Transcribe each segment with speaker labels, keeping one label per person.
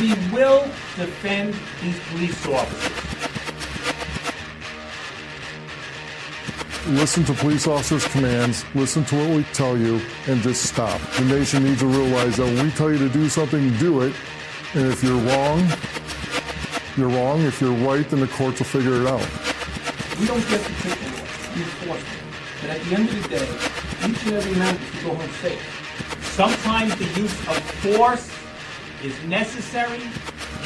Speaker 1: We will defend these police officers.
Speaker 2: Listen to police officers' commands, listen to what we tell you, and just stop. The nation needs to realize that when we tell you to do something, do it. And if you're wrong, you're wrong. If you're right, then the courts will figure it out.
Speaker 1: We don't get to take the law, we enforce it. But at the end of the day, each and every man should go home safe. Sometimes the use of force is necessary.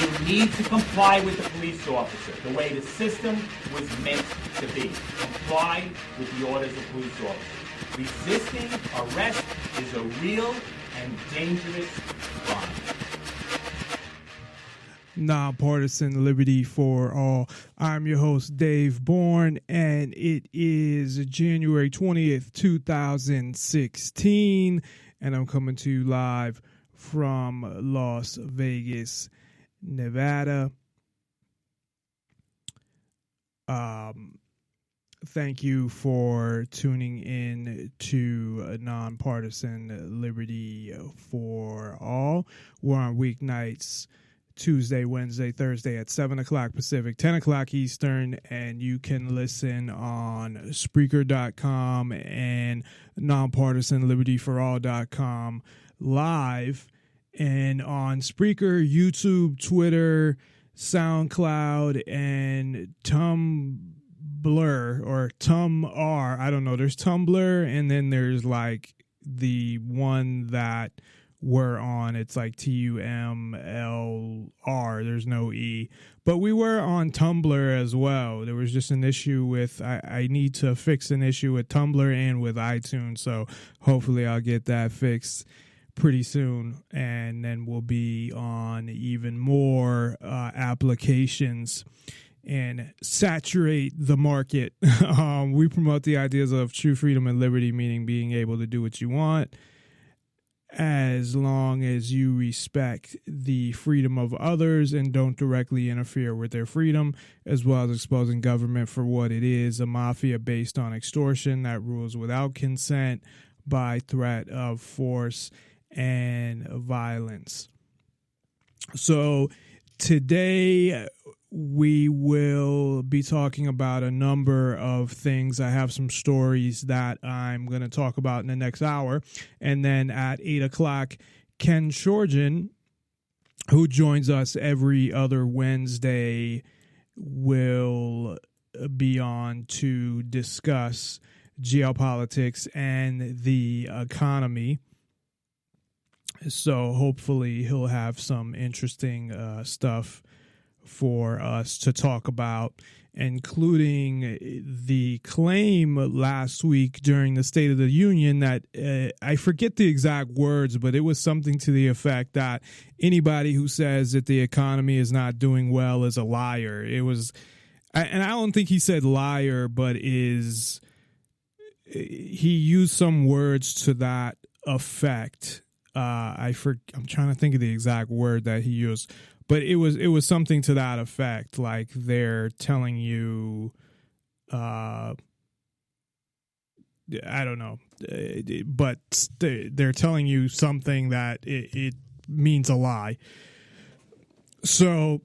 Speaker 1: You need to comply with the police officer, the way the system was meant to be. Comply with the orders of police officers. Resisting arrest is a real and dangerous crime.
Speaker 3: Nonpartisan Liberty for All. I'm your host, Dave Bourne, and it is January 20th, 2016, and I'm coming to you live from Las Vegas, Nevada. Thank you for tuning in to Nonpartisan Liberty for All. We're on weeknights, Tuesday, Wednesday, Thursday at 7 o'clock Pacific, 10 o'clock Eastern, and you can listen on Spreaker.com and NonPartisanLibertyForall.com live, and on Spreaker, YouTube, Twitter, SoundCloud, and Tumblr, or Tumr. I don't know. There's Tumblr, and then there's like the one that we're on. It's like TUMLR. There's no E. But we were on Tumblr as well. There was just an issue with, I need to fix an issue with Tumblr and with iTunes. So hopefully I'll get that fixed pretty soon. And then we'll be on even more applications and saturate the market. We promote the ideas of true freedom and liberty, meaning being able to do what you want, as long as you respect the freedom of others and don't directly interfere with their freedom, as well as exposing government for what it is, a mafia based on extortion that rules without consent, by threat of force and violence. So today we will be talking about a number of things. I have some stories that I'm going to talk about in the next hour. And then at 8 o'clock, Ken Schortgen, who joins us every other Wednesday, will be on to discuss geopolitics and the economy. So hopefully he'll have some interesting stuff for us to talk about, including the claim last week during the State of the Union that I forget the exact words, but it was something to the effect that anybody who says that the economy is not doing well is a liar. It was, and I don't think he said liar, but he used some words to that effect. I'm trying to think of the exact word that he used. But it was something to that effect, like they're telling you, I don't know, but they're telling you something that it means a lie. So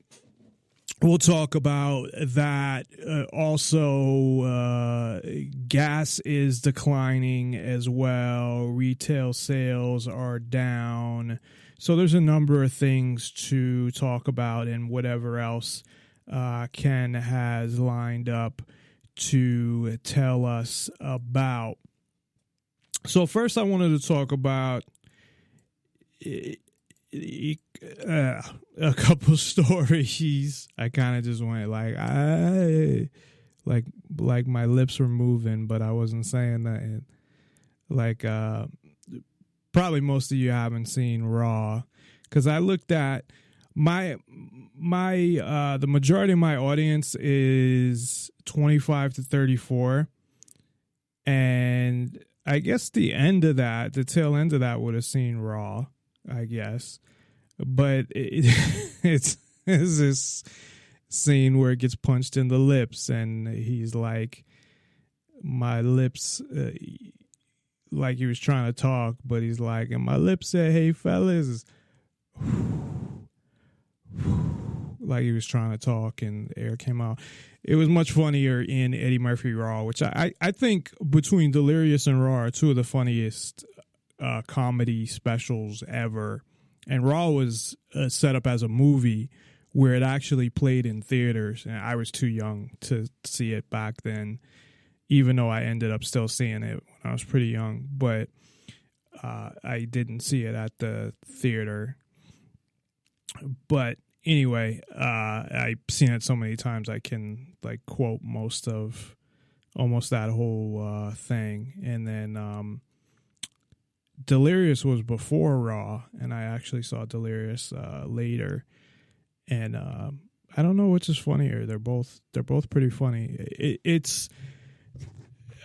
Speaker 3: we'll talk about that. Also, gas is declining as well. Retail sales are down. So there's a number of things to talk about, and whatever else Ken has lined up to tell us about. So first I wanted to talk about a couple stories. I kind of just went like my lips were moving, but I wasn't saying that. Like, probably most of you haven't seen Raw, because I looked at the majority of my audience is 25 to 34, and I guess the tail end of that would have seen Raw, I guess. But it's this scene where it gets punched in the lips, and he's like, my lips, like he was trying to talk, but he's like, and my lips said, hey, fellas. like he was trying to talk and the air came out. It was much funnier in Eddie Murphy Raw, which I think between Delirious and Raw are two of the funniest comedy specials ever. And Raw was set up as a movie where it actually played in theaters, and I was too young to see it back then, even though I ended up still seeing it when I was pretty young. But I didn't see it at the theater. But anyway, I've seen it so many times I can like quote almost that whole thing. And then Delirious was before Raw, and I actually saw Delirious later. And I don't know which is funnier. They're both pretty funny.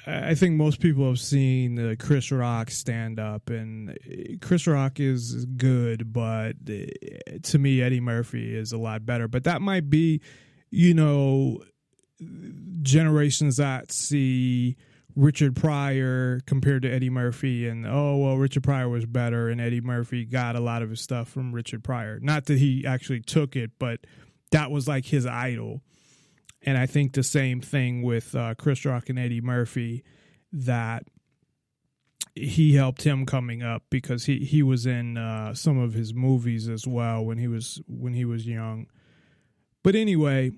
Speaker 3: I think most people have seen Chris Rock stand up, and Chris Rock is good, but to me, Eddie Murphy is a lot better. But that might be, generations that see Richard Pryor compared to Eddie Murphy, and Richard Pryor was better, and Eddie Murphy got a lot of his stuff from Richard Pryor. Not that he actually took it, but that was like his idol. And I think the same thing with Chris Rock and Eddie Murphy, that he helped him coming up because he was in some of his movies as well when he was young. But anyway,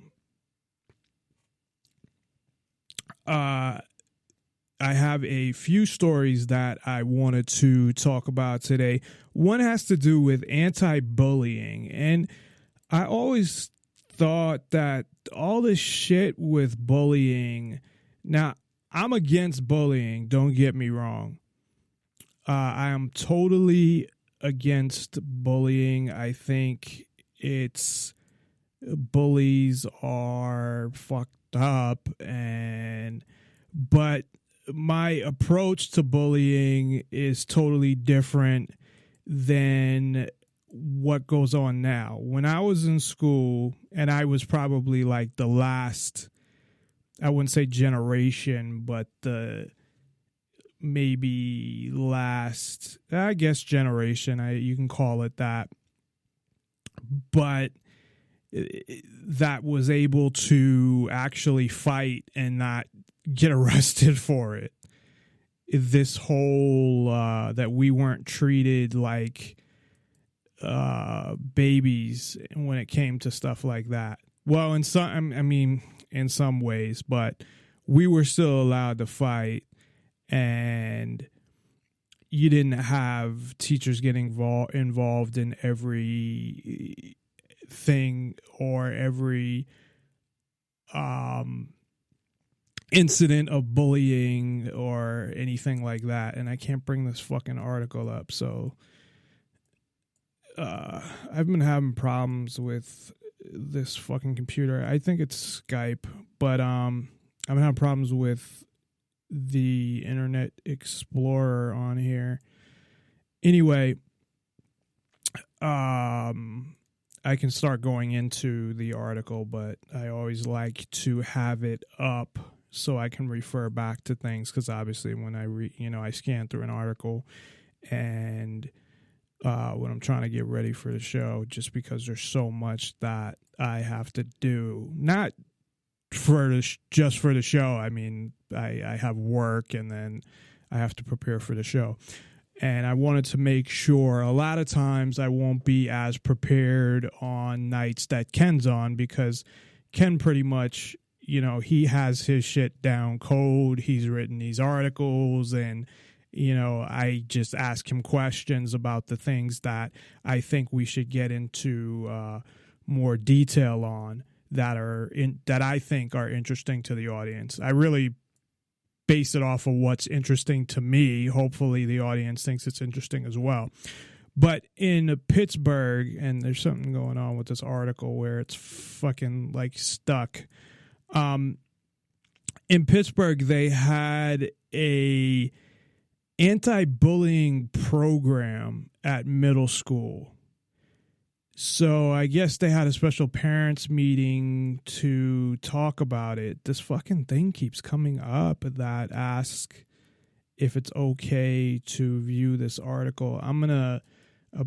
Speaker 3: I have a few stories that I wanted to talk about today. One has to do with anti-bullying, and I always thought that all this shit with bullying. Now, I'm against bullying, don't get me wrong. I am totally against bullying. I think bullies are fucked up, but my approach to bullying is totally different than what goes on now. When I was in school, and I was probably like the last, I wouldn't say generation, but the maybe last, I guess, generation, you can call it that, but that was able to actually fight and not get arrested for it. This whole that we weren't treated like babies when it came to stuff like that. Well, in some ways, but we were still allowed to fight, and you didn't have teachers getting involved in every thing or every incident of bullying or anything like that. And I can't bring this fucking article up, so I've been having problems with this fucking computer. I think it's Skype, but I've been having problems with the Internet Explorer on here. Anyway, I can start going into the article, but I always like to have it up so I can refer back to things, because obviously when I scan through an article and when I'm trying to get ready for the show, just because there's so much that I have to do, not just for the show. I mean, I have work, and then I have to prepare for the show. And I wanted to make sure, a lot of times I won't be as prepared on nights that Ken's on, because Ken pretty much, he has his shit down cold. He's written these articles, and I just ask him questions about the things that I think we should get into more detail on, that I think are interesting to the audience. I really base it off of what's interesting to me. Hopefully the audience thinks it's interesting as well. But in Pittsburgh, and there's something going on with this article where it's fucking like stuck. In Pittsburgh, they had a anti-bullying program at middle school. So I guess they had a special parents meeting to talk about it. This fucking thing keeps coming up that asks if it's okay to view this article. I'm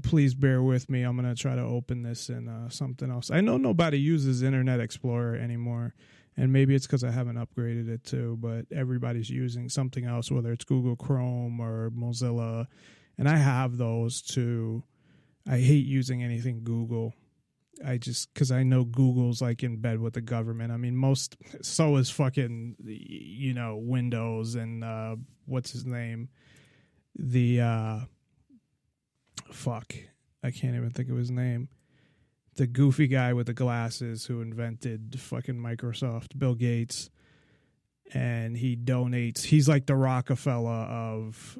Speaker 3: Please bear with me. I'm going to try to open this in something else. I know nobody uses Internet Explorer anymore, and maybe it's because I haven't upgraded it too, but everybody's using something else, whether it's Google Chrome or Mozilla, and I have those too. I hate using anything Google. Because I know Google's like in bed with the government. I mean, so is fucking, Windows and what's his name? I can't even think of his name. The goofy guy with the glasses who invented fucking Microsoft, Bill Gates. And he donates. He's like the Rockefeller of,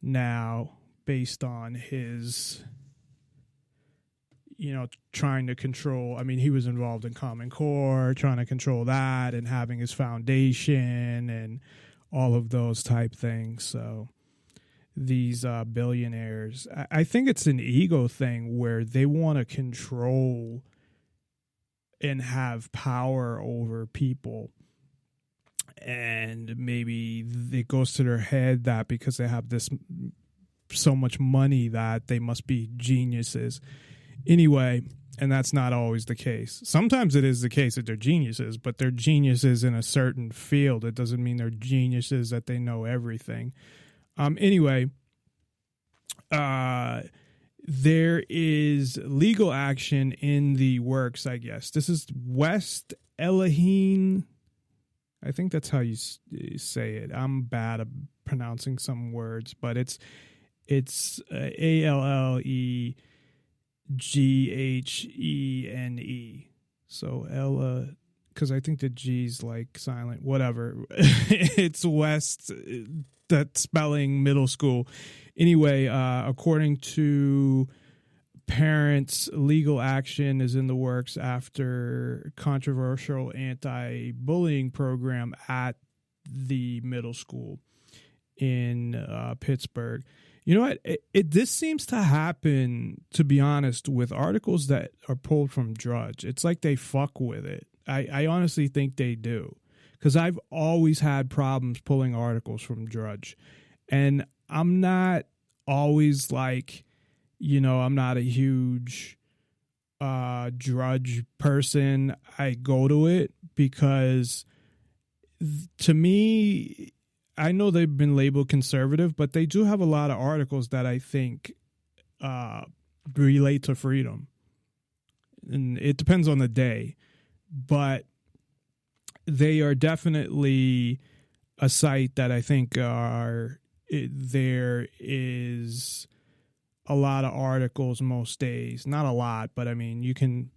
Speaker 3: now based on his, trying to control. I mean, he was involved in Common Core, trying to control that and having his foundation and all of those type things. So these billionaires, I think it's an ego thing where they want to control and have power over people. And maybe it goes to their head that because they have so much money that they must be geniuses. Anyway, and that's not always the case. Sometimes it is the case that they're geniuses, but they're geniuses in a certain field. It doesn't mean they're geniuses that they know everything. Anyway, there is legal action in the works, I guess. This is West Ellaheen. I think that's how you say it. I'm bad at pronouncing some words, but it's Allegene. So Ella, because I think the G's like silent, whatever. It's West, that spelling middle school. Anyway, according to parents, legal action is in the works after controversial anti-bullying program at the middle school in Pittsburgh. You know what? This seems to happen, to be honest, with articles that are pulled from Drudge. It's like they fuck with it. I honestly think they do. Because I've always had problems pulling articles from Drudge. And I'm not always like, I'm not a huge Drudge person. I go to it because, to me, I know they've been labeled conservative, but they do have a lot of articles that I think relate to freedom. And it depends on the day. But they are definitely a site that I think there is a lot of articles most days. Not a lot, but I mean, you kind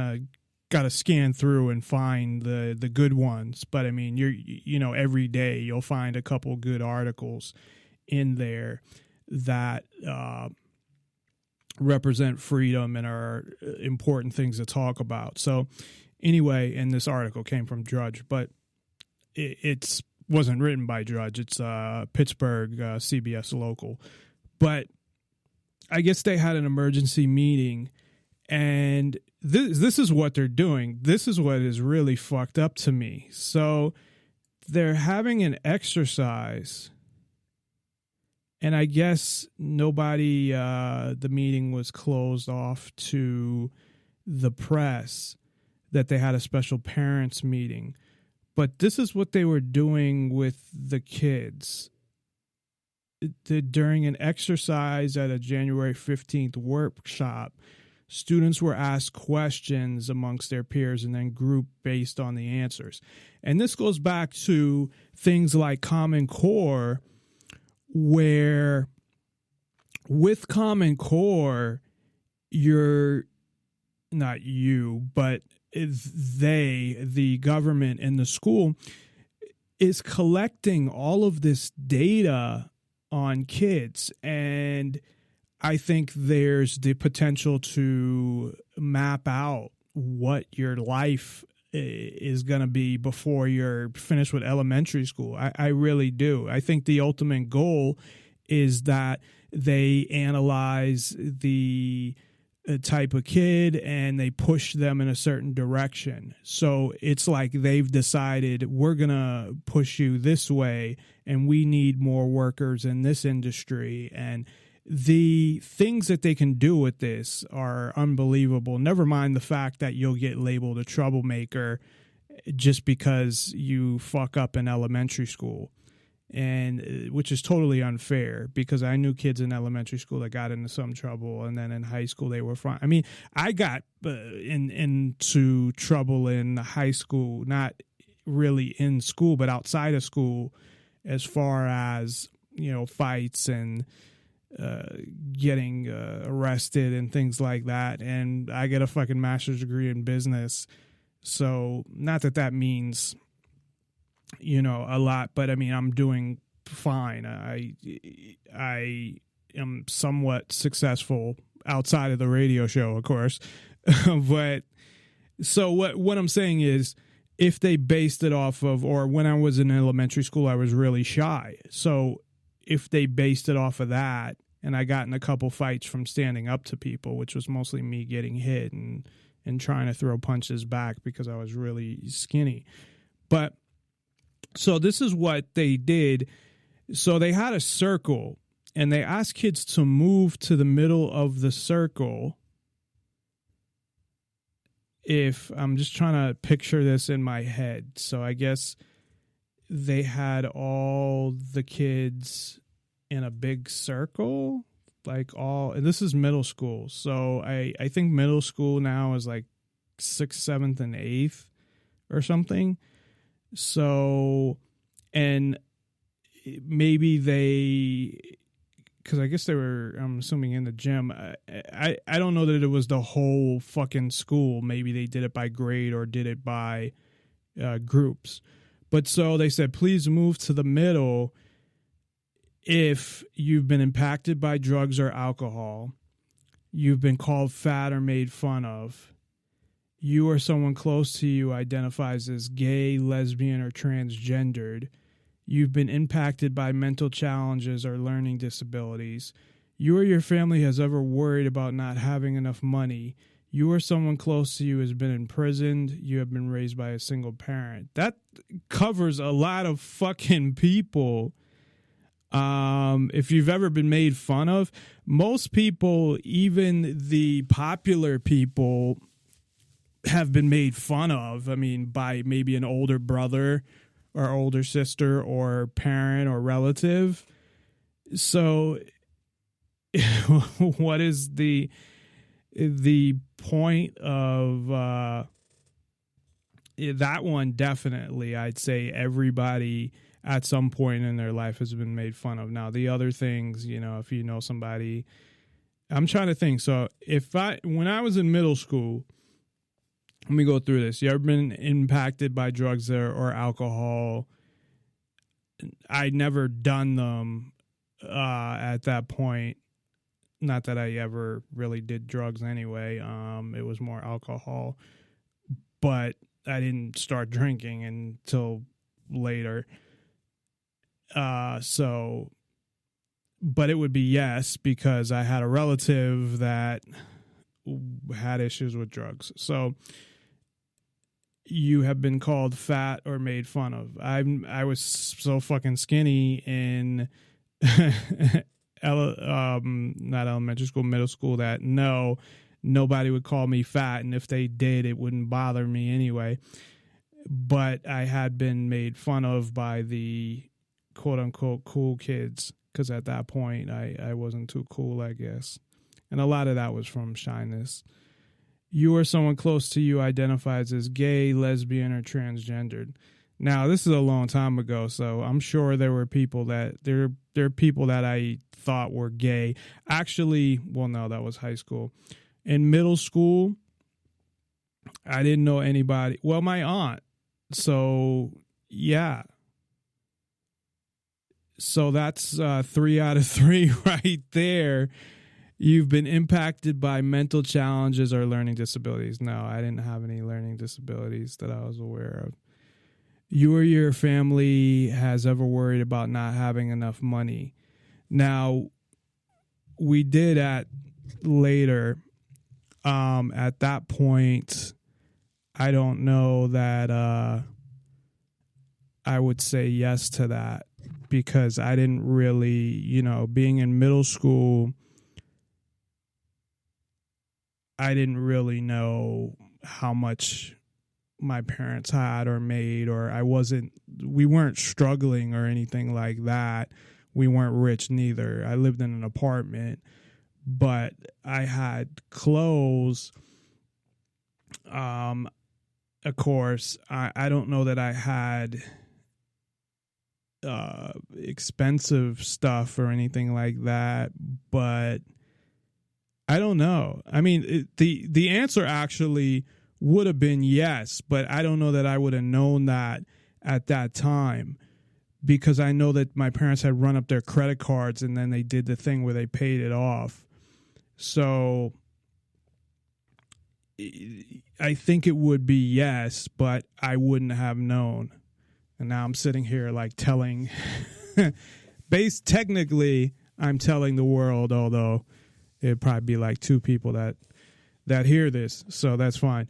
Speaker 3: of got to scan through and find the good ones. But I mean, every day you'll find a couple good articles in there that represent freedom and are important things to talk about. So anyway, and this article came from Drudge, but it wasn't written by Drudge. It's Pittsburgh CBS local. But I guess they had an emergency meeting, and this is what they're doing. This is what is really fucked up to me. So they're having an exercise, and I guess nobody, the meeting was closed off to the press, that they had a special parents meeting. But this is what they were doing with the kids. During an exercise at a January 15th workshop, students were asked questions amongst their peers and then grouped based on the answers. And this goes back to things like Common Core, where with Common Core, not you, but the government and the school, is collecting all of this data on kids. And I think there's the potential to map out what your life is going to be before you're finished with elementary school. I really do. I think the ultimate goal is that they analyze the type of kid and they push them in a certain direction. So it's like they've decided, we're going to push you this way and we need more workers in this industry. And the things that they can do with this are unbelievable. Never mind the fact that you'll get labeled a troublemaker just because you fuck up in elementary school, and which is totally unfair, because I knew kids in elementary school that got into some trouble, and then in high school they were fine. I mean, I got into trouble in high school, not really in school, but outside of school, as far as, you know, fights and getting arrested and things like that. And I get a fucking master's degree in business. So not that that means, you know, a lot, but I mean, I'm doing fine. I am somewhat successful outside of the radio show, of course. But so what I'm saying is, if they based it off of, or when I was in elementary school, I was really shy. So if they based it off of that, and I got in a couple fights from standing up to people, which was mostly me getting hit and trying to throw punches back because I was really skinny. But so this is what they did. So they had a circle, and they asked kids to move to the middle of the circle. If I'm just trying to picture this in my head. So I guess they had all the kids in a big circle, like all, and this is middle school. So I think middle school now is like 6th, 7th, and 8th or something. So, and maybe they, because I guess they were, I'm assuming, in the gym. I don't know that it was the whole fucking school. Maybe they did it by grade or did it by groups. But so they said, please move to the middle if you've been impacted by drugs or alcohol, you've been called fat or made fun of, you or someone close to you identifies as gay, lesbian, or transgendered, you've been impacted by mental challenges or learning disabilities, you or your family has ever worried about not having enough money, you or someone close to you has been imprisoned, you have been raised by a single parent. That covers a lot of fucking people. If you've ever been made fun of, most people, even the popular people, have been made fun of. I mean, by maybe an older brother or older sister or parent or relative. So what is the point of that one? Definitely, I'd say everybody at some point in their life has been made fun of. Now, the other things, you know, if you know somebody, I'm trying to think. So when I was in middle school, let me go through this. You ever been impacted by drugs or alcohol? I'd never done them at that point. Not that I ever really did drugs anyway. It was more alcohol. But I didn't start drinking until later. But it would be yes, because I had a relative that had issues with drugs. So you have been called fat or made fun of. I was so fucking skinny in not elementary school, middle school, that nobody would call me fat, and if they did, it wouldn't bother me anyway. But I had been made fun of by the quote-unquote cool kids, because at that point I wasn't too cool, I guess. And a lot of that was from shyness. You or someone close to you identifies as gay, lesbian, or transgendered. Now, this is a long time ago, so I'm sure there were people that there are people that I thought were gay. Actually, well, no, that was high school. In middle school, I didn't know anybody. Well, my aunt. So, yeah. So that's 3 out of 3 right there. You've been impacted by mental challenges or learning disabilities. No, I didn't have any learning disabilities that I was aware of. You or your family has ever worried about not having enough money. Now, we did later. At that point, I don't know that I would say yes to that. because I didn't really, being in middle school, I didn't really know how much my parents had or made, or we weren't struggling or anything like that. We weren't rich neither. I lived in an apartment, but I had clothes. Of course, I don't know that I had expensive stuff or anything like that, but I don't know. I mean, the answer actually would have been yes, but I don't know that I would have known that at that time, because I know that my parents had run up their credit cards and then they did the thing where they paid it off. So I think it would be yes, but I wouldn't have known. And now I'm sitting here like telling, technically I'm telling the world, although it'd probably be like 2 people that hear this. So that's fine.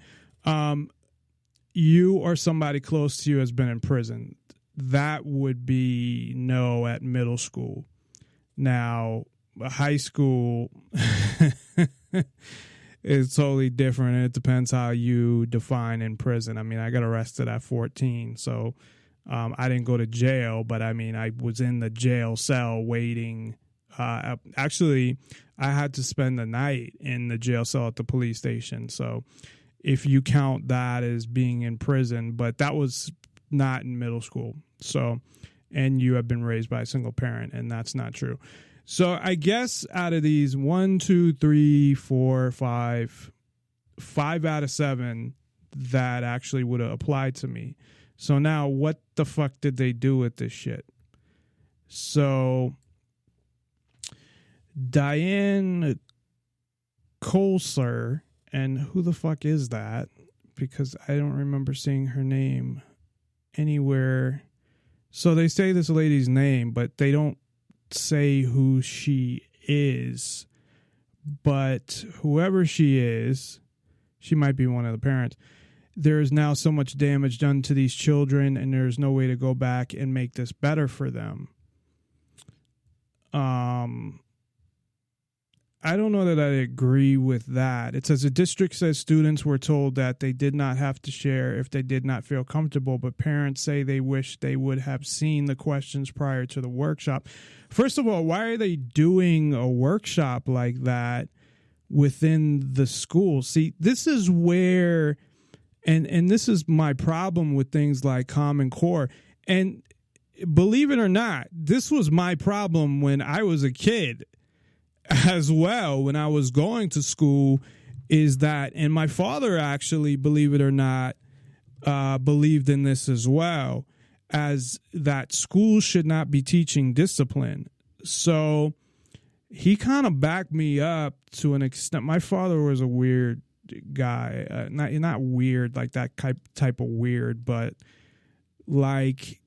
Speaker 3: You or somebody close to you has been in prison. That would be no at middle school. Now, high school is totally different, and it depends how you define in prison. I mean, I got arrested at 14, so I didn't go to jail, but I mean, I was in the jail cell waiting. Actually, I had to spend the night in the jail cell at the police station. So if you count that as being in prison, but that was not in middle school. So, and you have been raised by a single parent, and that's not true. So I guess out of these 5 out of 7 that actually would have applied to me. So now what the fuck did they do with this shit? So Diane Colser, and who the fuck is that? Because I don't remember seeing her name anywhere. So they say this lady's name, but they don't say who she is. But whoever she is, she might be one of the parents. There is now so much damage done to these children, and there's no way to go back and make this better for them. I don't know that I agree with that. It says the district says students were told that they did not have to share if they did not feel comfortable, but parents say they wish they would have seen the questions prior to the workshop. First of all, why are they doing a workshop like that within the school? See, this is where, and this is my problem with things like Common Core. And believe it or not, this was my problem when I was a kid as well, when I was going to school, is that, and my father actually, believe it or not, believed in this as well, as that schools should not be teaching discipline. So he kind of backed me up to an extent. My father was a weird guy, not weird like that type of weird, but like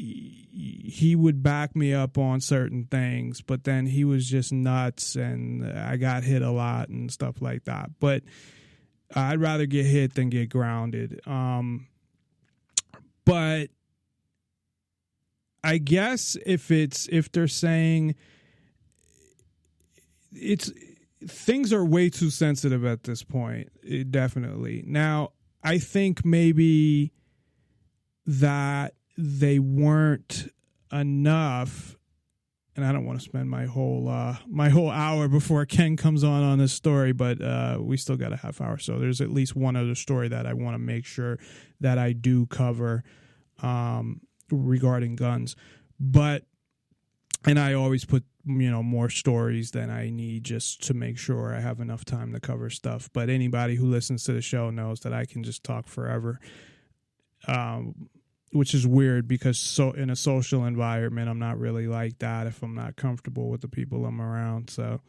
Speaker 3: he would back me up on certain things, but then he was just nuts, and I got hit a lot and stuff like that. But I'd rather get hit than get grounded. But I guess if they're saying things are way too sensitive at this point, definitely. Now, I think maybe that they weren't enough, and I don't want to spend my whole hour before Ken comes on this story, but we still got a half hour, so there's at least one other story that I want to make sure that I do cover regarding guns. But, and I always put more stories than I need just to make sure I have enough time to cover stuff. But anybody who listens to the show knows that I can just talk forever. Which is weird because in a social environment, I'm not really like that if I'm not comfortable with the people I'm around. So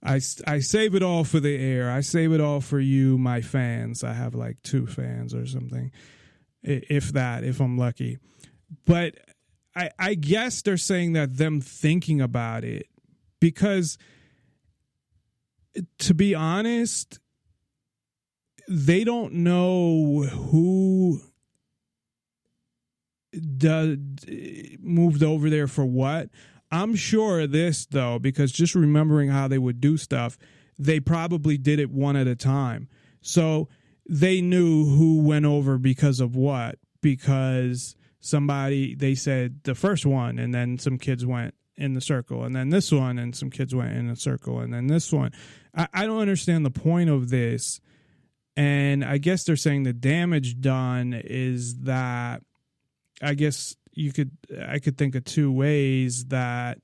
Speaker 3: I save it all for the air. I save it all for you, my fans. I have like 2 fans or something, if I'm lucky. But I guess they're saying that them thinking about it, because to be honest, they don't know who moved over there for what. I'm sure of this, though, because just remembering how they would do stuff, they probably did it one at a time. So they knew who went over because of what, because they said the first one, and then some kids went in the circle, and then this one, and some kids went in a circle, and then this one. I don't understand the point of this. And I guess they're saying the damage done is that, I guess I could think of two ways that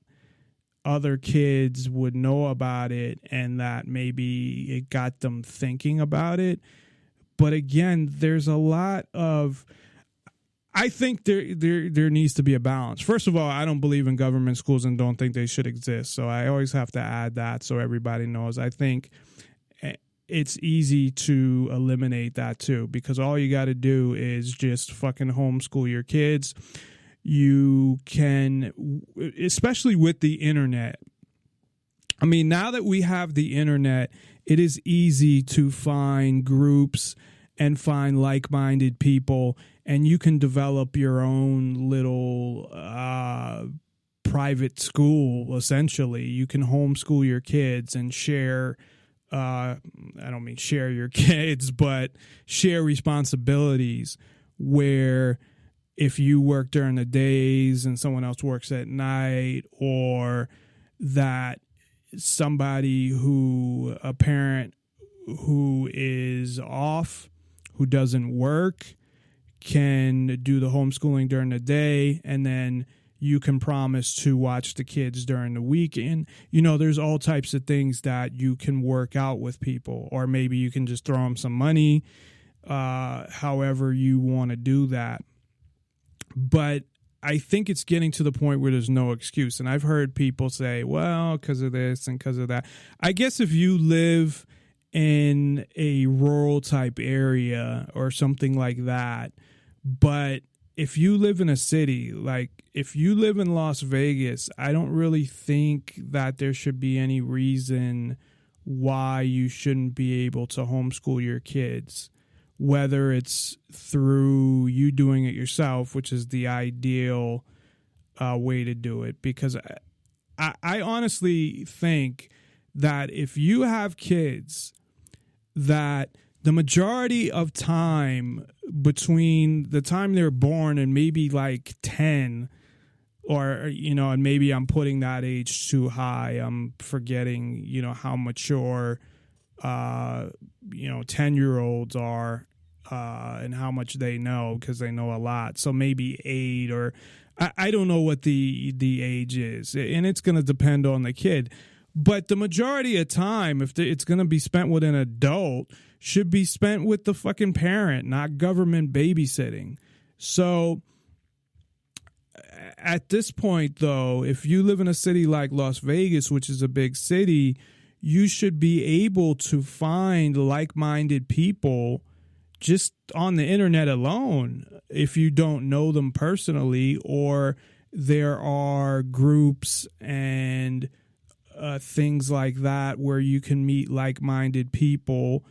Speaker 3: other kids would know about it and that maybe it got them thinking about it. But again, there's a lot of, I think there needs to be a balance. First of all, I don't believe in government schools and don't think they should exist. So I always have to add that so everybody knows. I think it's easy to eliminate that too, because all you got to do is just fucking homeschool your kids. You can, especially with the internet. I mean, now that we have the internet, it is easy to find groups and find like-minded people, and you can develop your own little private school, essentially. You can homeschool your kids and share, I don't mean share your kids, but share responsibilities where if you work during the days and someone else works at night, or that a parent who is off, who doesn't work, can do the homeschooling during the day, and then you can promise to watch the kids during the weekend. You know, there's all types of things that you can work out with people, or maybe you can just throw them some money, however you want to do that. But I think it's getting to the point where there's no excuse. And I've heard people say, well, because of this and because of that. I guess if you live in a rural type area or something like that, but if you live in a city, like if you live in Las Vegas, I don't really think that there should be any reason why you shouldn't be able to homeschool your kids, whether it's through you doing it yourself, which is the ideal way to do it. Because I honestly think that if you have kids, that the majority of time between the time they're born and maybe like 10, or, you know, and maybe I'm putting that age too high. I'm forgetting, you know, how mature, 10-year-olds are, and how much they know, because they know a lot. So maybe 8, or I don't know what the age is, and it's going to depend on the kid. But the majority of time, if it's going to be spent with an adult, should be spent with the fucking parent, not government babysitting. So at this point, though, if you live in a city like Las Vegas, which is a big city, you should be able to find like-minded people just on the internet alone, if you don't know them personally, or there are groups and things like that where you can meet like-minded people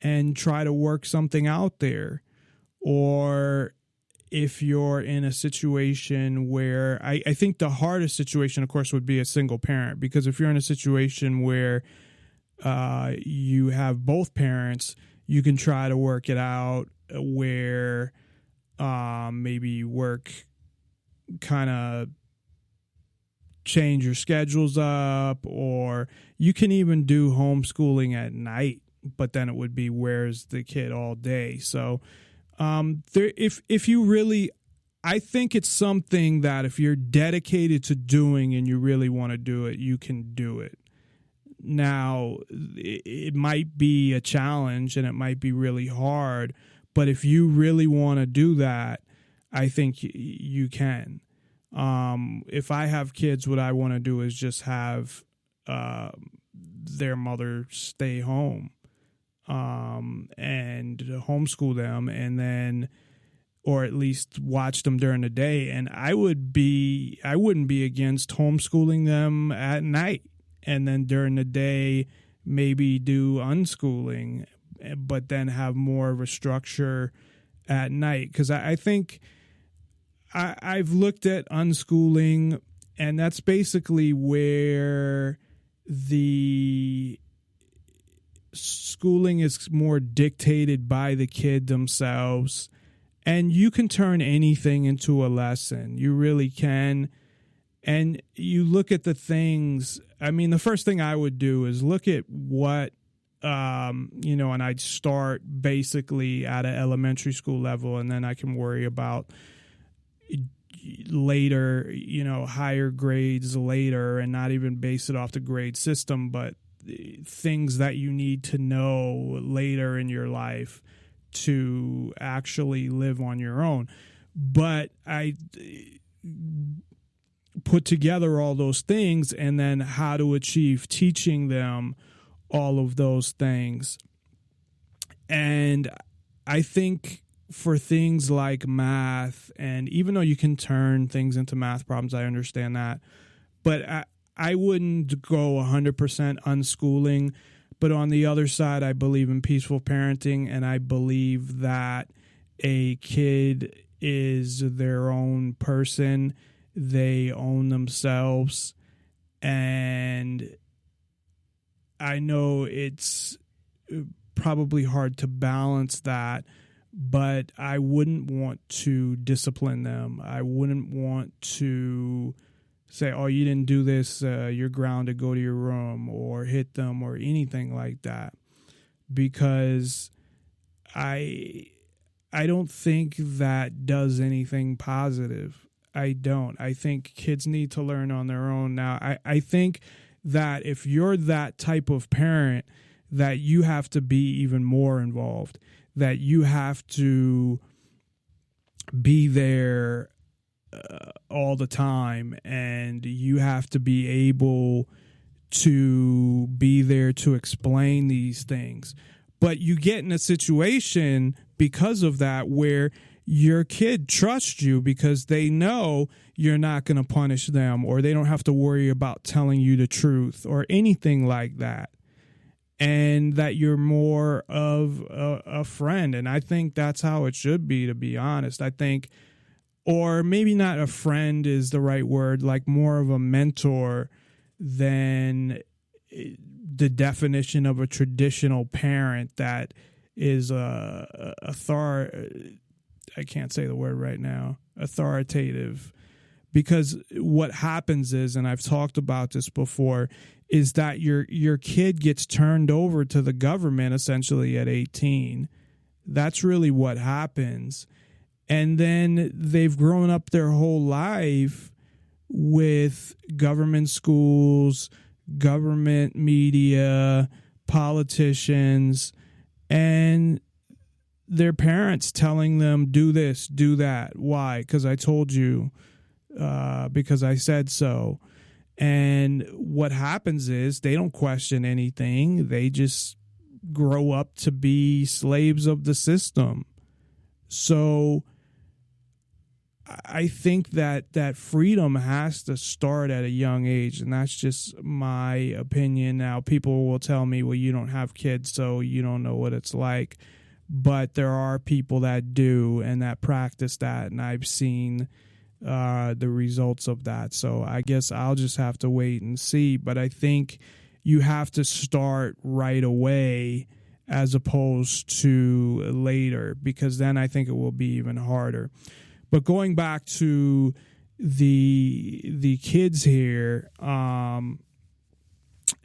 Speaker 3: and try to work something out there. Or if you're in a situation where I think the hardest situation, of course, would be a single parent, because if you're in a situation where you have both parents, you can try to work it out where maybe you work kind of change your schedules up, or you can even do homeschooling at night, but then it would be where's the kid all day. So if you really, I think it's something that if you're dedicated to doing and you really want to do it, you can do it. Now, it might be a challenge and it might be really hard, but if you really want to do that, I think you can. If I have kids, what I want to do is just have their mother stay home and homeschool them, and then, or at least watch them during the day. And I wouldn't be against homeschooling them at night, and then during the day maybe do unschooling, but then have more of a structure at night. Because I think I've looked at unschooling, and that's basically where the schooling is more dictated by the kid themselves. And you can turn anything into a lesson. You really can. And you look at the things. I mean, the first thing I would do is look at what, and I'd start basically at an elementary school level, and then I can worry about later, higher grades later, and not even base it off the grade system, but things that you need to know later in your life to actually live on your own. But I put together all those things, and then how to achieve teaching them all of those things. And I think for things like math, and even though you can turn things into math problems, I understand that, but I wouldn't go 100% unschooling. But on the other side, I believe in peaceful parenting, and I believe that a kid is their own person. They own themselves. And I know it's probably hard to balance that, but I wouldn't want to discipline them. I wouldn't want to say, oh, you didn't do this, you're grounded, go to your room, or hit them, or anything like that. Because I don't think that does anything positive. I don't. I think kids need to learn on their own. Now, I think that if you're that type of parent, that you have to be even more involved, that you have to be there all the time, and you have to be able to be there to explain these things. But you get in a situation because of that where your kid trusts you because they know you're not going to punish them, or they don't have to worry about telling you the truth or anything like that, and that you're more of a friend. And I think that's how it should be, to be honest. I think, or maybe not a friend is the right word, like more of a mentor than the definition of a traditional parent that is I can't say the word right now, authoritative. Because what happens is, and I've talked about this before, is that your kid gets turned over to the government essentially at 18. That's really what happens. And then they've grown up their whole life with government schools, government media, politicians, and their parents telling them, do this, do that. Why? Because I told you, because I said so. And what happens is they don't question anything. They just grow up to be slaves of the system. So I think that freedom has to start at a young age, and that's just my opinion. Now, people will tell me, well, you don't have kids, so you don't know what it's like. But there are people that do and that practice that, and I've seen the results of that. So I guess I'll just have to wait and see. But I think you have to start right away as opposed to later, because then I think it will be even harder. But going back to the kids here,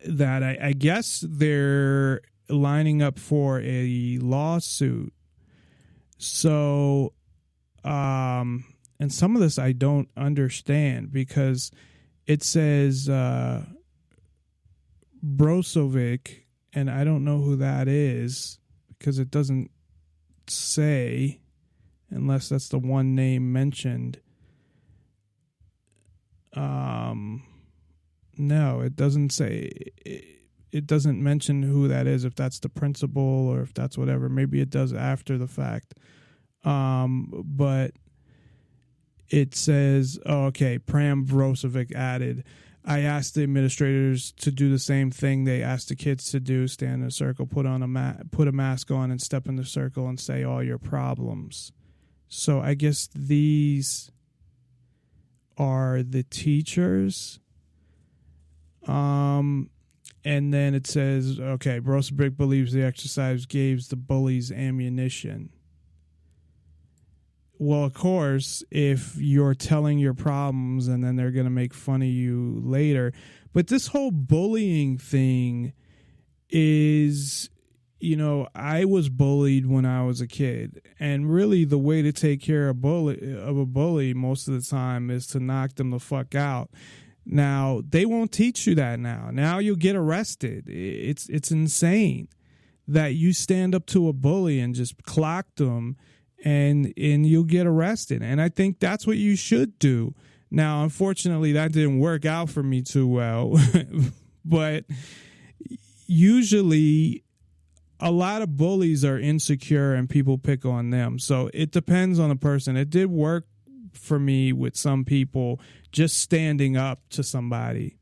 Speaker 3: that I guess they're lining up for a lawsuit. So, and some of this I don't understand, because it says Brozovic, and I don't know who that is because it doesn't say, unless that's the one name mentioned. No, it doesn't say. It doesn't mention who that is, if that's the principal or if that's whatever. Maybe it does after the fact. But it says, Pram Brozovic added, I asked the administrators to do the same thing they asked the kids to do: stand in a circle, put a mask on, and step in the circle and say all your problems. So I guess these are the teachers. And then it says, okay, Brosebrick believes the exercise gave the bullies ammunition. Well, of course, if you're telling your problems and then they're going to make fun of you later. But this whole bullying thing is, I was bullied when I was a kid. And really the way to take care of a bully most of the time is to knock them the fuck out. Now, they won't teach you that now. Now you'll get arrested. It's insane that you stand up to a bully and just clock them and you'll get arrested. And I think that's what you should do. Now, unfortunately, that didn't work out for me too well. But usually a lot of bullies are insecure and people pick on them. So it depends on the person. It did work for me with some people, just standing up to somebody.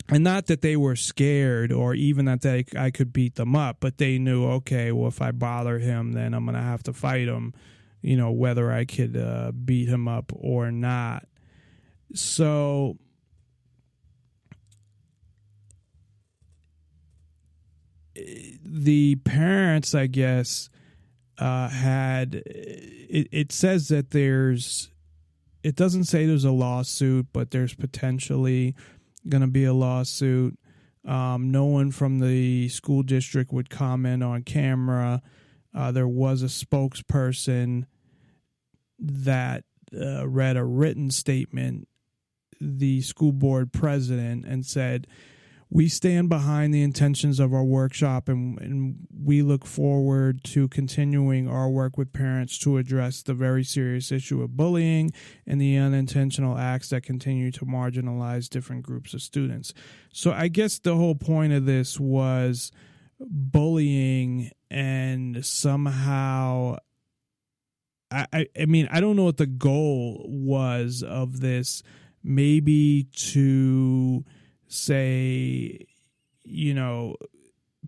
Speaker 3: And not that they were scared or even that I could beat them up, but they knew, okay, well, if I bother him, then I'm going to have to fight him, whether I could beat him up or not. So the parents, I guess, it says that it doesn't say there's a lawsuit, but there's potentially going to be a lawsuit. No one from the school district would comment on camera. There was a spokesperson that read a written statement, the school board president, and said, "We stand behind the intentions of our workshop and we look forward to continuing our work with parents to address the very serious issue of bullying and the unintentional acts that continue to marginalize different groups of students." So I guess the whole point of this was bullying, and somehow, I mean, I don't know what the goal was of this. Maybe to say,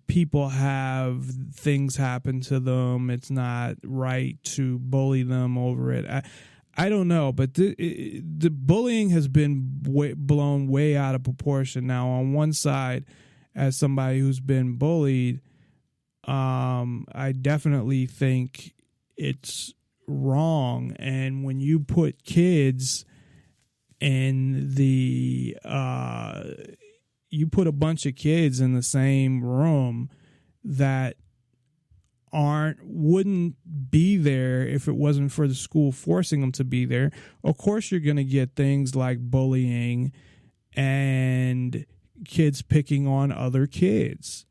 Speaker 3: people have things happen to them. It's not right to bully them over it. I don't know, but the bullying has been blown way out of proportion. Now, on one side, as somebody who's been bullied, I definitely think it's wrong. And when you put kids in you put a bunch of kids in the same room that wouldn't be there if it wasn't for the school forcing them to be there. Of course, you're going to get things like bullying and kids picking on other kids.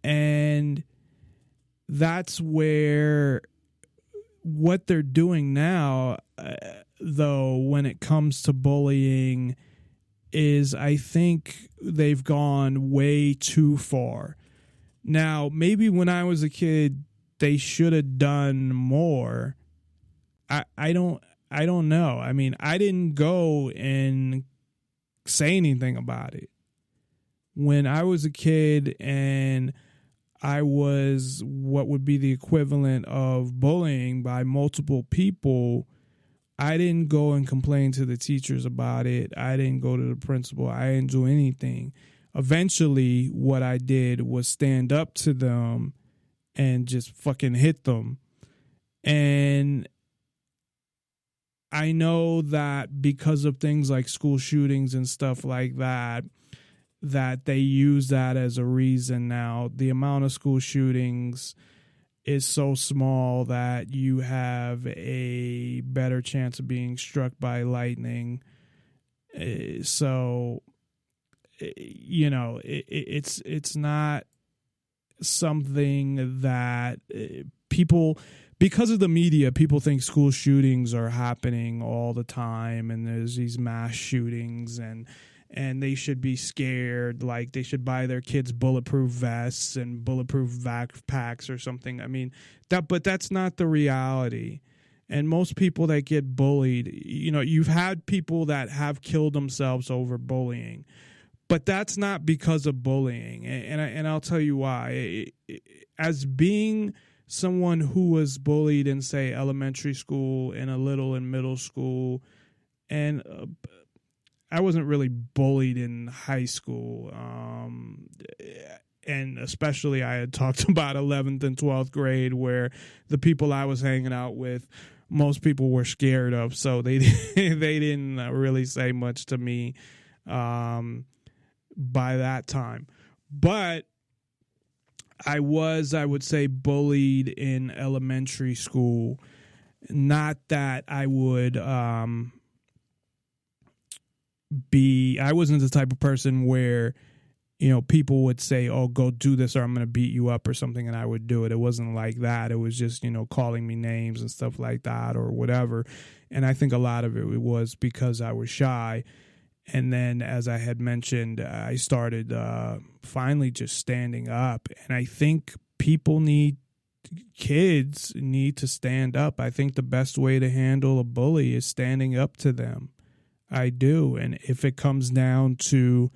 Speaker 3: And that's where what they're doing now, though, when it comes to bullying, is I think they've gone way too far. Now, maybe when I was a kid, they should have done more. I don't know. I mean, I didn't go and say anything about it. When I was a kid and I was what would be the equivalent of bullying by multiple people, I didn't go and complain to the teachers about it. I didn't go to the principal. I didn't do anything. Eventually, what I did was stand up to them and just fucking hit them. And I know that because of things like school shootings and stuff like that, that they use that as a reason now. The amount of school shootings is so small that you have a better chance of being struck by lightning. So, it's not something that people, because of the media, people think school shootings are happening all the time and there's these mass shootings and they should be scared, like they should buy their kids bulletproof vests and bulletproof backpacks or something. I mean, but that's not the reality. And most people that get bullied, you've had people that have killed themselves over bullying, but that's not because of bullying. And I'll tell you why. As being someone who was bullied in, say, elementary school and a little in middle school, and I wasn't really bullied in high school. And especially I had talked about 11th and 12th grade, where the people I was hanging out with, most people were scared of, so they didn't really say much to me by that time. But I would say, bullied in elementary school. Not that I would I wasn't the type of person where, people would say, oh, go do this or I'm going to beat you up or something, and I would do it. It wasn't like that. It was just, calling me names and stuff like that or whatever. And I think a lot of it was because I was shy. And then, as I had mentioned, I started finally just standing up. And I think kids need to stand up. I think the best way to handle a bully is standing up to them. I do. And if it comes down to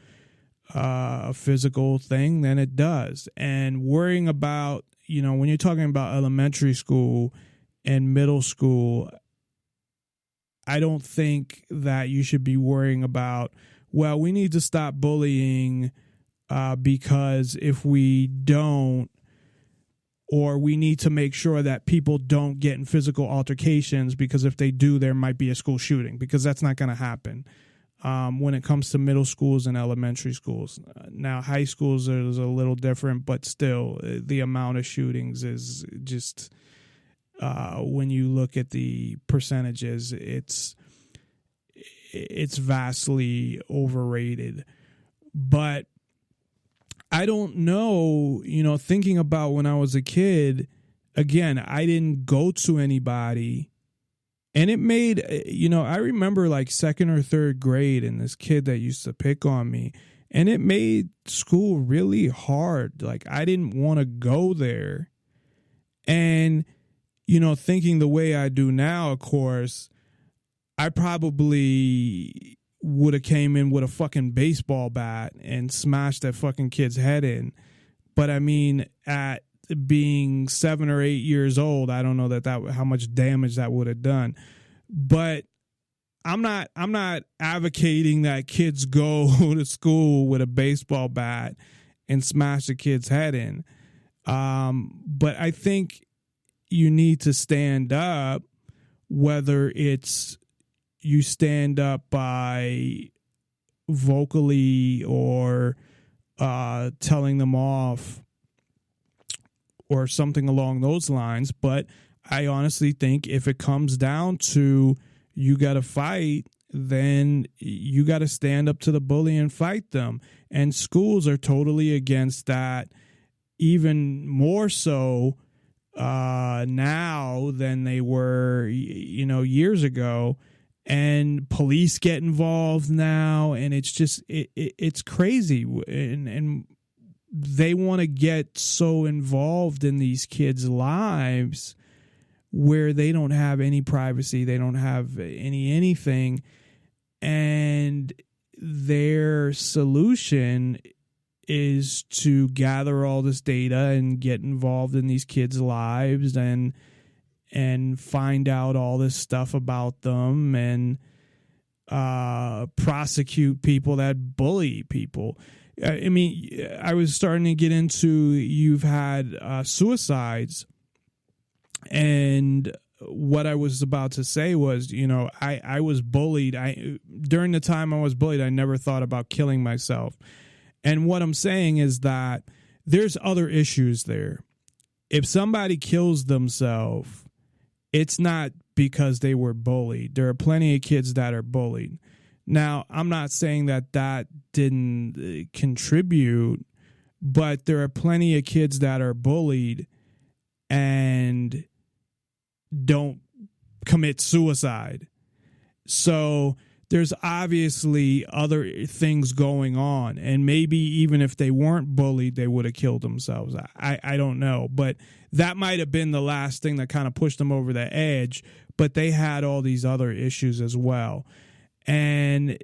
Speaker 3: a physical thing, then it does. And worrying about, when you're talking about elementary school and middle school, I don't think that you should be worrying about, well, we need to stop bullying because if we don't, or we need to make sure that people don't get in physical altercations, because if they do, there might be a school shooting, because that's not going to happen when it comes to middle schools and elementary schools. Now, high schools is a little different, but still, the amount of shootings is just, when you look at the percentages, it's vastly overrated. But I don't know, thinking about when I was a kid, again, I didn't go to anybody. And it made, I remember like second or third grade, and this kid that used to pick on me, and it made school really hard. Like, I didn't want to go there. And, thinking the way I do now, of course, I probably would have came in with a fucking baseball bat and smashed that fucking kid's head in. But I mean, at being 7 or 8 years old, I don't know that how much damage that would have done. But I'm not advocating that kids go to school with a baseball bat and smash the kid's head in. But I think you need to stand up, whether it's you stand up by vocally or telling them off or something along those lines. But I honestly think if it comes down to you got to fight, then you got to stand up to the bully and fight them. And schools are totally against that, even more so now than they were, years ago. And police get involved now, and it's just it's crazy, and they want to get so involved in these kids' lives where they don't have any privacy, they don't have anything, and their solution is to gather all this data and get involved in these kids' lives and find out all this stuff about them and prosecute people that bully people. I mean, I was starting to get into, you've had suicides, and what I was about to say was, I was bullied. During the time I was bullied, I never thought about killing myself. And what I'm saying is that there's other issues there. If somebody kills themselves, it's not because they were bullied. There are plenty of kids that are bullied. Now, I'm not saying that didn't contribute, but there are plenty of kids that are bullied and don't commit suicide. So there's obviously other things going on. And maybe even if they weren't bullied, they would have killed themselves. I don't know. But that might have been the last thing that kind of pushed them over the edge. But they had all these other issues as well. And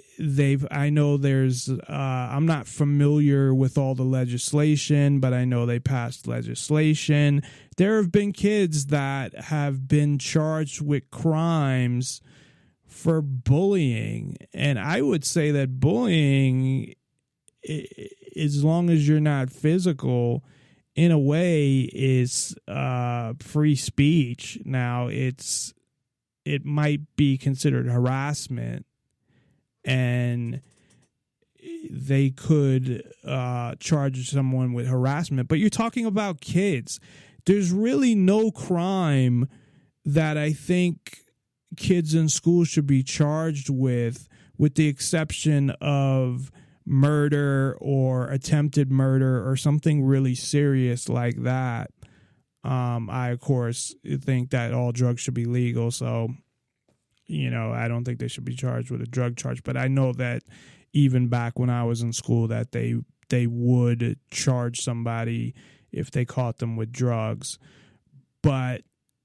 Speaker 3: I know there's, I'm not familiar with all the legislation, but I know they passed legislation. There have been kids that have been charged with crimes for bullying. And I would say that bullying, as long as you're not physical, in a way is free speech. Now, it might be considered harassment, and they could charge someone with harassment. But you're talking about kids. There's really no crime that I think kids in school should be charged with the exception of murder or attempted murder or something really serious like that. I, of course, think that all drugs should be legal. So, I don't think they should be charged with a drug charge. But I know that even back when I was in school that they would charge somebody if they caught them with drugs. But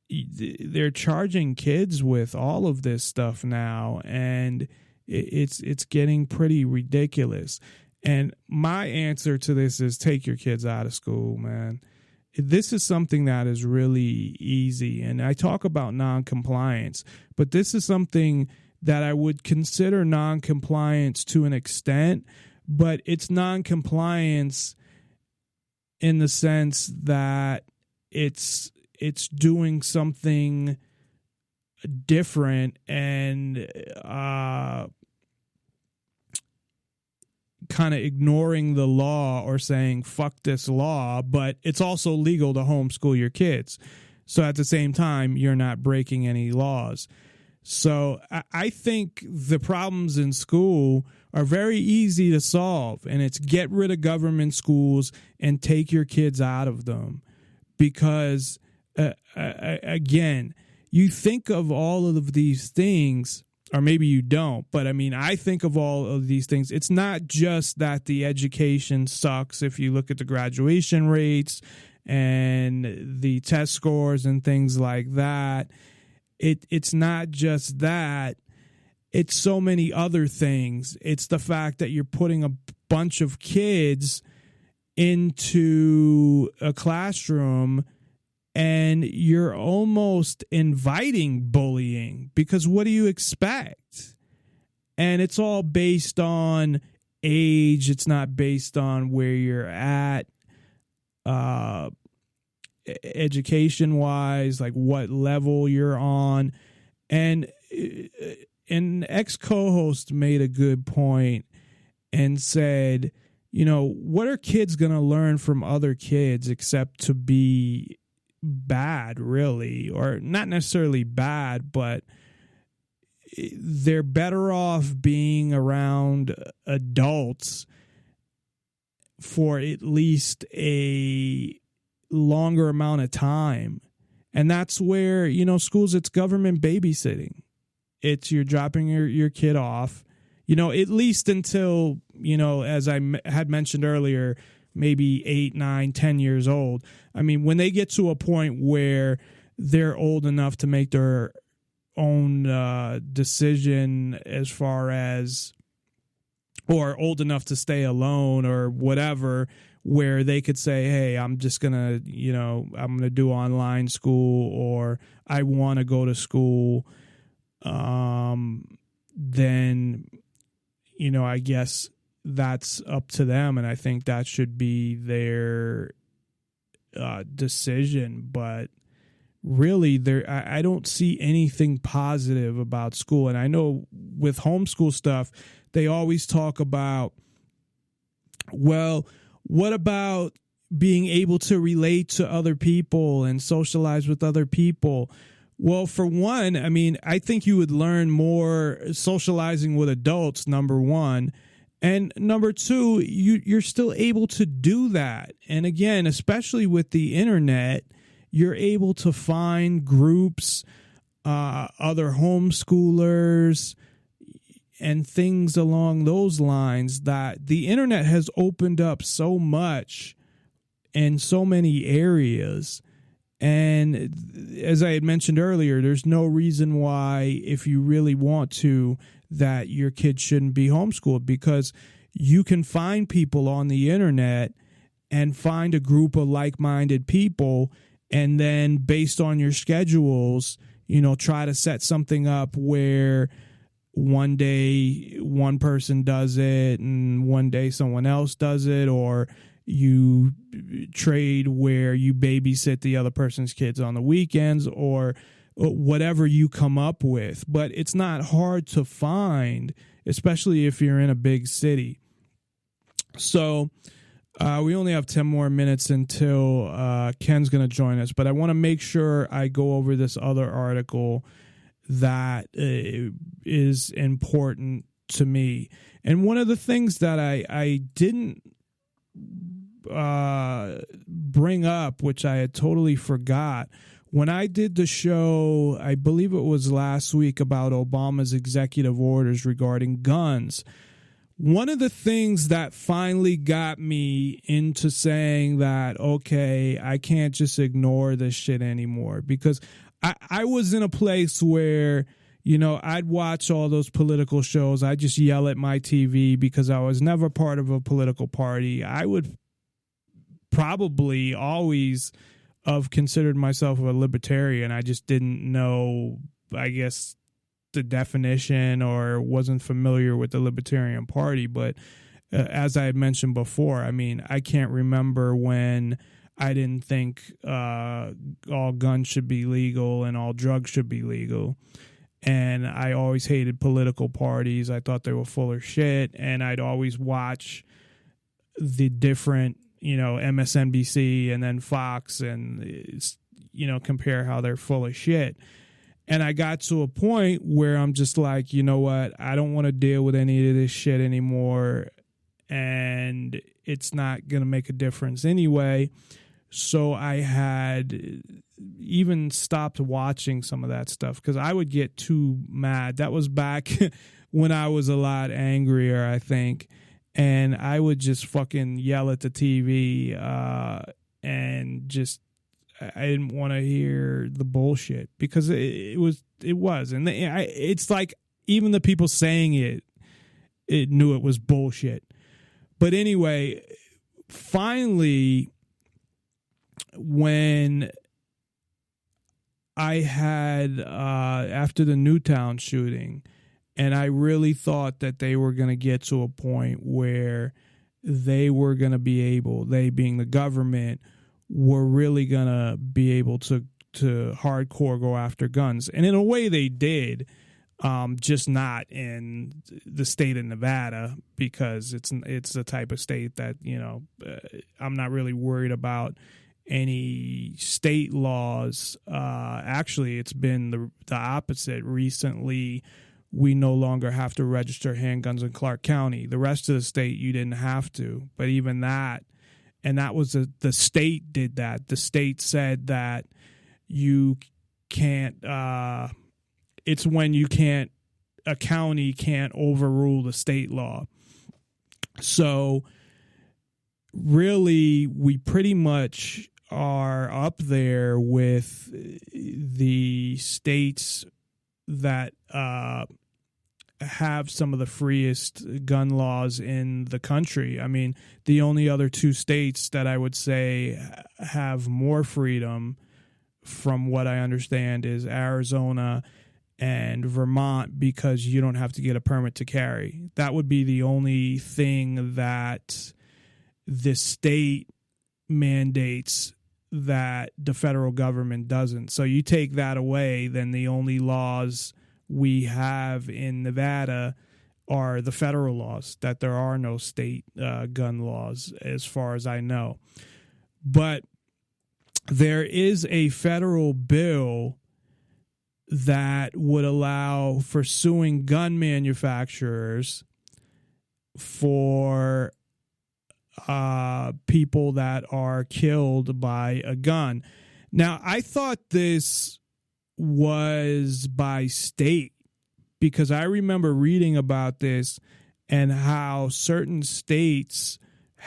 Speaker 3: they're charging kids with all of this stuff now, and it's getting pretty ridiculous. And my answer to this is take your kids out of school, man. This is something that is really easy. And I talk about non-compliance, but this is something that I would consider non-compliance to an extent, but it's non-compliance in the sense that it's doing something different and kind of ignoring the law or saying fuck this law, but it's also legal to homeschool your kids. So at the same time, you're not breaking any laws. So I think the problems in school are very easy to solve, and it's get rid of government schools and take your kids out of them. Because again, you think of all of these things, or maybe you don't, but I mean, I think of all of these things. It's not just that the education sucks. If you look at the graduation rates and the test scores and things like that, it's not just that. It's so many other things. It's the fact that you're putting a bunch of kids into a classroom and you're almost inviting bullying, because what do you expect? And it's all based on age. It's not based on where you're at education-wise, like what level you're on. And an ex-co-host made a good point and said, what are kids going to learn from other kids except to be bad, really? Or not necessarily bad, but they're better off being around adults for at least a longer amount of time. And that's where, schools, it's government babysitting. It's you're dropping your kid off, at least until, as I had mentioned earlier, maybe 8, 9, 10 years old. I mean, when they get to a point where they're old enough to make their own decision as far as, or old enough to stay alone or whatever, where they could say, hey, I'm just going to, I'm going to do online school, or I want to go to school, then, I guess that's up to them. And I think that should be their decision. But really, I don't see anything positive about school. And I know with homeschool stuff, they always talk about, well, what about being able to relate to other people and socialize with other people? Well, for one, I mean, I think you would learn more socializing with adults, number one. And number two, you're still able to do that. And again, especially with the internet, you're able to find groups, other homeschoolers, and things along those lines. That the internet has opened up so much in so many areas. And as I had mentioned earlier, there's no reason why, if you really want to, that your kid shouldn't be homeschooled, because you can find people on the internet and find a group of like-minded people, and then based on your schedules, try to set something up where one day one person does it and one day someone else does it, or you trade where you babysit the other person's kids on the weekends, or whatever you come up with. But it's not hard to find, especially if you're in a big city. So we only have 10 more minutes until Ken's going to join us, but I want to make sure I go over this other article that is important to me. And one of the things that I didn't bring up, which I had totally forgot, when I did the show, I believe it was last week, about Obama's executive orders regarding guns, one of the things that finally got me into saying that, okay, I can't just ignore this shit anymore, because I was in a place where, I'd watch all those political shows. I just yell at my TV because I was never part of a political party. I would probably always have considered myself a libertarian. I just didn't know, I guess, the definition, or wasn't familiar with the Libertarian Party. But as I had mentioned before, I can't remember when I didn't think all guns should be legal and all drugs should be legal. And I always hated political parties. I thought they were full of shit. And I'd always watch the different, MSNBC and then Fox, and, compare how they're full of shit. And I got to a point where I'm just like, you know what? I don't want to deal with any of this shit anymore. And it's not going to make a difference anyway. So I had even stopped watching some of that stuff because I would get too mad. That was back when I was a lot angrier, I think. And I would just fucking yell at the TV and just, I didn't want to hear the bullshit, because it was. And it's like even the people saying it knew it was bullshit. But anyway, finally, when I had, after the Newtown shooting, and I really thought that they were going to get to a point where they were going to be able, they being the government, were really going to be able to hardcore go after guns. And in a way they did, just not in the state of Nevada, because it's the type of state that, I'm not really worried about any state laws. Actually, it's been the opposite. Recently, we no longer have to register handguns in Clark County. The rest of the state, you didn't have to. But even that, and that was the state did that. The state said that you can't, it's when you can't, a county can't overrule the state law. So really, we pretty much are up there with the states that have some of the freest gun laws in the country. I mean, the only other two states that I would say have more freedom, from what I understand, is Arizona and Vermont, because you don't have to get a permit to carry. That would be the only thing that the state mandates that the federal government doesn't. So you take that away, then the only laws we have in Nevada are the federal laws, that there are no state gun laws as far as I know. But there is a federal bill that would allow for suing gun manufacturers for people that are killed by a gun. Now, I thought this was by state, because I remember reading about this and how certain states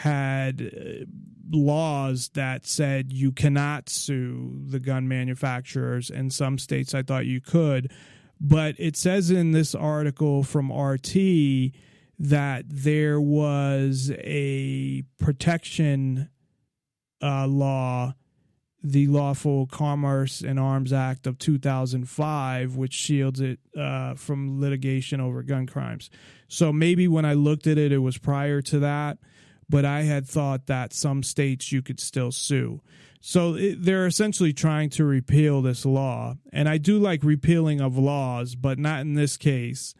Speaker 3: had laws that said you cannot sue the gun manufacturers. In some states, I thought you could. But it says in this article from RT that there was a protection law, the Lawful Commerce and Arms Act of 2005, which shields it from litigation over gun crimes. So maybe when I looked at it, it was prior to that, but I had thought that some states you could still sue. So they're essentially trying to repeal this law. And I do like repealing of laws, but not in this case.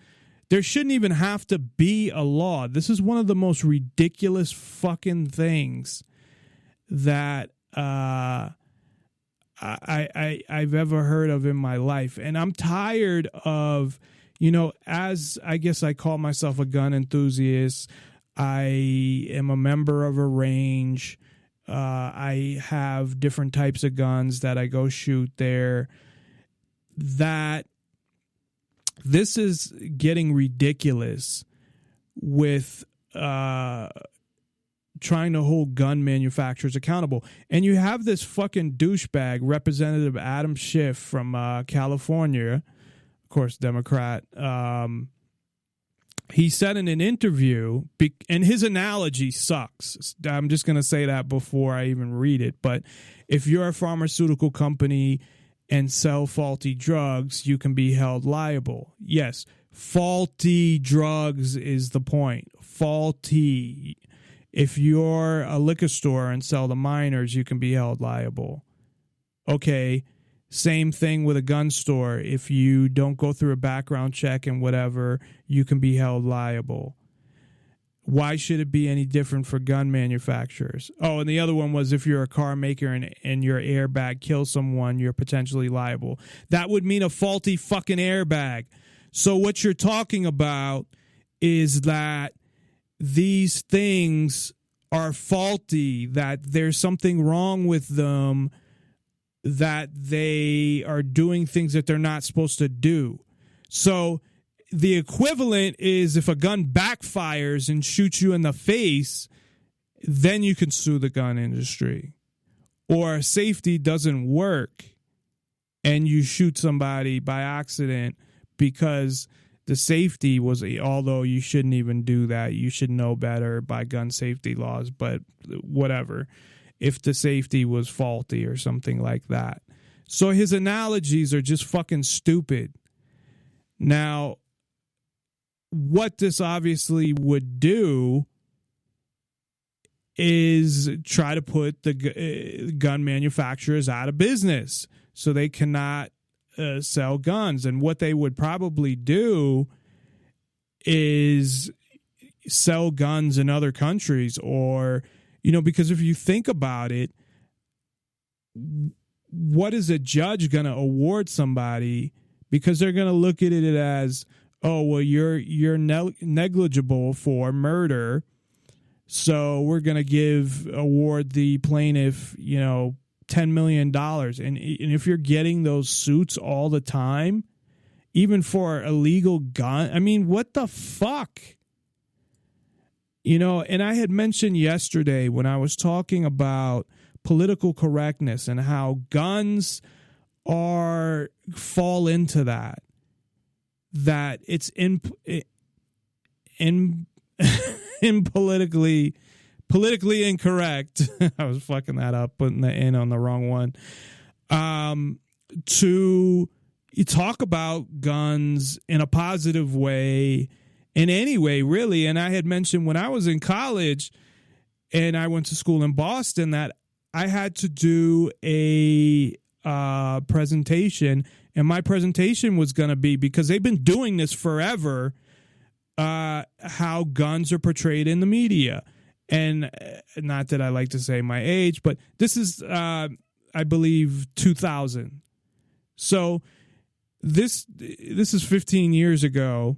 Speaker 3: There shouldn't even have to be a law. This is one of the most ridiculous fucking things that I've ever heard of in my life. And I'm tired of, as I guess I call myself a gun enthusiast, I am a member of a range. I have different types of guns that I go shoot there. That this is getting ridiculous with trying to hold gun manufacturers accountable. And you have this fucking douchebag, Representative Adam Schiff from California, of course, Democrat. He said in an interview, and his analogy sucks. I'm just going to say that before I even read it. But if you're a pharmaceutical company and sell faulty drugs, you can be held liable. Yes, faulty drugs is the point. Faulty. If you're a liquor store and sell to minors, you can be held liable. Okay. Same thing with a gun store. If you don't go through a background check and whatever, you can be held liable. Why should it be any different for gun manufacturers? Oh, and the other one was if you're a car maker and your airbag kills someone, you're potentially liable. That would mean a faulty fucking airbag. So what you're talking about is that these things are faulty, that there's something wrong with them, that they are doing things that they're not supposed to do. So the equivalent is if a gun backfires and shoots you in the face, then you can sue the gun industry. Or safety doesn't work and you shoot somebody by accident because the safety was, although you shouldn't even do that, you should know better by gun safety laws, but whatever. If the safety was faulty or something like that. So his analogies are just fucking stupid. Now, what this obviously would do is try to put the gun manufacturers out of business so they cannot sell guns. And what they would probably do is sell guns in other countries or... because if you think about it, what is a judge going to award somebody? Because they're going to look at it as, oh, well, you're negligible for murder, so we're going to award the plaintiff, $10 million. And if you're getting those suits all the time, even for illegal gun, I mean, what the fuck? And I had mentioned yesterday when I was talking about political correctness and how guns fall into that it's in politically incorrect. I was fucking that up, putting the N on the wrong one. To talk about guns in a positive way. In any way, really. And I had mentioned when I was in college and I went to school in Boston that I had to do a presentation. And my presentation was going to be, because they've been doing this forever, how guns are portrayed in the media. And not that I like to say my age, but this is, I believe, 2000. So this is 15 years ago.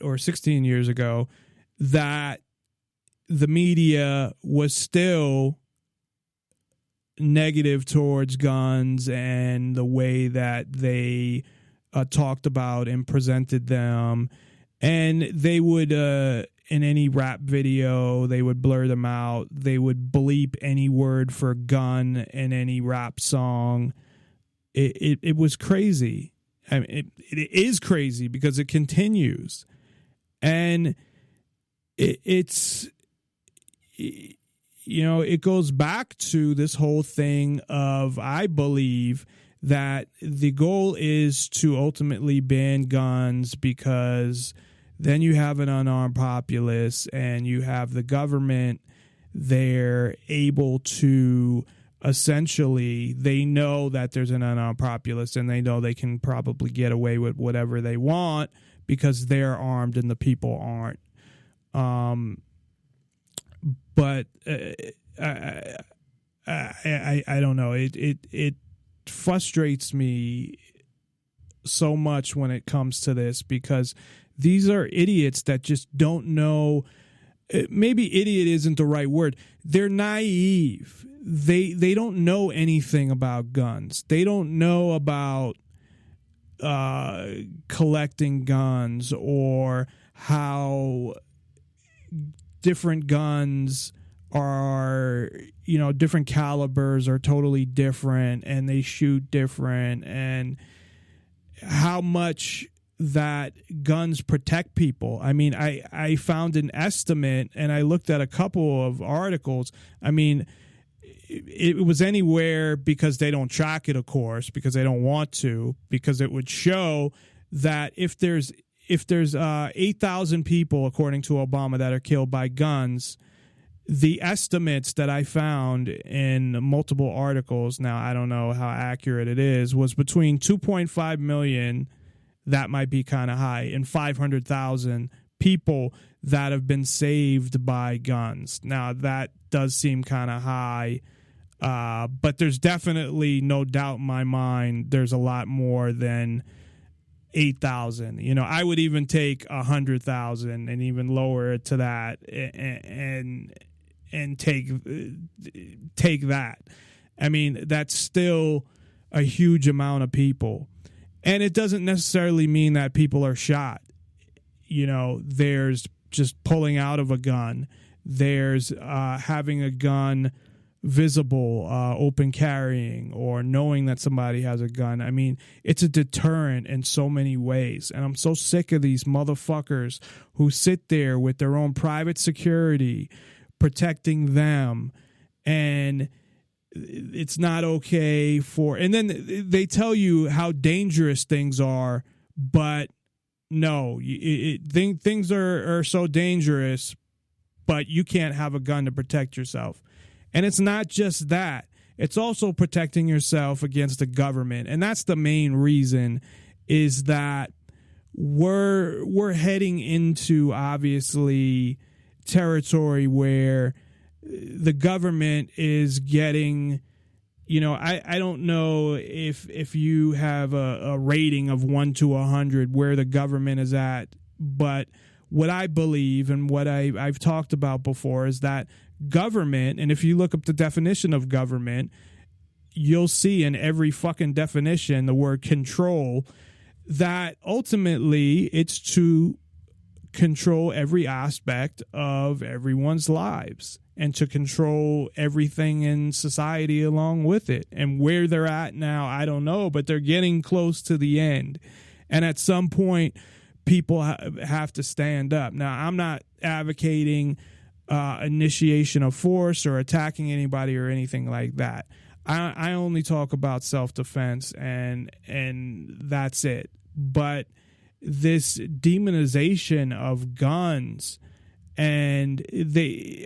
Speaker 3: Or 16 years ago, that the media was still negative towards guns and the way that they talked about and presented them. And they would, in any rap video, they would blur them out. They would bleep any word for gun in any rap song. It was crazy. I mean, it is crazy because it continues. And it's, you know, it goes back to this whole thing of, I believe that the goal is to ultimately ban guns, because then you have an unarmed populace and you have the government there able to essentially, they know that there's an unarmed populace and they know they can probably get away with whatever they want because they're armed and the people aren't. But I don't know. It frustrates me so much when it comes to this, because these are idiots that just don't know. Maybe idiot isn't the right word. They're naive. They don't know anything about guns. They don't know about collecting guns, or how different guns are, you know, different calibers are totally different and they shoot different, and how much that guns protect people. I mean, I found an estimate, and I looked at a couple of articles. I mean, it was anywhere, because they don't track it, of course, because they don't want to, because it would show that if there's 8,000 people, according to Obama, that are killed by guns, the estimates that I found in multiple articles, now I don't know how accurate it is, was between 2.5 million, that might be kind of high, and 500,000 people that have been saved by guns. Now that does seem kind of high, but there's definitely no doubt in my mind there's a lot more than 8,000. You know, I would even take 100,000 and even lower it to that, and take that. I mean, that's still a huge amount of people. And it doesn't necessarily mean that people are shot. You know, there's just pulling out of a gun. There's having a gun visible, open carrying, or knowing that somebody has a gun. I mean, it's a deterrent in so many ways. And I'm so sick of these motherfuckers who sit there with their own private security protecting them, and it's not okay for, and then they tell you how dangerous things are, but no, things are so dangerous, but you can't have a gun to protect yourself. And it's not just that, it's also protecting yourself against the government. And that's the main reason, is that we're heading into, obviously, territory where the government is getting, you know, I don't know if you have a rating of 1 to 100 where the government is at, but what I believe and what I've talked about before is that government, and if you look up the definition of government, you'll see in every fucking definition the word control, that ultimately it's to control every aspect of everyone's lives and to control everything in society along with it. And where they're at now, I don't know, but they're getting close to the end. And at some point, people have to stand up. Now, I'm not advocating initiation of force or attacking anybody or anything like that. I only talk about self-defense, and that's it. But this demonization of guns, and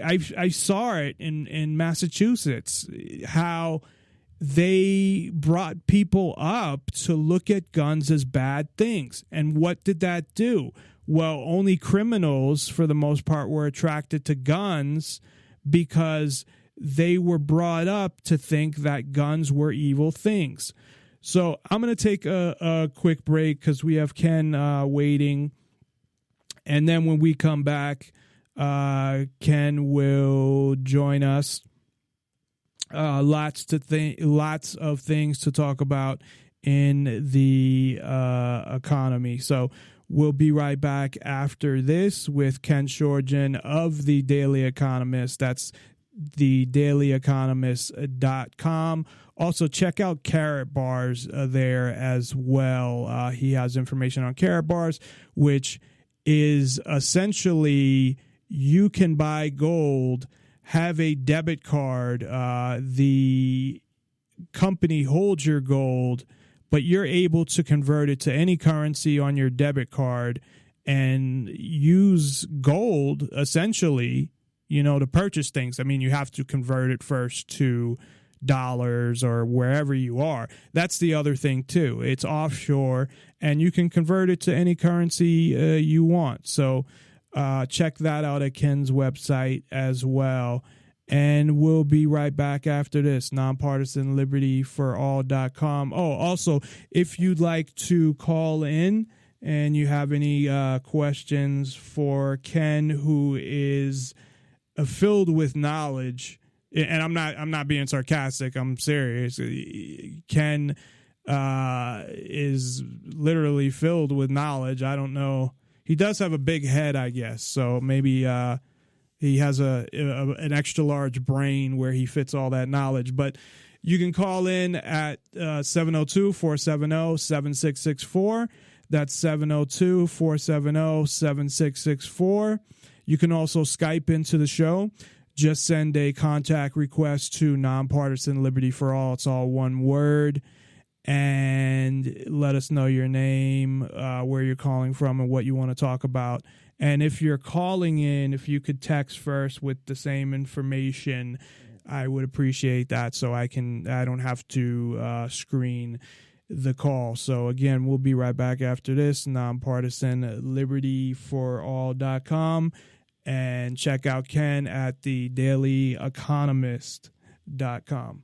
Speaker 3: I saw it in Massachusetts, how they brought people up to look at guns as bad things. And what did that do? Well, only criminals, for the most part, were attracted to guns because they were brought up to think that guns were evil things. So I'm going to take a quick break because we have Ken waiting. And then when we come back, Ken will join us. Lots of things to talk about in the economy. So we'll be right back after this with Ken Schortgen of the Daily Economist. That's the dailyeconomist.com. Also, check out Carrot Bars there as well. He has information on Carrot Bars, which is essentially you can buy gold, have a debit card, the company holds your gold, but you're able to convert it to any currency on your debit card and use gold essentially, to purchase things. I mean, you have to convert it first to dollars or wherever you are. That's the other thing too. It's offshore and you can convert it to any currency you want. So check that out at Ken's website as well. And we'll be right back after this. NonPartisanLibertyForall.com. Oh, also, if you'd like to call in and you have any questions for Ken, who is filled with knowledge, and I'm not being sarcastic, I'm serious. Ken is literally filled with knowledge. I don't know. He does have a big head, I guess. So maybe he has an extra large brain where he fits all that knowledge. But you can call in at 702-470-7664. That's 702-470-7664. You can also Skype into the show. Just send a contact request to NonPartisanLibertyForall. It's all one word. And let us know your name, where you're calling from, and what you want to talk about. And if you're calling in, if you could text first with the same information, I would appreciate that, so I don't have to screen the call. So again, we'll be right back after this. NonPartisanLibertyForall.com, and check out Ken at the dailyeconomist.com.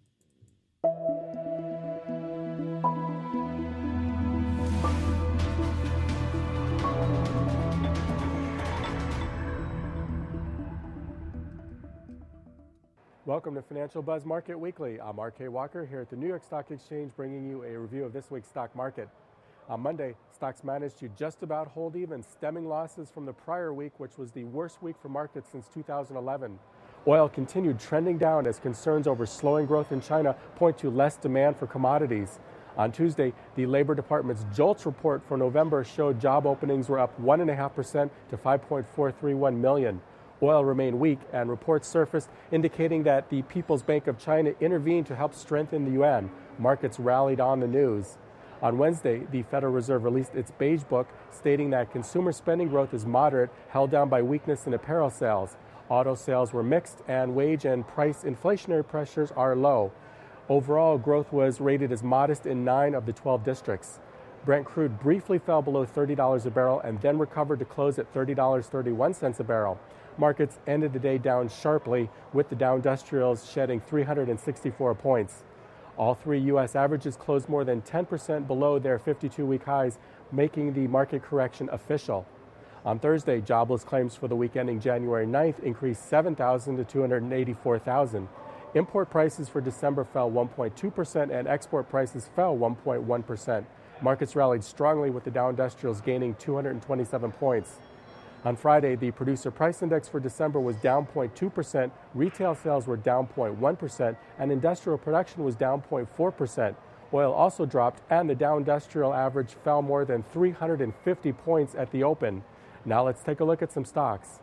Speaker 4: Welcome to Financial Buzz Market Weekly. I'm R.K. Walker here at the New York Stock Exchange, bringing you a review of this week's stock market. On Monday, stocks managed to just about hold even, stemming losses from the prior week, which was the worst week for markets since 2011. Oil continued trending down as concerns over slowing growth in China point to less demand for commodities. On Tuesday, the Labor Department's JOLTS report for November showed job openings were up 1.5% to 5.431 million. Oil remained weak, and reports surfaced indicating that the People's Bank of China intervened to help strengthen the yuan. Markets rallied on the news. On Wednesday, the Federal Reserve released its Beige Book, stating that consumer spending growth is moderate, held down by weakness in apparel sales. Auto sales were mixed, and wage and price inflationary pressures are low. Overall, growth was rated as modest in 9 of the 12 districts. Brent crude briefly fell below $30 a barrel and then recovered to close at $30.31 a barrel. Markets ended the day down sharply, with the Dow Industrials shedding 364 points. All three U.S. averages closed more than 10% below their 52-week highs, making the market correction official. On Thursday, jobless claims for the week ending January 9th increased 7,000 to 284,000. Import prices for December fell 1.2% and export prices fell 1.1%. Markets rallied strongly, with the Dow Industrials gaining 227 points. On Friday, the Producer Price Index for December was down 0.2%, retail sales were down 0.1%, and industrial production was down 0.4%. Oil also dropped, and the Dow Industrial average fell more than 350 points at the open. Now let's take a look at some stocks.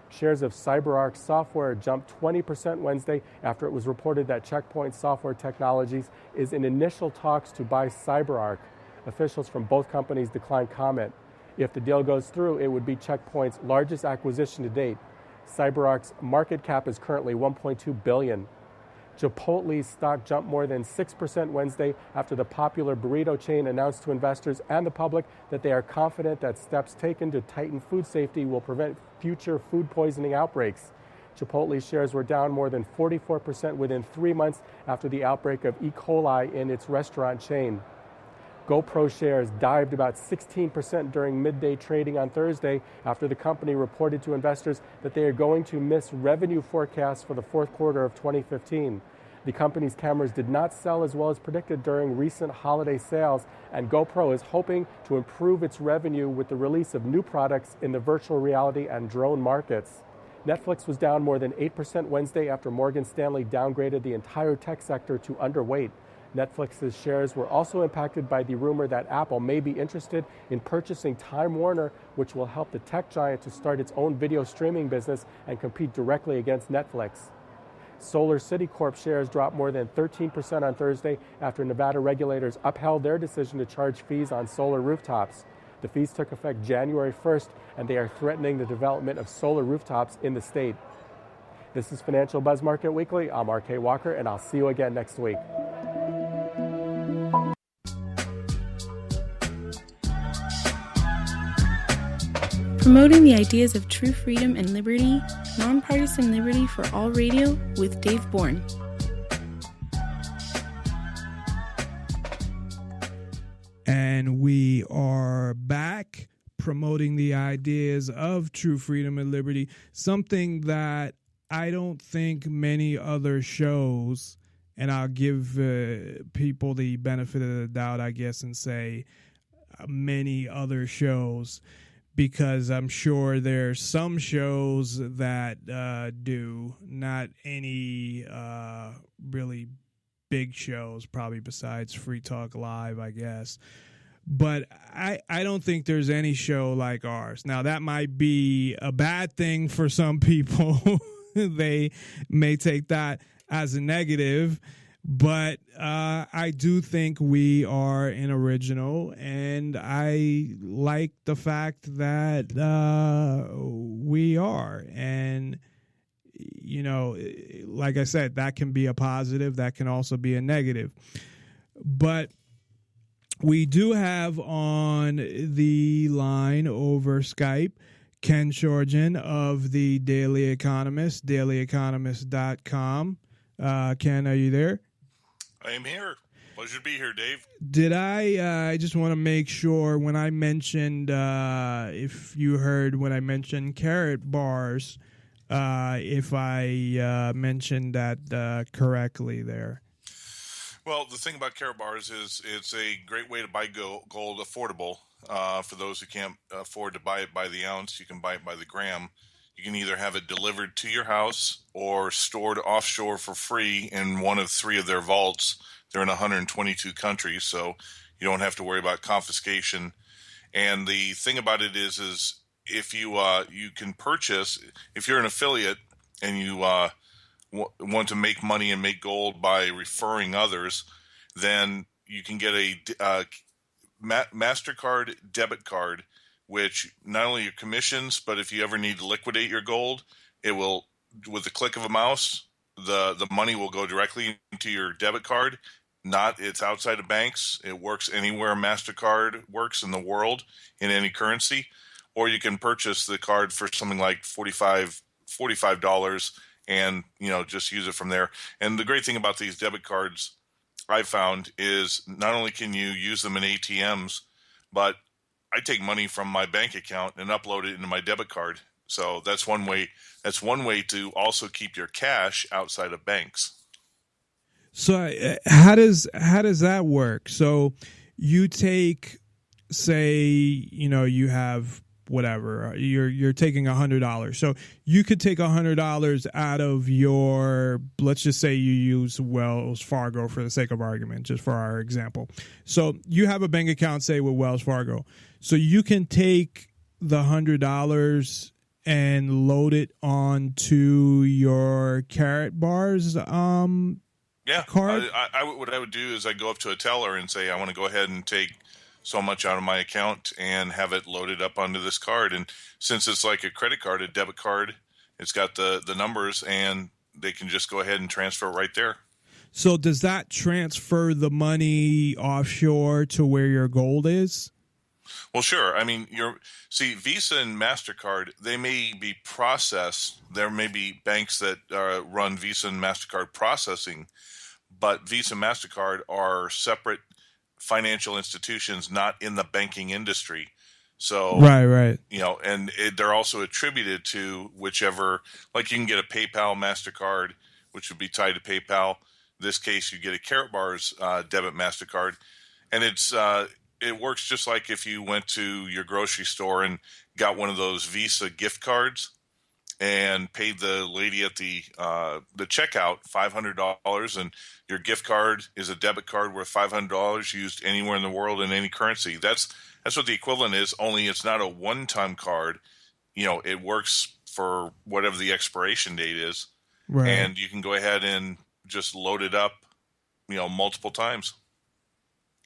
Speaker 4: Shares of CyberArk Software jumped 20% Wednesday after it was reported that Check Point Software Technologies is in initial talks to buy CyberArk. Officials from both companies declined comment. If the deal goes through, it would be Check Point's largest acquisition to date. CyberArk's market cap is currently $1.2 billion. Chipotle's stock jumped more than 6% Wednesday after the popular burrito chain announced to investors and the public that they are confident that steps taken to tighten food safety will prevent future food poisoning outbreaks. Chipotle shares were down more than 44% within 3 months after the outbreak of E. coli in its restaurant chain. GoPro shares dived about 16% during midday trading on Thursday after the company reported to investors that they are going to miss revenue forecasts for the fourth quarter of 2015. The company's cameras did not sell as well as predicted during recent holiday sales, and GoPro is hoping to improve its revenue with the release of new products in the virtual reality and drone markets. Netflix was down more than 8% Wednesday after Morgan Stanley downgraded the entire tech sector to underweight. Netflix's shares were also impacted by the rumor that Apple may be interested in purchasing Time Warner, which will help the tech giant to start its own video streaming business and compete directly against Netflix. Solar City Corp shares dropped more than 13% on Thursday after Nevada regulators upheld their decision to charge fees on solar rooftops. The fees took effect January 1st, and they are threatening the development of solar rooftops in the state. This is Financial Buzz Market Weekly. I'm RK Walker, and I'll see you again next week.
Speaker 5: Promoting the ideas of true freedom and liberty, Nonpartisan Liberty for All Radio with Dave Bourne.
Speaker 3: And we are back promoting the ideas of true freedom and liberty, something that I don't think many other shows, and I'll give people the benefit of the doubt, I guess, and say many other shows, because I'm sure there's some shows that do, not any really big shows, probably besides Free Talk Live, I guess. But I don't think there's any show like ours. Now, that might be a bad thing for some people. They may take that as a negative. But I do think we are an original, and I like the fact that we are. And, you know, like I said, that can be a positive. That can also be a negative. But we do have on the line over Skype Ken Schortgen of the Daily Economist, dailyeconomist.com. Ken, are you there?
Speaker 6: I am here. Pleasure to be here, Dave.
Speaker 3: Did I just want to make sure when I mentioned, if you heard when I mentioned carrot bars, if I mentioned that correctly there.
Speaker 6: Well, the thing about carrot bars is it's a great way to buy gold affordable. For those who can't afford to buy it by the ounce, you can buy it by the gram. You can either have it delivered to your house or stored offshore for free in one of 3 of their vaults. They're in 122 countries, so you don't have to worry about confiscation. And the thing about it is if you can purchase, if you're an affiliate and you want to make money and make gold by referring others, then you can get a MasterCard debit card, which not only your commissions, but if you ever need to liquidate your gold, it will, with the click of a mouse, the money will go directly into your debit card. It's outside of banks. It works anywhere MasterCard works in the world in any currency. Or you can purchase the card for something like $45 and, just use it from there. And the great thing about these debit cards I found is not only can you use them in ATMs, but I take money from my bank account and upload it into my debit card. So that's one way. That's one way to also keep your cash outside of banks.
Speaker 3: So how does that work? So you take, say, you have whatever, you're taking $100. So you could take $100 out of your, let's just say you use Wells Fargo for the sake of argument, just for our example. So you have a bank account, say, with Wells Fargo. So you can take the $100 and load it onto your carrot bars card?
Speaker 6: What I would do is I go up to a teller and say, I want to go ahead and take so much out of my account and have it loaded up onto this card. And since it's like a credit card, a debit card, it's got the numbers, and they can just go ahead and transfer it right there.
Speaker 3: So does that transfer the money offshore to where your gold is?
Speaker 6: Well, sure. I mean, Visa and MasterCard, they may be processed. There may be banks that run Visa and MasterCard processing, but Visa and MasterCard are separate financial institutions, not in the banking industry. So,
Speaker 3: right.
Speaker 6: And they're also attributed to whichever, like you can get a PayPal MasterCard, which would be tied to PayPal. this case, you get a Karatbars debit MasterCard, and it works just like if you went to your grocery store and got one of those Visa gift cards and paid the lady at the checkout $500, and your gift card is a debit card worth $500 used anywhere in the world in any currency. That's what the equivalent is, only it's not a one-time card. It works for whatever the expiration date is,
Speaker 3: Right.
Speaker 6: and you can go ahead and just load it up, multiple times.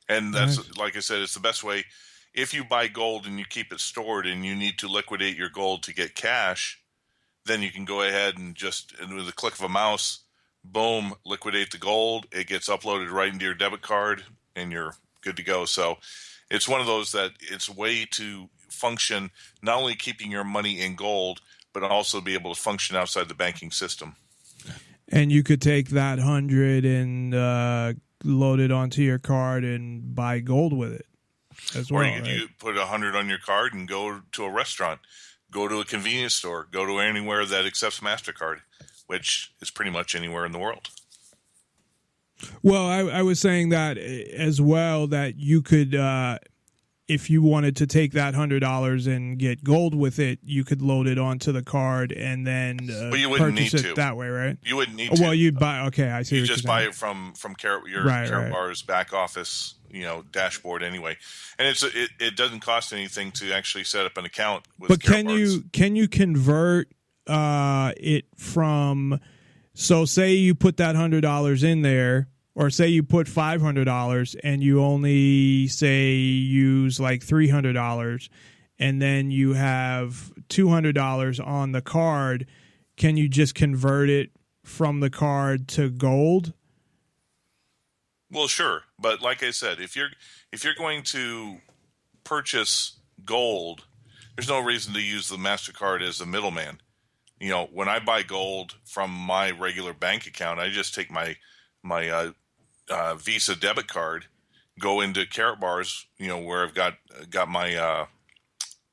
Speaker 6: And that's,
Speaker 3: Nice.
Speaker 6: like I said, it's the best way. If you buy gold and you keep it stored and you need to liquidate your gold to get cash, then you can go ahead and with a click of a mouse, boom, liquidate the gold. It gets uploaded right into your debit card, and you're good to go. So it's one of those that it's a way to function, not only keeping your money in gold, but also be able to function outside the banking system.
Speaker 3: And you could take that 100 and load it onto your card and buy gold with it as well.
Speaker 6: Or you put 100 on your card and go to a restaurant, go to a convenience store, go to anywhere that accepts MasterCard, which is pretty much anywhere in the world.
Speaker 3: Well, I was saying that as well, that you could, if you wanted to take that $100 and get gold with it, you could load it onto the card and then
Speaker 6: but you wouldn't
Speaker 3: purchase
Speaker 6: need
Speaker 3: it
Speaker 6: to.
Speaker 3: that way, right?
Speaker 6: You wouldn't need to.
Speaker 3: Well, you'd buy. Okay, I see.
Speaker 6: You
Speaker 3: what
Speaker 6: just
Speaker 3: you're
Speaker 6: buy
Speaker 3: saying.
Speaker 6: it from your
Speaker 3: Right.
Speaker 6: Karatbars back office, dashboard anyway, and it doesn't cost anything to actually set up an account with
Speaker 3: But
Speaker 6: Karatbars.
Speaker 3: can you convert it from? So say you put that $100 in there, or say you put $500 and you only say use like $300, and then you have $200 on the card. Can you just convert it from the card to gold?
Speaker 6: Well, sure, but like I said, if you're going to purchase gold, there's no reason to use the MasterCard as a middleman. When I buy gold from my regular bank account, I just take my Visa debit card, go into Karatbars, where I've got my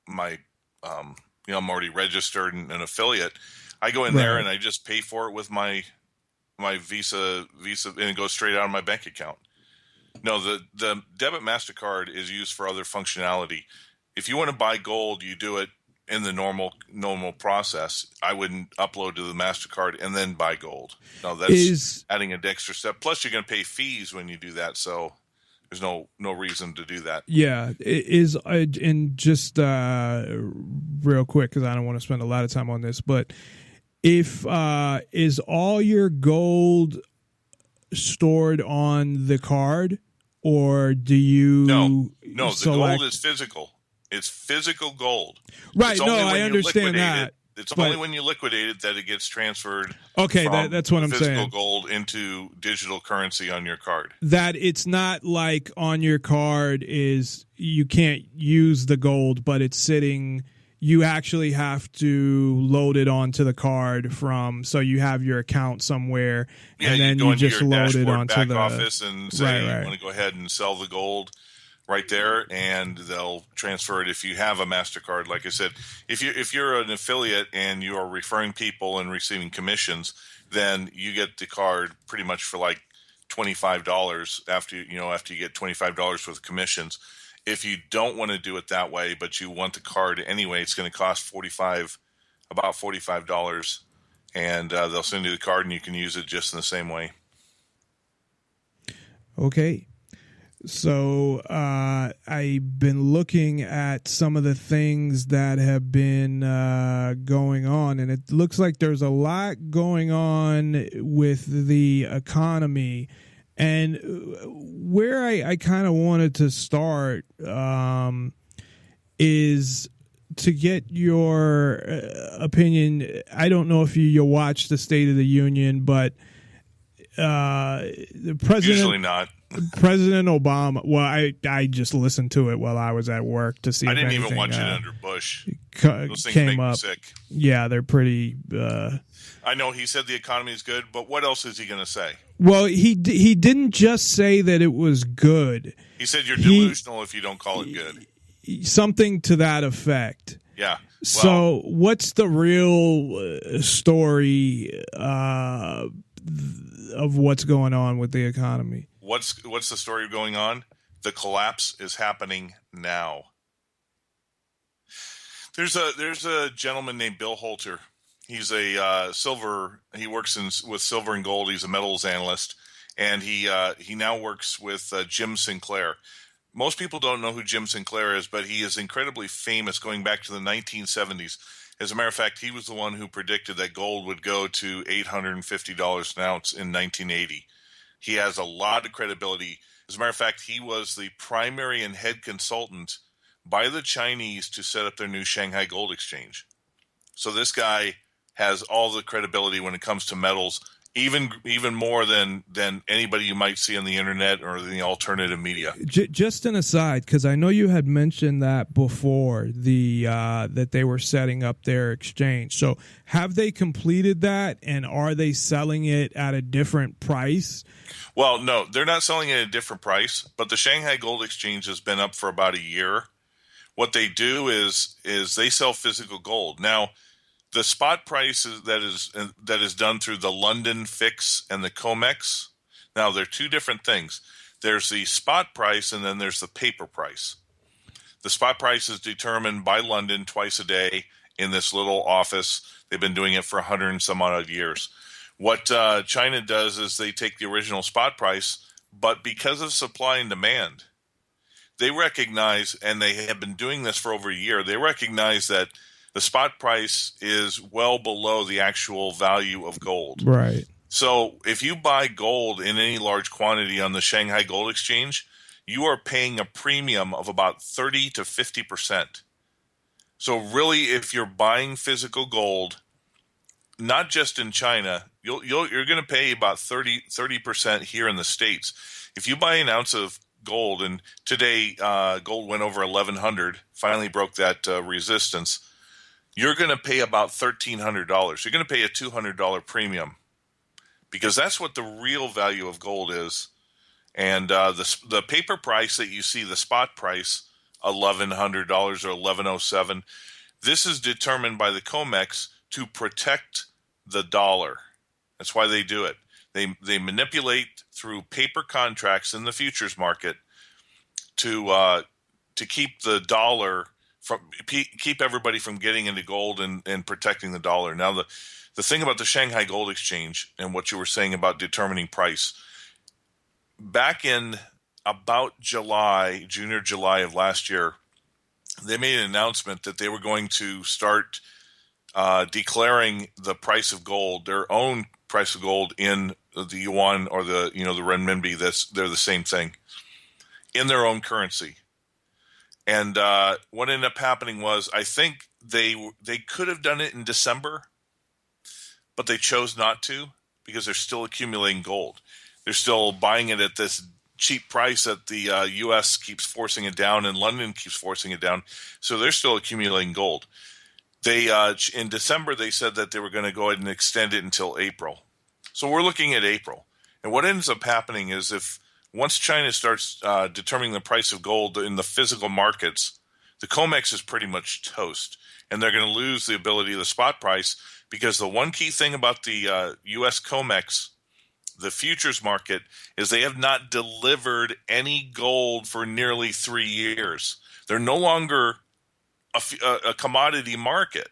Speaker 6: I'm already registered and an affiliate. I go in there and I just pay for it with my Visa, and it goes straight out of my bank account. No, the debit MasterCard is used for other functionality. If you want to buy gold, you do it in the normal process. I wouldn't upload to the MasterCard and then buy gold. No, that's adding an extra step. Plus, you're going to pay fees when you do that. So there's no reason to do that.
Speaker 3: Yeah, and just real quick, because I don't want to spend a lot of time on this, but if is all your gold stored on the card, or do you?
Speaker 6: No, the gold is physical. It's physical gold.
Speaker 3: Right. No, I understand that.
Speaker 6: It's only when you liquidate it that it gets transferred.
Speaker 3: Okay, that's what I'm saying.
Speaker 6: Physical gold into digital currency on your card.
Speaker 3: That it's not like on your card is you can't use the gold, but it's sitting. You actually have to load it onto the card so you have your account somewhere, and then you just load it onto the
Speaker 6: office and say
Speaker 3: right.
Speaker 6: you want to go ahead and sell the gold right there, and they'll transfer it. If you have a MasterCard, like I said, if you're an affiliate and you are referring people and receiving commissions, then you get the card pretty much for like $25 after you get $25 worth of commissions. If you don't want to do it that way, but you want the card anyway, it's going to cost about $45, and they'll send you the card, and you can use it just in the same way.
Speaker 3: Okay. So I've been looking at some of the things that have been going on, and it looks like there's a lot going on with the economy. And where I kind of wanted to start is to get your opinion. I don't know if you watch the State of the Union, but the president...
Speaker 6: Usually not.
Speaker 3: President Obama. Well, I just listened to it while I was at work to see.
Speaker 6: I
Speaker 3: if
Speaker 6: didn't
Speaker 3: anything,
Speaker 6: even watch it under Bush.
Speaker 3: Those
Speaker 6: things
Speaker 3: came
Speaker 6: make me
Speaker 3: up.
Speaker 6: sick.
Speaker 3: Yeah, they're pretty.
Speaker 6: I know he said the economy is good, but what else is he going to say?
Speaker 3: Well, he didn't just say that it was good.
Speaker 6: He said you're delusional if you don't call it good.
Speaker 3: Something to that effect.
Speaker 6: Yeah.
Speaker 3: So what's the real story of what's going on with the economy.
Speaker 6: What's the story going on? The collapse is happening now. There's a gentleman named Bill Holter. He's a he works with silver and gold. He's a metals analyst, and he now works with Jim Sinclair. Most people don't know who Jim Sinclair is, but he is incredibly famous going back to the 1970s. As a matter of fact, he was the one who predicted that gold would go to $850 an ounce in 1980. He has a lot of credibility. As a matter of fact, he was the primary and head consultant by the Chinese to set up their new Shanghai Gold Exchange. So this guy has all the credibility when it comes to metals, even more than anybody you might see on the internet or the alternative media.
Speaker 3: Just an aside, because I know you had mentioned that before, that they were setting up their exchange. So have they completed that, and are they selling it at a different price?
Speaker 6: Well, no, they're not selling it at a different price, but the Shanghai Gold Exchange has been up for about a year. What they do is they sell physical gold. Now, the spot price that is done through the London Fix and the COMEX. Now, they're two different things. There's the spot price, and then there's the paper price. The spot price is determined by London twice a day in this little office. They've been doing it for 100 and some odd years. What China does is they take the original spot price, but because of supply and demand, they recognize, and they have been doing this for over a year, they recognize that the spot price is well below the actual value of gold.
Speaker 3: Right.
Speaker 6: So if you buy gold in any large quantity on the Shanghai Gold Exchange, you are paying a premium of about 30 to 50%. So really, if you're buying physical gold, not just in China, you're going to pay about 30% here in the States. If you buy an ounce of gold, and today gold went over 1,100, finally broke that resistance, you're going to pay about $1,300. You're going to pay a $200 premium, because that's what the real value of gold is. And the paper price that you see, the spot price, $1,100 or $1,107, this is determined by the COMEX to protect the dollar. That's why they do it. They manipulate through paper contracts in the futures market to keep the dollar keep everybody from getting into gold and protecting the dollar. Now, the thing about the Shanghai Gold Exchange and what you were saying about determining price, back in about June or July of last year, they made an announcement that they were going to start declaring the price of gold, their own price of gold, in the yuan or the renminbi. They're the same thing, in their own currency. And what ended up happening was, I think they could have done it in December, but they chose not to, because they're still accumulating gold. They're still buying it at this cheap price that the U.S. keeps forcing it down and London keeps forcing it down. So they're still accumulating gold. They in December, they said that they were going to go ahead and extend it until April. So we're looking at April. And what ends up happening is, once China starts determining the price of gold in the physical markets, the COMEX is pretty much toast. And they're going to lose the ability of the spot price, because the one key thing about the U.S. COMEX, the futures market, is they have not delivered any gold for nearly 3 years. They're no longer a commodity market.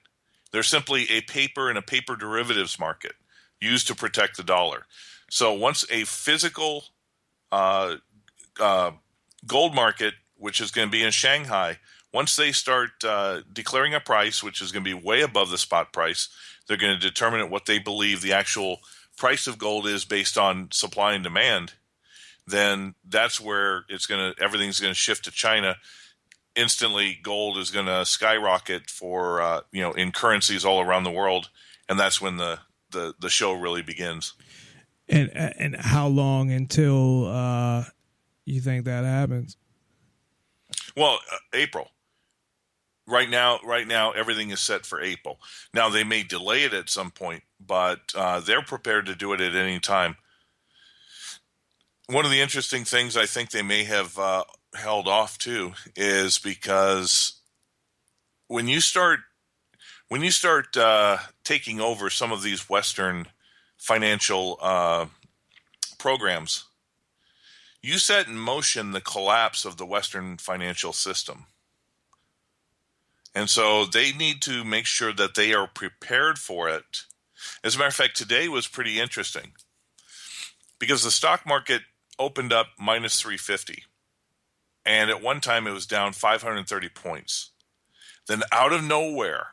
Speaker 6: They're simply a paper and a paper derivatives market used to protect the dollar. So once a physical gold market, which is going to be in Shanghai, once they start declaring a price, which is going to be way above the spot price, they're going to determine what they believe the actual price of gold is based on supply and demand. Then that's where everything's going to shift to China. Instantly, gold is going to skyrocket for in currencies all around the world, and that's when the show really begins.
Speaker 3: And how long until you think that happens?
Speaker 6: Well, April. Right now, everything is set for April. Now, they may delay it at some point, but they're prepared to do it at any time. One of the interesting things I think they may have held off too is because when you start taking over some of these Western financial programs, you set in motion the collapse of the Western financial system. And so they need to make sure that they are prepared for it. As a matter of fact, today was pretty interesting because the stock market opened up minus 350. And at one time it was down 530 points. Then out of nowhere,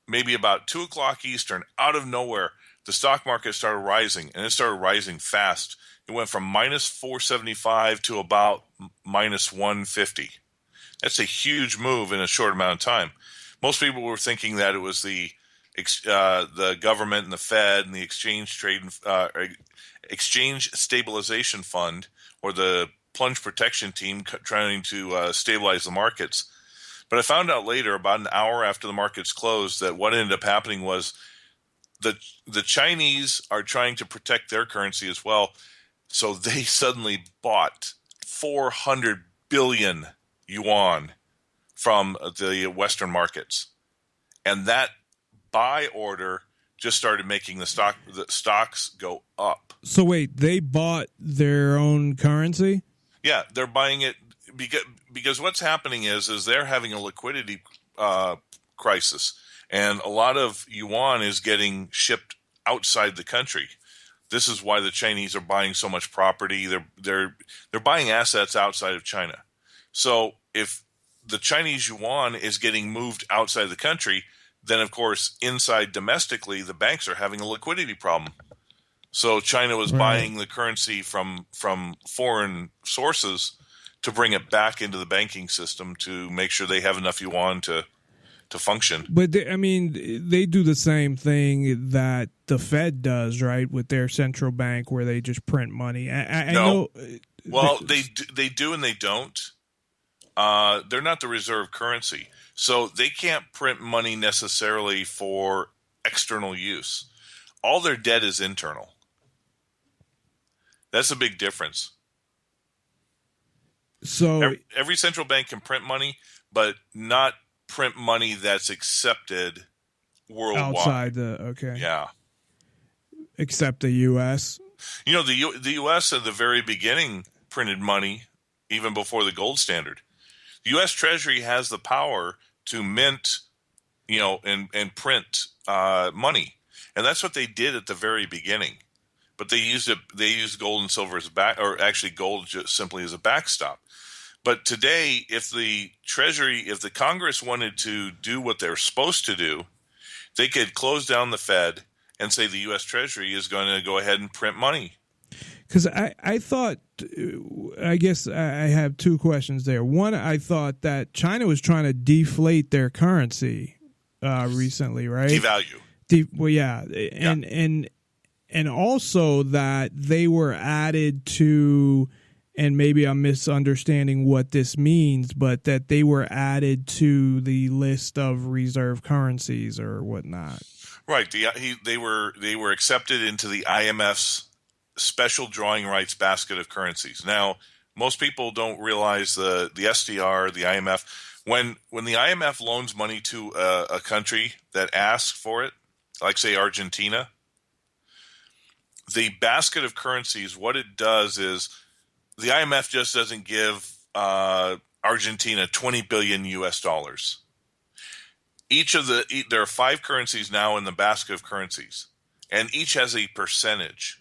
Speaker 6: maybe about 2 o'clock Eastern, out of nowhere, the stock market started rising, and it started rising fast. It went from minus 475 to about minus 150. That's a huge move in a short amount of time. Most people were thinking that it was the government and the Fed and the exchange stabilization fund, or the plunge protection team, trying to stabilize the markets. But I found out later, about an hour after the markets closed, that what ended up happening was the Chinese are trying to protect their currency as well. So they suddenly bought 400 billion yuan from the Western markets. And that buy order just started making the stocks go up.
Speaker 3: So wait, they bought their own currency?
Speaker 6: Yeah, they're buying it because what's happening is they're having a liquidity crisis, and a lot of yuan is getting shipped outside the country. This is why the Chinese are buying so much property. They're buying assets outside of China. So if the Chinese yuan is getting moved outside the country, then of course inside domestically the banks are having a liquidity problem. So China was buying the currency from foreign sources to bring it back into the banking system to make sure they have enough yuan to function. But
Speaker 3: they do the same thing that the Fed does, right, with their central bank, where they just print money. I know.
Speaker 6: Well, they do and they don't. They're not the reserve currency, so they can't print money necessarily for external use. All their debt is internal. That's a big difference. So every central bank can print money, but not print money that's accepted worldwide.
Speaker 3: Outside except the U.S.
Speaker 6: You know, the U.S. at the very beginning printed money even before the gold standard. The U.S. Treasury has the power to mint, and print money, and that's what they did at the very beginning. But they used gold and silver as gold just simply as a backstop. But today, if the Congress wanted to do what they're supposed to do, they could close down the Fed and say the U.S. Treasury is going to go ahead and print money.
Speaker 3: Because I thought, I guess I have two questions there. One, I thought that China was trying to deflate their currency recently, right?
Speaker 6: Devalue.
Speaker 3: And also that they were added to, and maybe I'm misunderstanding what this means, but that they were added to the list of reserve currencies or whatnot.
Speaker 6: Right. They were accepted into the IMF's special drawing rights basket of currencies. Now, most people don't realize the SDR, the IMF. When the IMF loans money to a country that asks for it, like say Argentina, the basket of currencies, what it does is the IMF just doesn't give Argentina $20 billion US. There are 5 currencies now in the basket of currencies, and each has a percentage.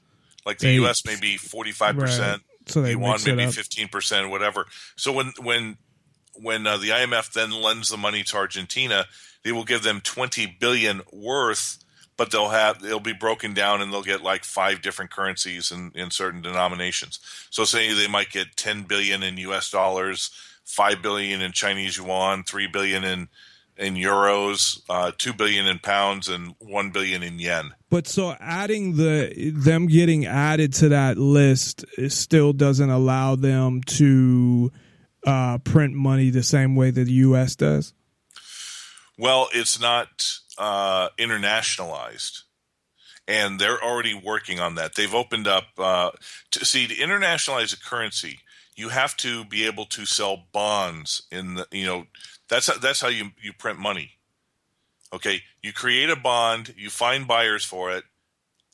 Speaker 6: Like the U.S. may be 45%,
Speaker 3: so they
Speaker 6: yuan maybe 15%, whatever. So when the IMF then lends the money to Argentina, they will give them $20 billion worth, but they'll be broken down and they'll get like 5 different currencies in certain denominations. So say they might get $10 billion in US dollars, $5 billion in Chinese yuan, $3 billion in euros, $2 billion in pounds, and $1 billion in yen.
Speaker 3: But so adding them getting added to that list still doesn't allow them to print money the same way that the U.S. does?
Speaker 6: Well, it's not internationalized, and they're already working on that. They've opened up to internationalize a currency. You have to be able to sell bonds That's how you print money. Okay, you create a bond, you find buyers for it,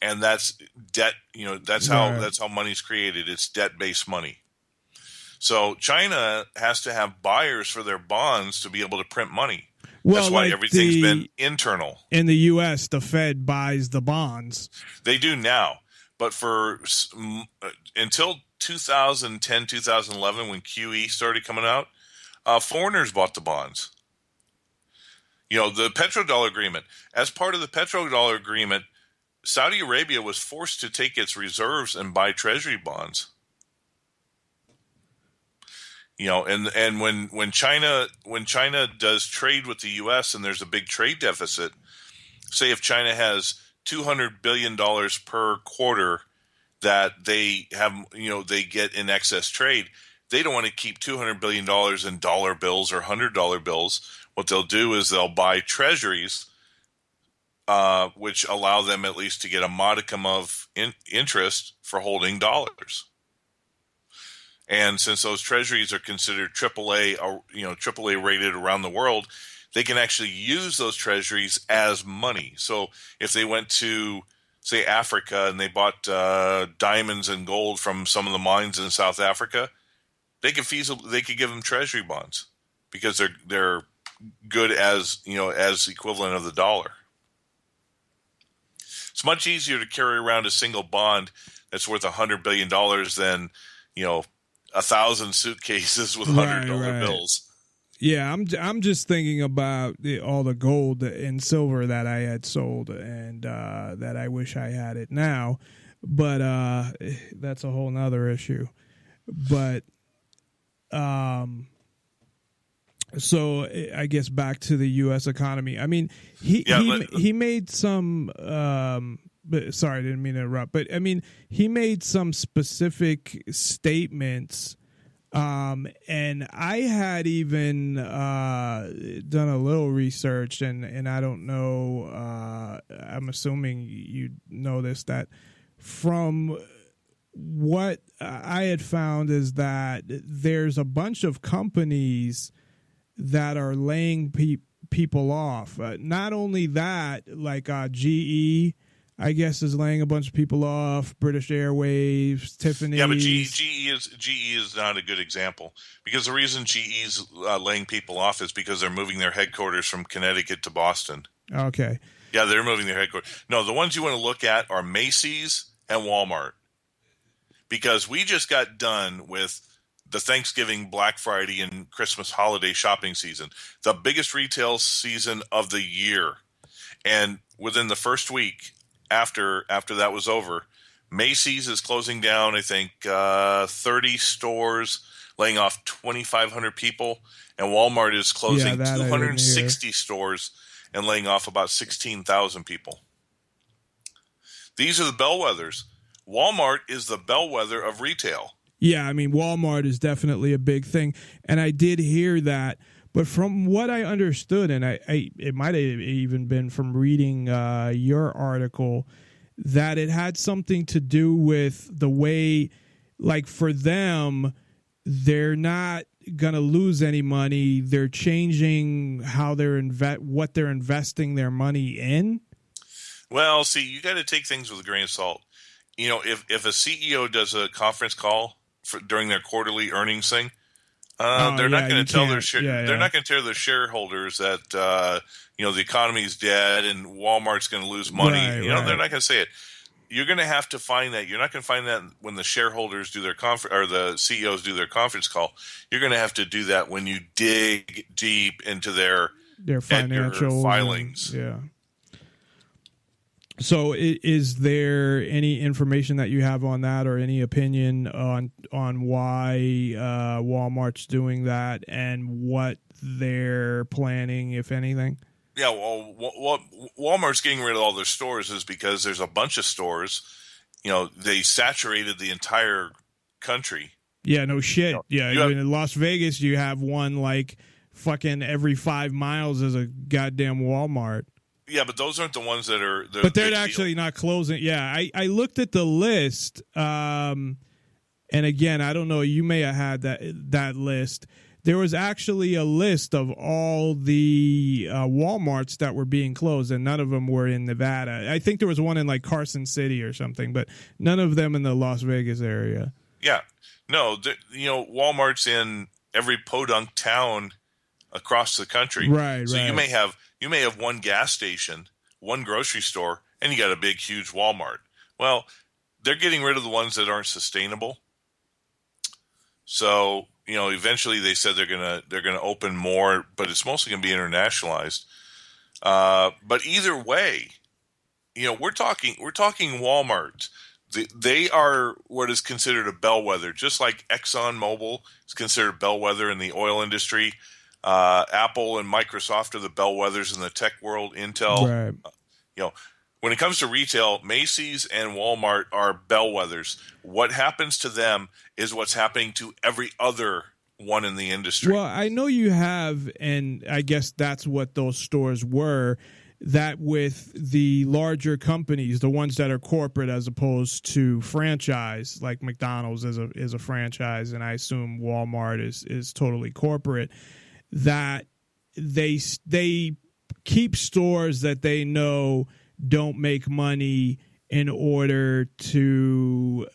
Speaker 6: and that's debt. That's how money's created. It's debt-based money. So China has to have buyers for their bonds to be able to print money.
Speaker 3: Well,
Speaker 6: that's why everything's been internal.
Speaker 3: In the U.S., the Fed buys the bonds.
Speaker 6: They do now, but until 2010, 2011, when QE started coming out, foreigners bought the bonds. The petrodollar agreement. As part of the petrodollar agreement, Saudi Arabia was forced to take its reserves and buy treasury bonds. And when China does trade with the U.S. and there's a big trade deficit, say if China has $200 billion per quarter that they have, they get in excess trade, they don't want to keep $200 billion in dollar bills or $100 bills. What they'll do is they'll buy treasuries, which allow them at least to get a modicum of interest for holding dollars. And since those treasuries are considered AAA rated around the world, they can actually use those treasuries as money. So if they went to, say, Africa and they bought diamonds and gold from some of the mines in South Africa, they could give them treasury bonds because they're good as equivalent of the dollar. It's much easier to carry around a single bond that's worth $100 billion than 1,000 suitcases with $100 bills.
Speaker 3: Yeah, I'm just thinking about all the gold and silver that I had sold and that I wish I had it now, but that's a whole nother issue. But so I guess back to the U.S. economy. I mean, he made some. Sorry, I didn't mean to interrupt. But I mean, he made some specific statements, and I had even done a little research, and I don't know. I'm assuming you know this, that from what I had found is that there's a bunch of companies that are laying people off. Not only that, like GE, I guess, is laying a bunch of people off. British Airways, Tiffany's.
Speaker 6: Yeah, but GE is not a good example, because the reason GE is laying people off is because they're moving their headquarters from Connecticut to Boston.
Speaker 3: Okay.
Speaker 6: Yeah, they're moving their headquarters. No, the ones you want to look at are Macy's and Walmart, because we just got done with the Thanksgiving, Black Friday, and Christmas holiday shopping season, the biggest retail season of the year. And within the first week after that was over, Macy's is closing down, I think, 30 stores, laying off 2,500 people, and Walmart is closing 260 stores and laying off about 16,000 people. These are the bellwethers. Walmart is the bellwether of retail.
Speaker 3: Yeah, I mean, Walmart is definitely a big thing, and I did hear that. But from what I understood, and it might have even been from reading your article, that it had something to do with the way, like, for them, they're not going to lose any money. They're changing how what they're investing their money in.
Speaker 6: Well, see, you got to take things with a grain of salt. If a CEO does a conference call during their quarterly earnings thing, they're not going to tell they're not going to tell their shareholders that the economy's dead and Walmart's going to lose money. They're not going to say it. You're going to have to find that. You're not going to find that when the shareholders do their or the CEOs do their conference call. You're going to have to do that when you dig deep into their financial filings.
Speaker 3: Yeah. So is there any information that you have on that, or any opinion on why Walmart's doing that and what they're planning, if anything?
Speaker 6: Yeah, well, what Walmart's getting rid of all their stores is because there's a bunch of stores. They saturated the entire country.
Speaker 3: Yeah, no shit. In Las Vegas, you have one like fucking every 5 miles is a goddamn Walmart.
Speaker 6: Yeah, but those aren't the ones that are.
Speaker 3: But they're actually not closing. Yeah, I looked at the list, and again, I don't know. You may have had that list. there was actually a list of all the Walmarts that were being closed, and none of them were in Nevada. I think there was one in like Carson City or something, but none of them in the Las Vegas area.
Speaker 6: Yeah. No, Walmart's in every podunk town across the country.
Speaker 3: Right,
Speaker 6: so
Speaker 3: right.
Speaker 6: you may have one gas station, one grocery store, and you got a big, huge Walmart. Well, they're getting rid of the ones that aren't sustainable. So, eventually they said they're gonna open more, but it's mostly gonna be internationalized. But either way, we're talking Walmart. They are what is considered a bellwether, just like ExxonMobil is considered a bellwether in the oil industry. Apple and Microsoft are the bellwethers in the tech world. Intel,
Speaker 3: Right.
Speaker 6: When it comes to retail, Macy's and Walmart are bellwethers. What happens to them is what's happening to every other one in the industry.
Speaker 3: Well, I know you have, and I guess that's what those stores were, that with the larger companies, the ones that are corporate as opposed to franchise, like McDonald's is a franchise, and I assume Walmart is totally corporate, that they keep stores that they know don't make money in order to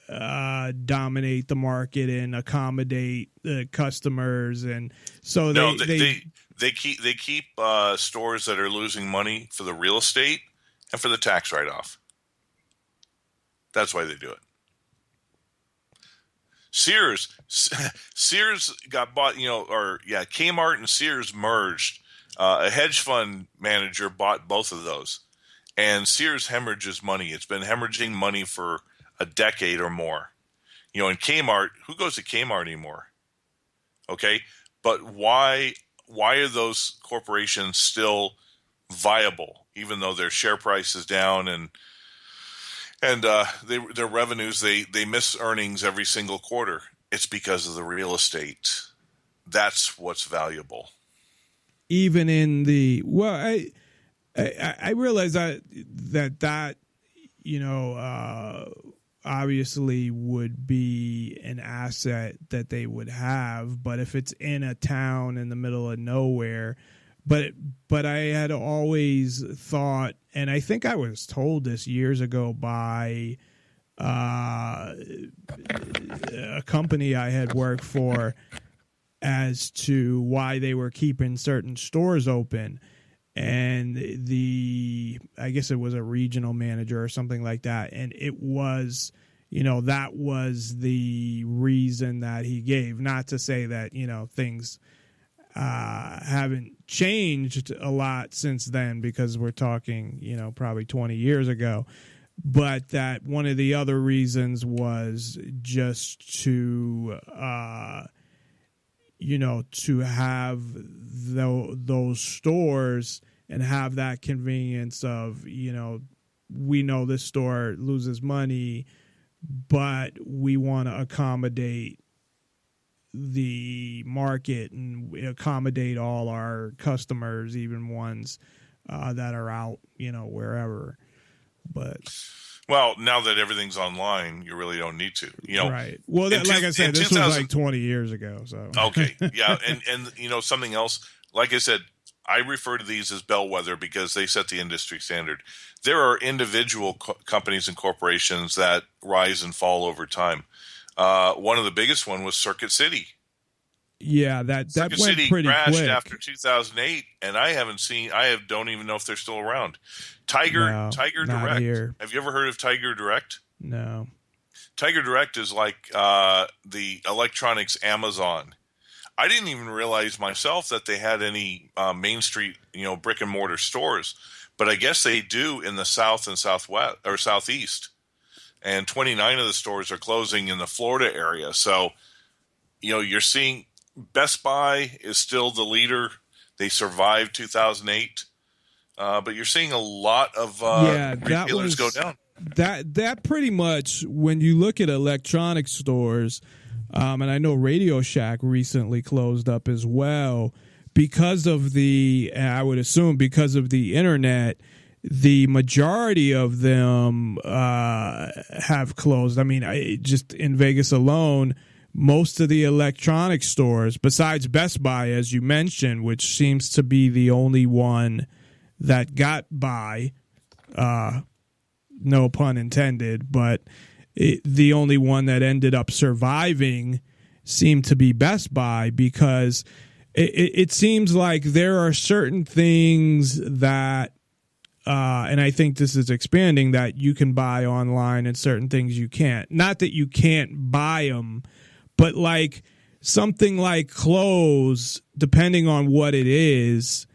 Speaker 3: dominate the market and accommodate the customers, and so
Speaker 6: they keep stores that are losing money for the real estate and for the tax write-off. That's why they do it. Sears got bought, Kmart and Sears merged. A hedge fund manager bought both of those. And Sears hemorrhages money. It's been hemorrhaging money for a decade or more. And Kmart, who goes to Kmart anymore? Okay, but why are those corporations still viable, even though their share price is down and their revenues, they miss earnings every single quarter? It's because of the real estate. That's what's valuable.
Speaker 3: Even in the I realize that obviously would be an asset that they would have, but if it's in a town in the middle of nowhere, but I had always thought, and I think I was told this years ago by a company I had worked for, as to why they were keeping certain stores open. And I guess it was a regional manager or something like that. And it was, that was the reason that he gave. Not to say that, things haven't changed a lot since then, because we're talking, probably 20 years ago. But that one of the other reasons was just to to have those stores and have that convenience of, we know this store loses money, but we want to accommodate the market and accommodate all our customers, even ones that are out, wherever. But
Speaker 6: well, now that everything's online, you really don't need to.
Speaker 3: Right. Well, like I said, this was like 20 years ago. So
Speaker 6: okay, yeah, and something else. Like I said, I refer to these as bellwether because they set the industry standard. There are individual companies and corporations that rise and fall over time. One of the biggest one was Circuit City.
Speaker 3: Yeah, that
Speaker 6: Circuit
Speaker 3: went
Speaker 6: City
Speaker 3: pretty
Speaker 6: crashed
Speaker 3: quick
Speaker 6: after 2008, and I don't even know if they're still around. Tiger Direct.
Speaker 3: Here.
Speaker 6: Have you ever heard of Tiger Direct?
Speaker 3: No.
Speaker 6: Tiger Direct is like the electronics Amazon. I didn't even realize myself that they had any Main Street, brick and mortar stores, but I guess they do in the South and Southwest or Southeast. And 29 of the stores are closing in the Florida area. So, you're seeing Best Buy is still the leader. They survived 2008. But you're seeing a lot of retailers go down.
Speaker 3: That pretty much, when you look at electronic stores, and I know Radio Shack recently closed up as well because of I would assume because of the internet, the majority of them have closed. I mean, just in Vegas alone, most of the electronic stores, besides Best Buy, as you mentioned, which seems to be the only one that got by, no pun intended, but the only one that ended up surviving seemed to be Best Buy, because it seems like there are certain things that, and I think this is expanding, that you can buy online and certain things you can't. Not that you can't buy them, but like something like clothes, depending on what it is,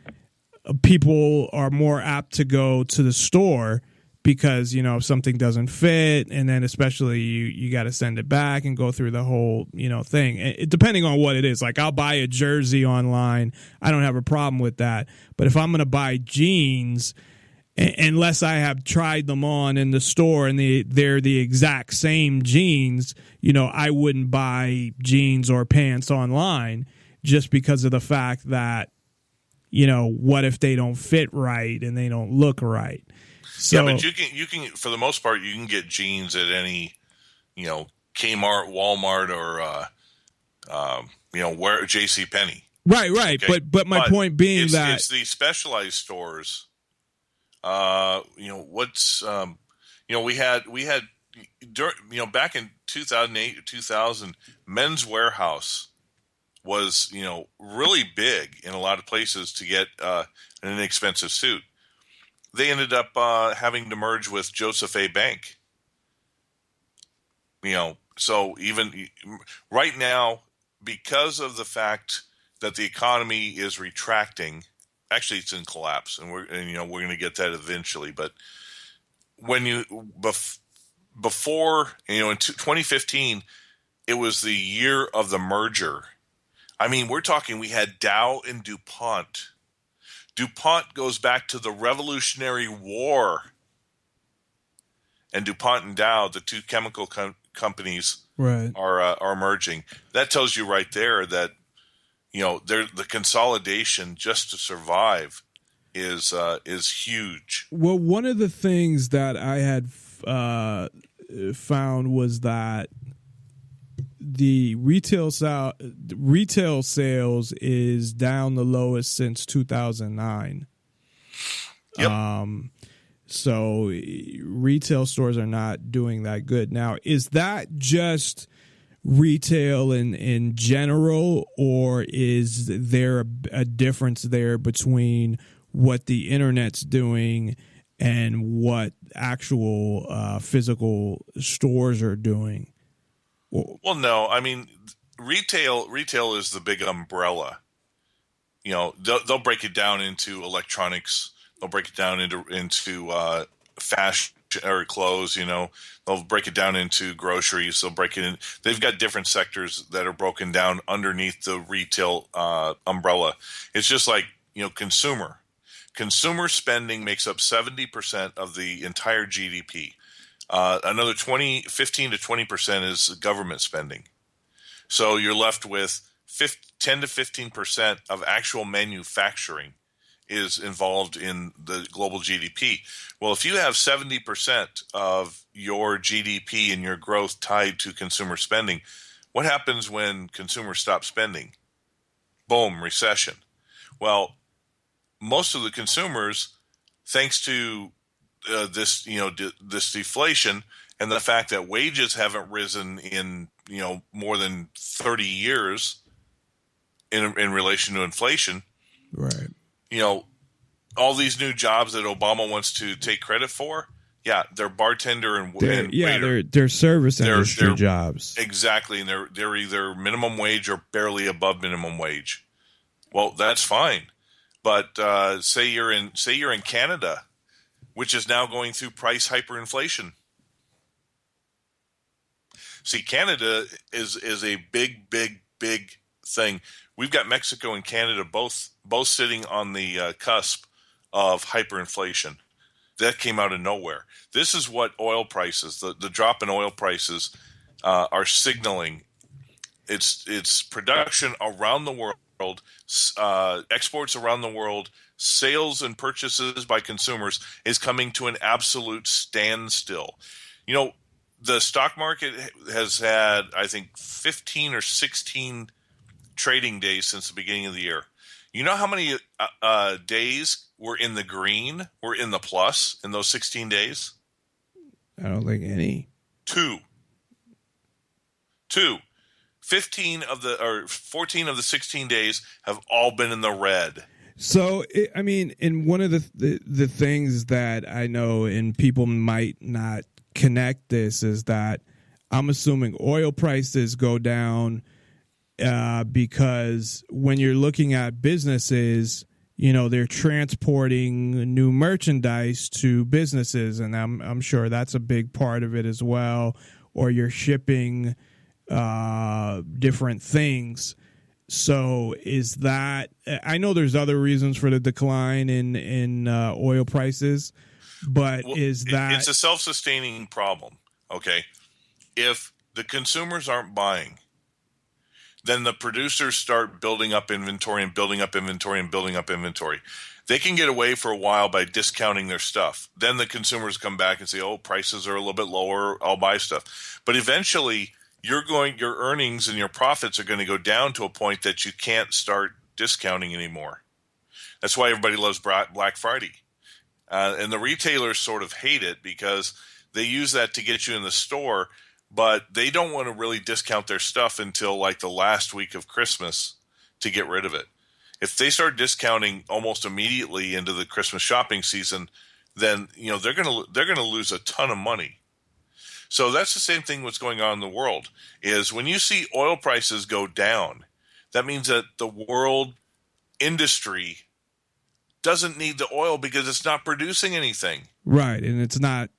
Speaker 3: people are more apt to go to the store because, you know, if something doesn't fit, and then especially you got to send it back and go through the whole, you know, thing. Depending on what it is, like I'll buy a jersey online. I don't have a problem with that. But if I'm going to buy jeans, unless I have tried them on in the store and they're the exact same jeans, you know, I wouldn't buy jeans or pants online just because of the fact that, you know, what if they don't fit right and they don't look right? So,
Speaker 6: yeah, but you can for the most part you can get jeans at any, you know, Kmart, Walmart, or you know, where JCPenney.
Speaker 3: Right.
Speaker 6: Okay?
Speaker 3: But my point being that
Speaker 6: it's the specialized stores. You know, what's you know, we had you know, back in 2008 or 2000, Men's Warehouse was, you know, really big in a lot of places to get an inexpensive suit. They ended up having to merge with Joseph A. Bank. You know, so even right now, because of the fact that the economy is retracting, actually it's in collapse, and you know, we're going to get that eventually. But when you before, you know, in 2015, it was the year of the merger. I mean, we're talking, we had Dow and DuPont. DuPont goes back to the Revolutionary War. And DuPont and Dow, the two chemical companies,
Speaker 3: right,
Speaker 6: are merging. That tells you right there that, you know, the consolidation just to survive is huge.
Speaker 3: Well, one of the things that I had found was that the retail sales is down the lowest since 2009.
Speaker 6: Yep.
Speaker 3: So retail stores are not doing that good. Now, is that just retail in general, or is there a difference there between what the internet's doing and what actual physical stores are doing?
Speaker 6: Well, no, I mean, retail is the big umbrella. You know, they'll break it down into electronics. They'll break it down into fashion or clothes. You know, they'll break it down into groceries. They'll break it in. They've got different sectors that are broken down underneath the retail umbrella. It's just like, you know, consumer spending makes up 70% of the entire GDP. Another 15 to 20% is government spending. So you're left with 10 to 15% of actual manufacturing is involved in the global GDP. Well, if you have 70% of your GDP and your growth tied to consumer spending, what happens when consumers stop spending? Boom, recession. Well, most of the consumers, thanks to this deflation and the fact that wages haven't risen in, you know, more than 30 years in relation to inflation,
Speaker 3: right?
Speaker 6: You know, all these new jobs that Obama wants to take credit for, yeah, they're bartender and waiter.
Speaker 3: They're service industry jobs,
Speaker 6: exactly, and they're either minimum wage or barely above minimum wage. Well, that's fine, but say you're in Canada, which is now going through price hyperinflation. See, Canada is a big thing. We've got Mexico and Canada both sitting on the cusp of hyperinflation. That came out of nowhere. This is what oil prices, the drop in oil prices, are signaling. It's production around the world, exports around the world, sales and purchases by consumers is coming to an absolute standstill. You know, the stock market has had, I think, 15 or 16 trading days since the beginning of the year. You know how many days were in the green, were in the plus in those 16 days?
Speaker 3: I don't think any.
Speaker 6: Two. 14 of the 16 days have all been in the red.
Speaker 3: So, I mean, and one of the things that I know, and people might not connect this, is that I'm assuming oil prices go down because when you're looking at businesses, you know, they're transporting new merchandise to businesses, and I'm sure that's a big part of it as well. Or you're shipping different things. So is that, I know there's other reasons for the decline in oil prices, but it's
Speaker 6: a self-sustaining problem. Okay. If the consumers aren't buying, then the producers start building up inventory and building up inventory and building up inventory. They can get away for a while by discounting their stuff. Then the consumers come back and say, oh, prices are a little bit lower, I'll buy stuff. But eventually your earnings and your profits are going to go down to a point that you can't start discounting anymore. That's why everybody loves Black Friday. And the retailers sort of hate it because they use that to get you in the store, but they don't want to really discount their stuff until like the last week of Christmas to get rid of it. If they start discounting almost immediately into the Christmas shopping season, then they're going to lose a ton of money. So that's the same thing what's going on in the world is when you see oil prices go down, that means that the world industry doesn't need the oil because it's not producing anything.
Speaker 3: Right, and it's not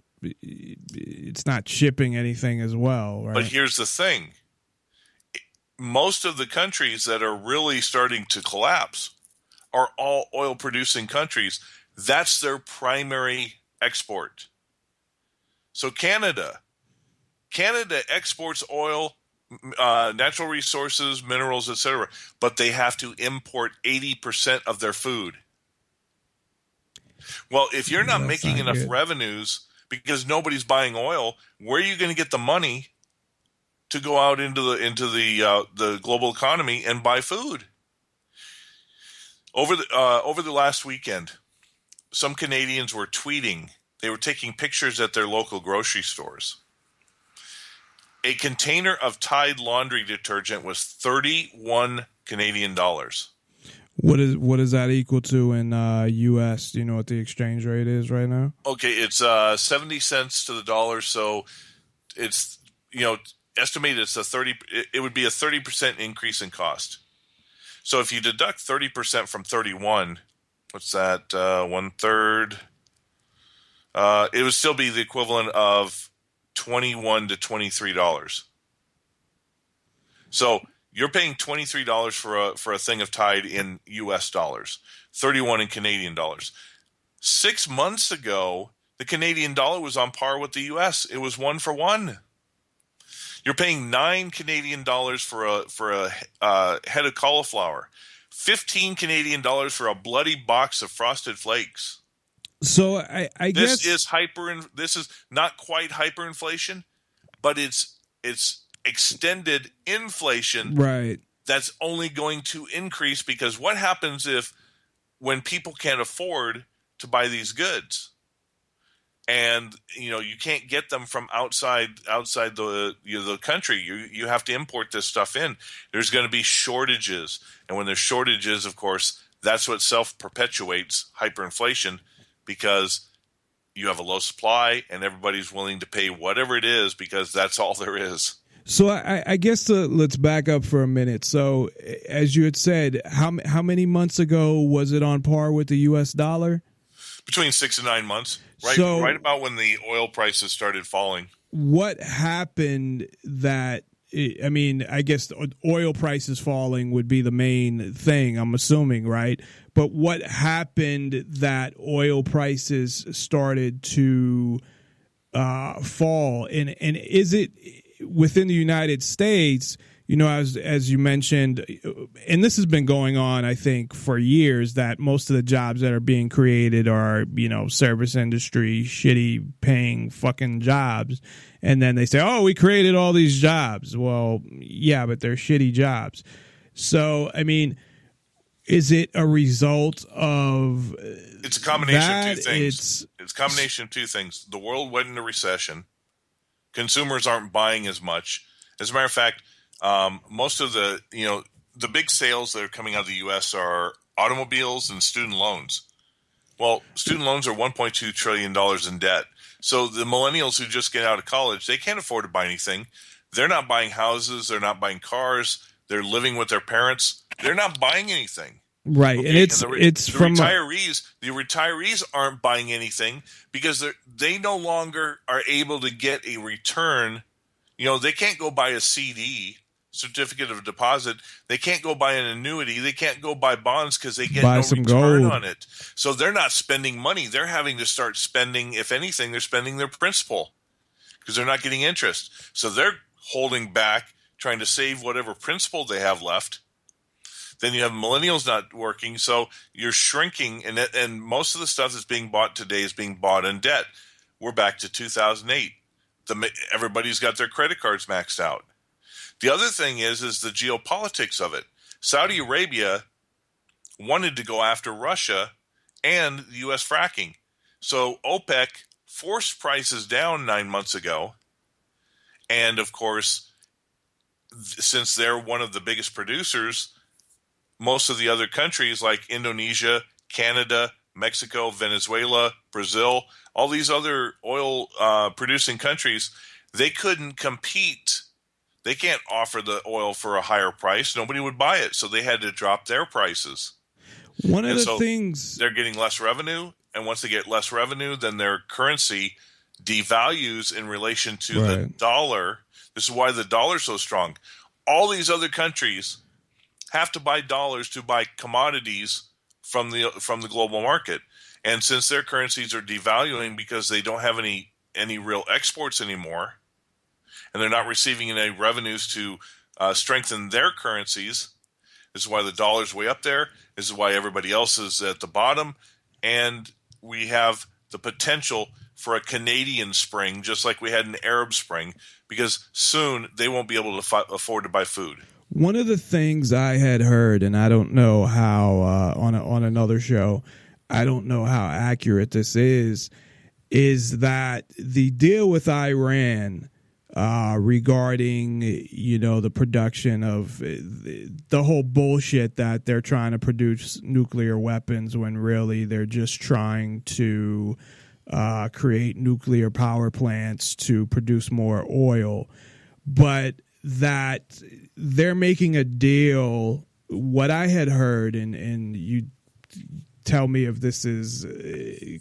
Speaker 3: shipping anything as well, right?
Speaker 6: But here's the thing. Most of the countries that are really starting to collapse are all oil producing countries. That's their primary export. So Canada exports oil, natural resources, minerals, etc., but they have to import 80% of their food. Well, if you're not making enough revenues because nobody's buying oil, where are you going to get the money to go out into the global economy and buy food? Over the last weekend, some Canadians were tweeting. They were taking pictures at their local grocery stores. A container of Tide laundry detergent was 31 Canadian dollars.
Speaker 3: What is that equal to in U.S.? Do you know what the exchange rate is right now?
Speaker 6: Okay, it's 70 cents to the dollar, so it's estimated it would be a 30% increase in cost. So if you deduct 30% from 31, what's that? 1/3. It would still be the equivalent of $21 to $23. So you're paying $23 for a thing of Tide in U.S. dollars, 31 in Canadian dollars. 6 months ago, the Canadian dollar was on par with the U.S. It was 1 for 1. You're paying 9 Canadian dollars for a head of cauliflower, 15 Canadian dollars for a bloody box of Frosted Flakes.
Speaker 3: So I guess
Speaker 6: this is not quite hyperinflation, but it's extended inflation,
Speaker 3: right?
Speaker 6: That's only going to increase because what happens when people can't afford to buy these goods, and you can't get them from outside the country. You have to import this stuff in. There's going to be shortages, and when there's shortages, of course, that's what self-perpetuates hyperinflation because you have a low supply and everybody's willing to pay whatever it is because that's all there is.
Speaker 3: So I guess let's back up for a minute. So as you had said, how many months ago was it on par with the U.S. dollar?
Speaker 6: Between 6 and 9 months, right about when the oil prices started falling. What
Speaker 3: happened that, I mean, I guess oil prices falling would be the main thing, I'm assuming, right? But what happened that oil prices started to fall? And is it within the United States, as you mentioned, and this has been going on, I think, for years, that most of the jobs that are being created are, service industry, shitty paying fucking jobs. And then they say, oh, we created all these jobs. Well, yeah, but they're shitty jobs. So, I mean, is it a result of
Speaker 6: It's a combination of two things.
Speaker 3: It's
Speaker 6: a combination of two things. The world went into recession. Consumers aren't buying as much. As a matter of fact, most of the big sales that are coming out of the U.S. are automobiles and student loans. Well, student loans are $1.2 trillion in debt. So the millennials who just get out of college, they can't afford to buy anything. They're not buying houses. They're not buying cars. They're living with their parents. They're not buying anything.
Speaker 3: Right,
Speaker 6: Okay?
Speaker 3: and it's
Speaker 6: the
Speaker 3: from
Speaker 6: retirees aren't buying anything because they no longer are able to get a return. They can't go buy a CD, certificate of deposit. They can't go buy an annuity. They can't go buy bonds because they get no return
Speaker 3: gold
Speaker 6: on it. So they're not spending money. They're having to start spending. If anything, they're spending their principal because they're not getting interest. So they're holding back, trying to save whatever principal they have left. Then you have millennials not working, so you're shrinking, and most of the stuff that's being bought today is being bought in debt. We're back to 2008. Everybody's got their credit cards maxed out. The other thing is the geopolitics of it. Saudi Arabia wanted to go after Russia and the U.S. fracking. So OPEC forced prices down 9 months ago, and of course, since they're one of the biggest producers, most of the other countries like Indonesia, Canada, Mexico, Venezuela, Brazil, all these other oil producing countries, they couldn't compete. They can't offer the oil for a higher price. Nobody would buy it. So they had to drop their prices.
Speaker 3: One of the things,
Speaker 6: they're getting less revenue. And once they get less revenue, then their currency devalues in relation to the dollar. This is why the dollar's so strong. All these other countries have to buy dollars to buy commodities from the global market. And since their currencies are devaluing because they don't have any real exports anymore, and they're not receiving any revenues to strengthen their currencies, this is why the dollar's way up there. This is why everybody else is at the bottom. And we have the potential for a Canadian spring, just like we had an Arab spring, because soon they won't be able to afford to buy food.
Speaker 3: One of the things I had heard, and I don't know how on another show, I don't know how accurate this is that the deal with Iran regarding the production of the whole bullshit that they're trying to produce nuclear weapons when really they're just trying to create nuclear power plants to produce more oil, but that they're making a deal. What I had heard, and you tell me if this is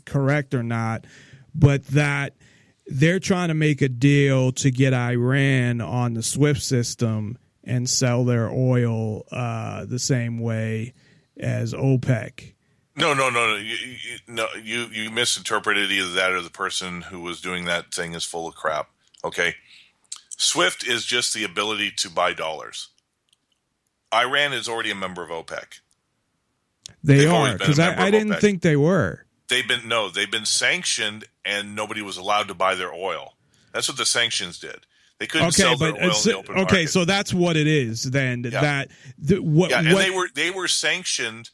Speaker 3: correct or not, but that they're trying to make a deal to get Iran on the SWIFT system and sell their oil the same way as OPEC.
Speaker 6: No. You misinterpreted either that or the person who was doing that thing is full of crap. Okay. SWIFT is just the ability to buy dollars. Iran is already a member of OPEC.
Speaker 3: They've are, because I didn't think they were.
Speaker 6: They've been sanctioned, and nobody was allowed to buy their oil. That's what the sanctions did. They couldn't sell their oil in the open market.
Speaker 3: Okay, so that's what it is then.
Speaker 6: Yeah. They were sanctioned,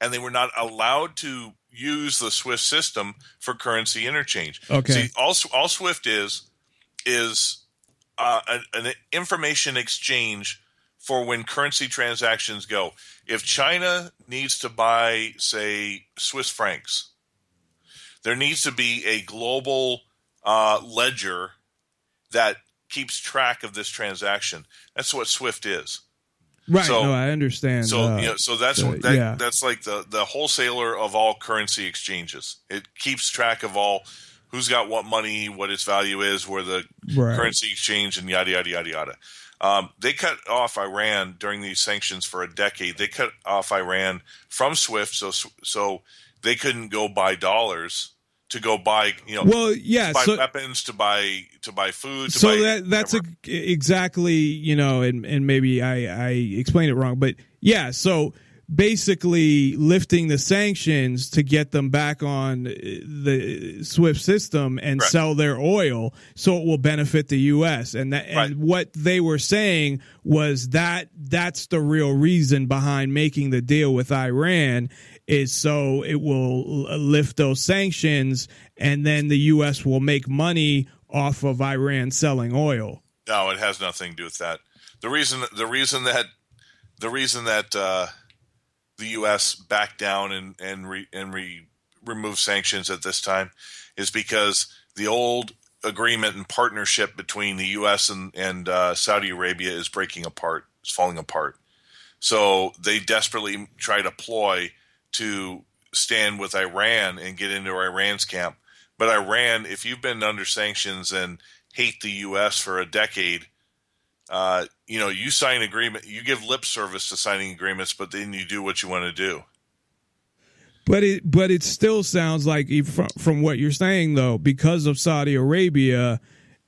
Speaker 6: and they were not allowed to use the SWIFT system for currency interchange.
Speaker 3: Okay.
Speaker 6: See, all SWIFT is an information exchange for when currency transactions go. If China needs to buy, say, Swiss francs, there needs to be a global ledger that keeps track of this transaction. That's what SWIFT is.
Speaker 3: Right. So, no, I understand.
Speaker 6: So that's that's like the wholesaler of all currency exchanges. It keeps track of all who's got what money, what its value is, where the currency exchange, and yada yada yada yada. They cut off Iran during these sanctions for a decade. They cut off Iran from SWIFT, so they couldn't go buy dollars to go buy,
Speaker 3: Well, yeah,
Speaker 6: to buy
Speaker 3: so
Speaker 6: weapons, to buy food. To
Speaker 3: so
Speaker 6: buy
Speaker 3: that's
Speaker 6: whatever.
Speaker 3: exactly, and maybe I explained it wrong, but yeah, so basically lifting the sanctions to get them back on the SWIFT system and
Speaker 6: Correct.
Speaker 3: sell their oil, so it will benefit the U.S. And what they were saying was that's the real reason behind making the deal with Iran, is so it will lift those sanctions, and then the U.S. will make money off of Iran selling oil.
Speaker 6: No, it has nothing to do with that. The reason that the U.S. backed down and removed sanctions at this time is because the old agreement and partnership between the U.S. and Saudi Arabia is breaking apart. It's falling apart. So they desperately try to ploy to stand with Iran and get into Iran's camp. But Iran, if you've been under sanctions and hate the U.S. for a decade, you sign agreement, you give lip service to signing agreements, but then you do what you want to do.
Speaker 3: But it still sounds like, from what you're saying, though, because of Saudi Arabia,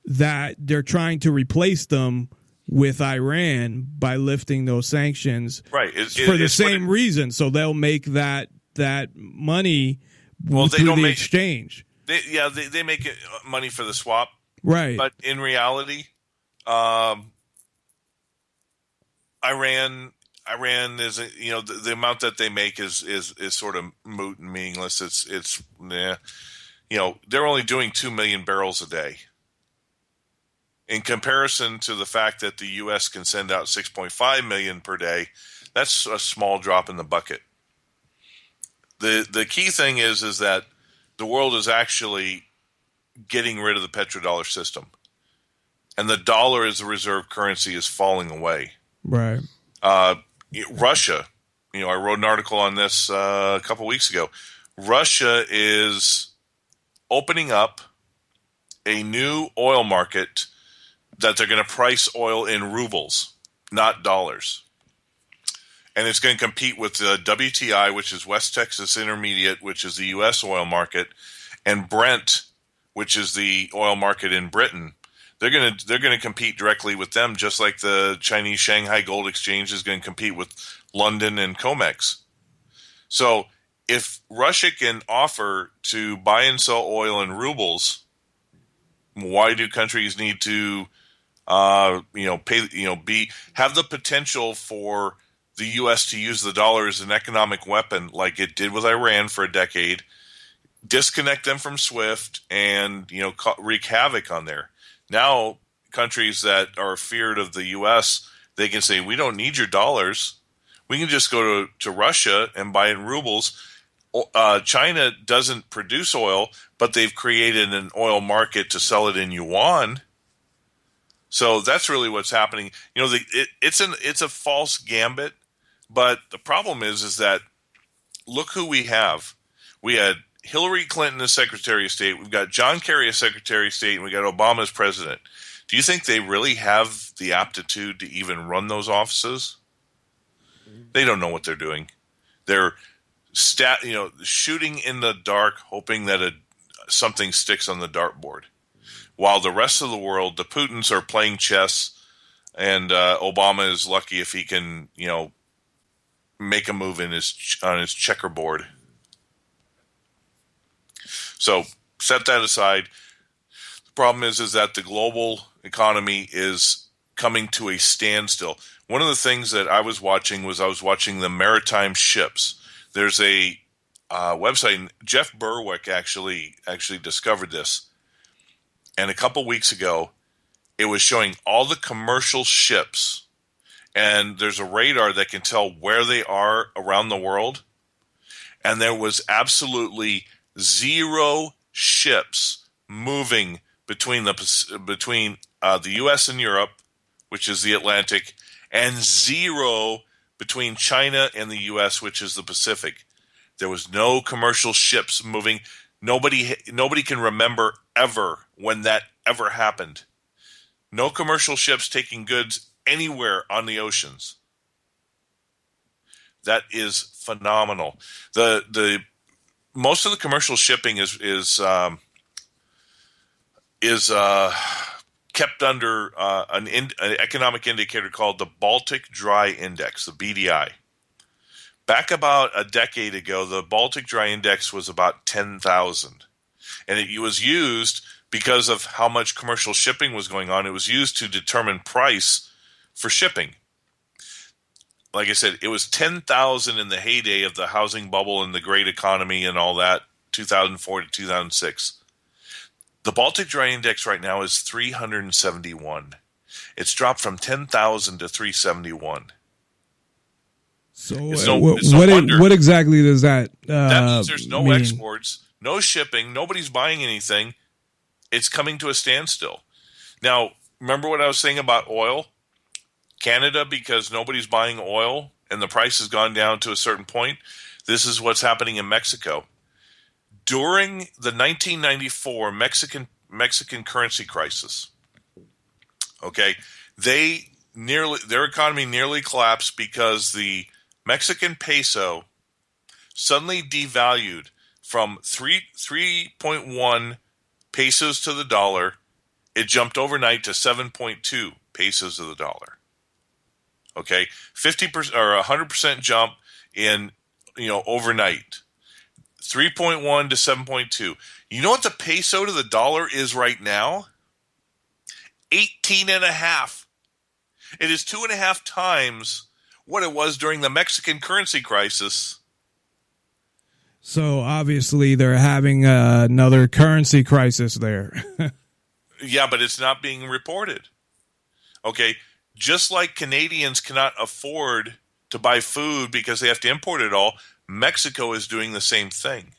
Speaker 3: that they're trying to replace them with Iran by lifting those sanctions,
Speaker 6: right?
Speaker 3: For the same reason. So they'll make that money through the exchange.
Speaker 6: They make it money for the swap,
Speaker 3: right?
Speaker 6: But in reality, Iran is, the amount that they make is sort of moot and meaningless. It's they're only doing 2 million barrels a day. In comparison to the fact that the U.S. can send out 6.5 million per day, that's a small drop in the bucket. The key thing is that the world is actually getting rid of the petrodollar system, and the dollar as a reserve currency is falling away.
Speaker 3: Right.
Speaker 6: Russia, I wrote an article on this a couple weeks ago. Russia is opening up a new oil market that they're going to price oil in rubles, not dollars. And it's going to compete with the WTI, which is West Texas Intermediate, which is the U.S. oil market, and Brent, which is the oil market in Britain. They're going to compete directly with them, just like the Chinese Shanghai Gold Exchange is going to compete with London and COMEX. So if Russia can offer to buy and sell oil in rubles, why do countries need to have the potential for the U.S. to use the dollar as an economic weapon like it did with Iran for a decade, disconnect them from SWIFT, and wreak havoc on there. Now, countries that are feared of the U.S., they can say, we don't need your dollars. We can just go to Russia and buy in rubles. China doesn't produce oil, but they've created an oil market to sell it in yuan. So that's really what's happening. It's a false gambit, but the problem is that look who we have. We had Hillary Clinton as Secretary of State. We've got John Kerry as Secretary of State, and we got Obama as President. Do you think they really have the aptitude to even run those offices? They don't know what they're doing. They're shooting in the dark, hoping that something sticks on the dartboard. While the rest of the world, the Putins are playing chess, and Obama is lucky if he can, make a move on his checkerboard. So set that aside. The problem is that the global economy is coming to a standstill. One of the things that I was watching the maritime ships. There's a website, and Jeff Berwick actually discovered this. And a couple weeks ago, it was showing all the commercial ships, and there's a radar that can tell where they are around the world. And there was absolutely 0 ships moving between the U.S. and Europe, which is the Atlantic, and 0 between China and the U.S., which is the Pacific. There was no commercial ships moving. Nobody can remember ever when that ever happened. No commercial ships taking goods anywhere on the oceans. That is phenomenal. The most of the commercial shipping is kept under an economic indicator called the Baltic Dry Index, the BDI. Back about a decade ago, the Baltic Dry Index was about 10,000. And it was used because of how much commercial shipping was going on. It was used to determine price for shipping. Like I said, it was 10,000 in the heyday of the housing bubble and the great economy and all that, 2004 to 2006. The Baltic Dry Index right now is 371. It's dropped from 10,000 to 371.
Speaker 3: So
Speaker 6: what
Speaker 3: exactly does that
Speaker 6: that means there's no
Speaker 3: mean?
Speaker 6: Exports, no shipping, nobody's buying anything. It's coming to a standstill. Now, remember what I was saying about oil? Canada, because nobody's buying oil and the price has gone down to a certain point. This is what's happening in Mexico. During the 1994 Mexican currency crisis, okay, their economy nearly collapsed because the Mexican peso suddenly devalued from 3.1 pesos to the dollar. It jumped overnight to 7.2 pesos to the dollar. Okay, 50% or 100% jump in overnight. 3.1 to 7.2. You know what the peso to the dollar is right now? 18.5. It is 2.5 times what it was during the Mexican currency crisis.
Speaker 3: So obviously they're having another currency crisis there.
Speaker 6: Yeah, but it's not being reported. Okay, just like Canadians cannot afford to buy food because they have to import it all, Mexico is doing the same thing.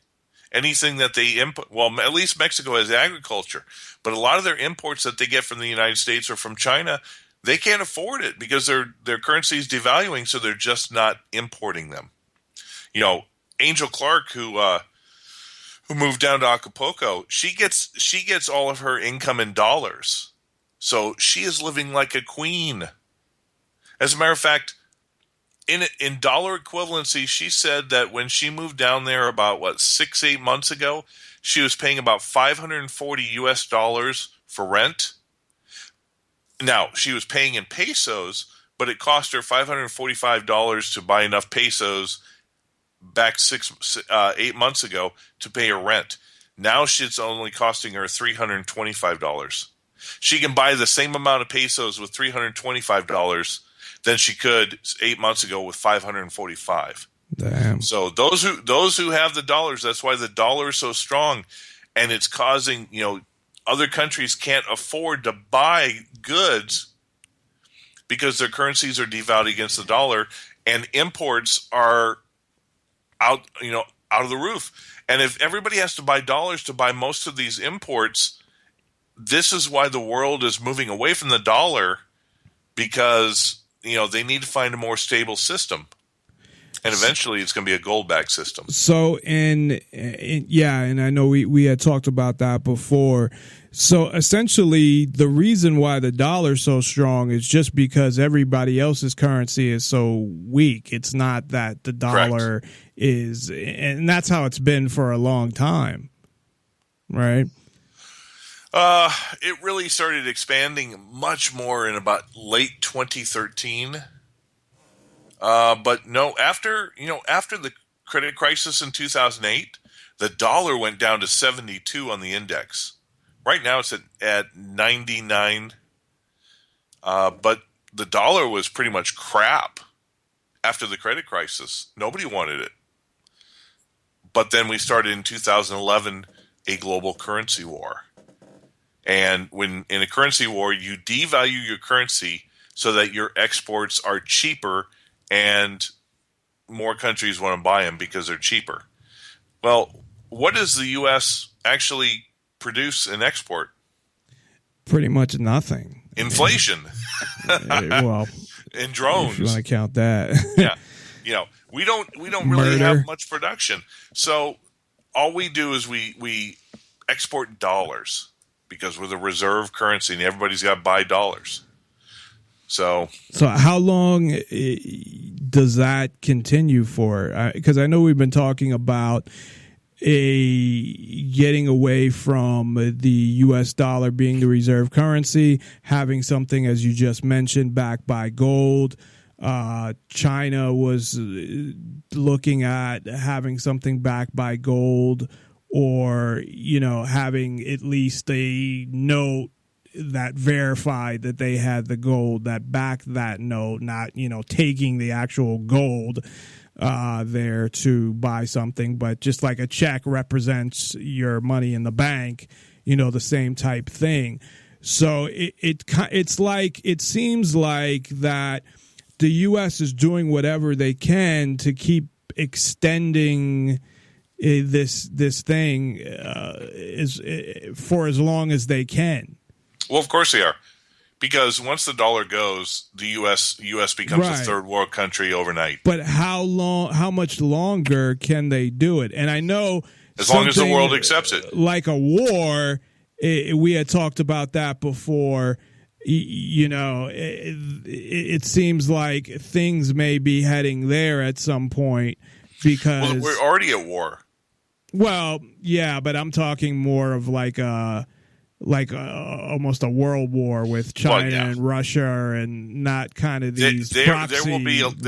Speaker 6: Anything that they import, well, at least Mexico has agriculture, but a lot of their imports that they get from the United States or from China, they can't afford it because their currency is devaluing, so they're just not importing them. Angel Clark, who moved down to Acapulco, she gets all of her income in dollars, so she is living like a queen. As a matter of fact, in dollar equivalency, she said that when she moved down there about 6-8 months ago, she was paying about $540 for rent. Now, she was paying in pesos, but it cost her $545 to buy enough pesos back 8 months ago to pay her rent. Now it's only costing her $325. She can buy the same amount of pesos with $325 than she could 8 months ago with $545.
Speaker 3: Damn.
Speaker 6: So those who have the dollars, that's why the dollar is so strong, and it's causing other countries can't afford to buy goods because their currencies are devalued against the dollar, and imports are out of the roof. And if everybody has to buy dollars to buy most of these imports, this is why the world is moving away from the dollar, because they need to find a more stable system, and eventually it's going to be a gold-backed system.
Speaker 3: So, and I know we had talked about that before. So essentially, the reason why the dollar's so strong is just because everybody else's currency is so weak. It's not that the dollar
Speaker 6: Correct.
Speaker 3: is, and that's how it's been for a long time, right?
Speaker 6: It really started expanding much more in about late 2013. But no, after the credit crisis in 2008, the dollar went down to 72 on the index. Right now it's at 99. But the dollar was pretty much crap after the credit crisis. Nobody wanted it. But then we started in 2011 a global currency war. And when in a currency war, you devalue your currency so that your exports are cheaper and more countries want to buy them because they're cheaper. Well, what does the U.S. actually produce and export?
Speaker 3: Pretty much nothing.
Speaker 6: Inflation.
Speaker 3: Well,
Speaker 6: and drones.
Speaker 3: if you want to count that.
Speaker 6: Yeah. We don't really
Speaker 3: Murder.
Speaker 6: have much production. So all we do is we export dollars because we're the reserve currency and everybody's got to buy dollars. So
Speaker 3: how long does that continue for? Because I know we've been talking about getting away from the U.S. dollar being the reserve currency, having something, as you just mentioned, backed by gold. China was looking at having something backed by gold, or, having at least a note that verified that they had the gold that backed that note, not, taking the actual gold there to buy something, but just like a check represents your money in the bank, the same type thing. So it seems like that the U.S. is doing whatever they can to keep extending this thing for as long as they can.
Speaker 6: Well, of course they are, because once the dollar goes, the U.S. becomes a third world country overnight.
Speaker 3: But how much longer can they do it? And I know
Speaker 6: as long as the world accepts it,
Speaker 3: like a war. We had talked about that before. It seems like things may be heading there at some point, because
Speaker 6: we're already at war.
Speaker 3: Well, yeah, but I'm talking more of like almost a world war with China and Russia, and not kind of these proxy
Speaker 6: there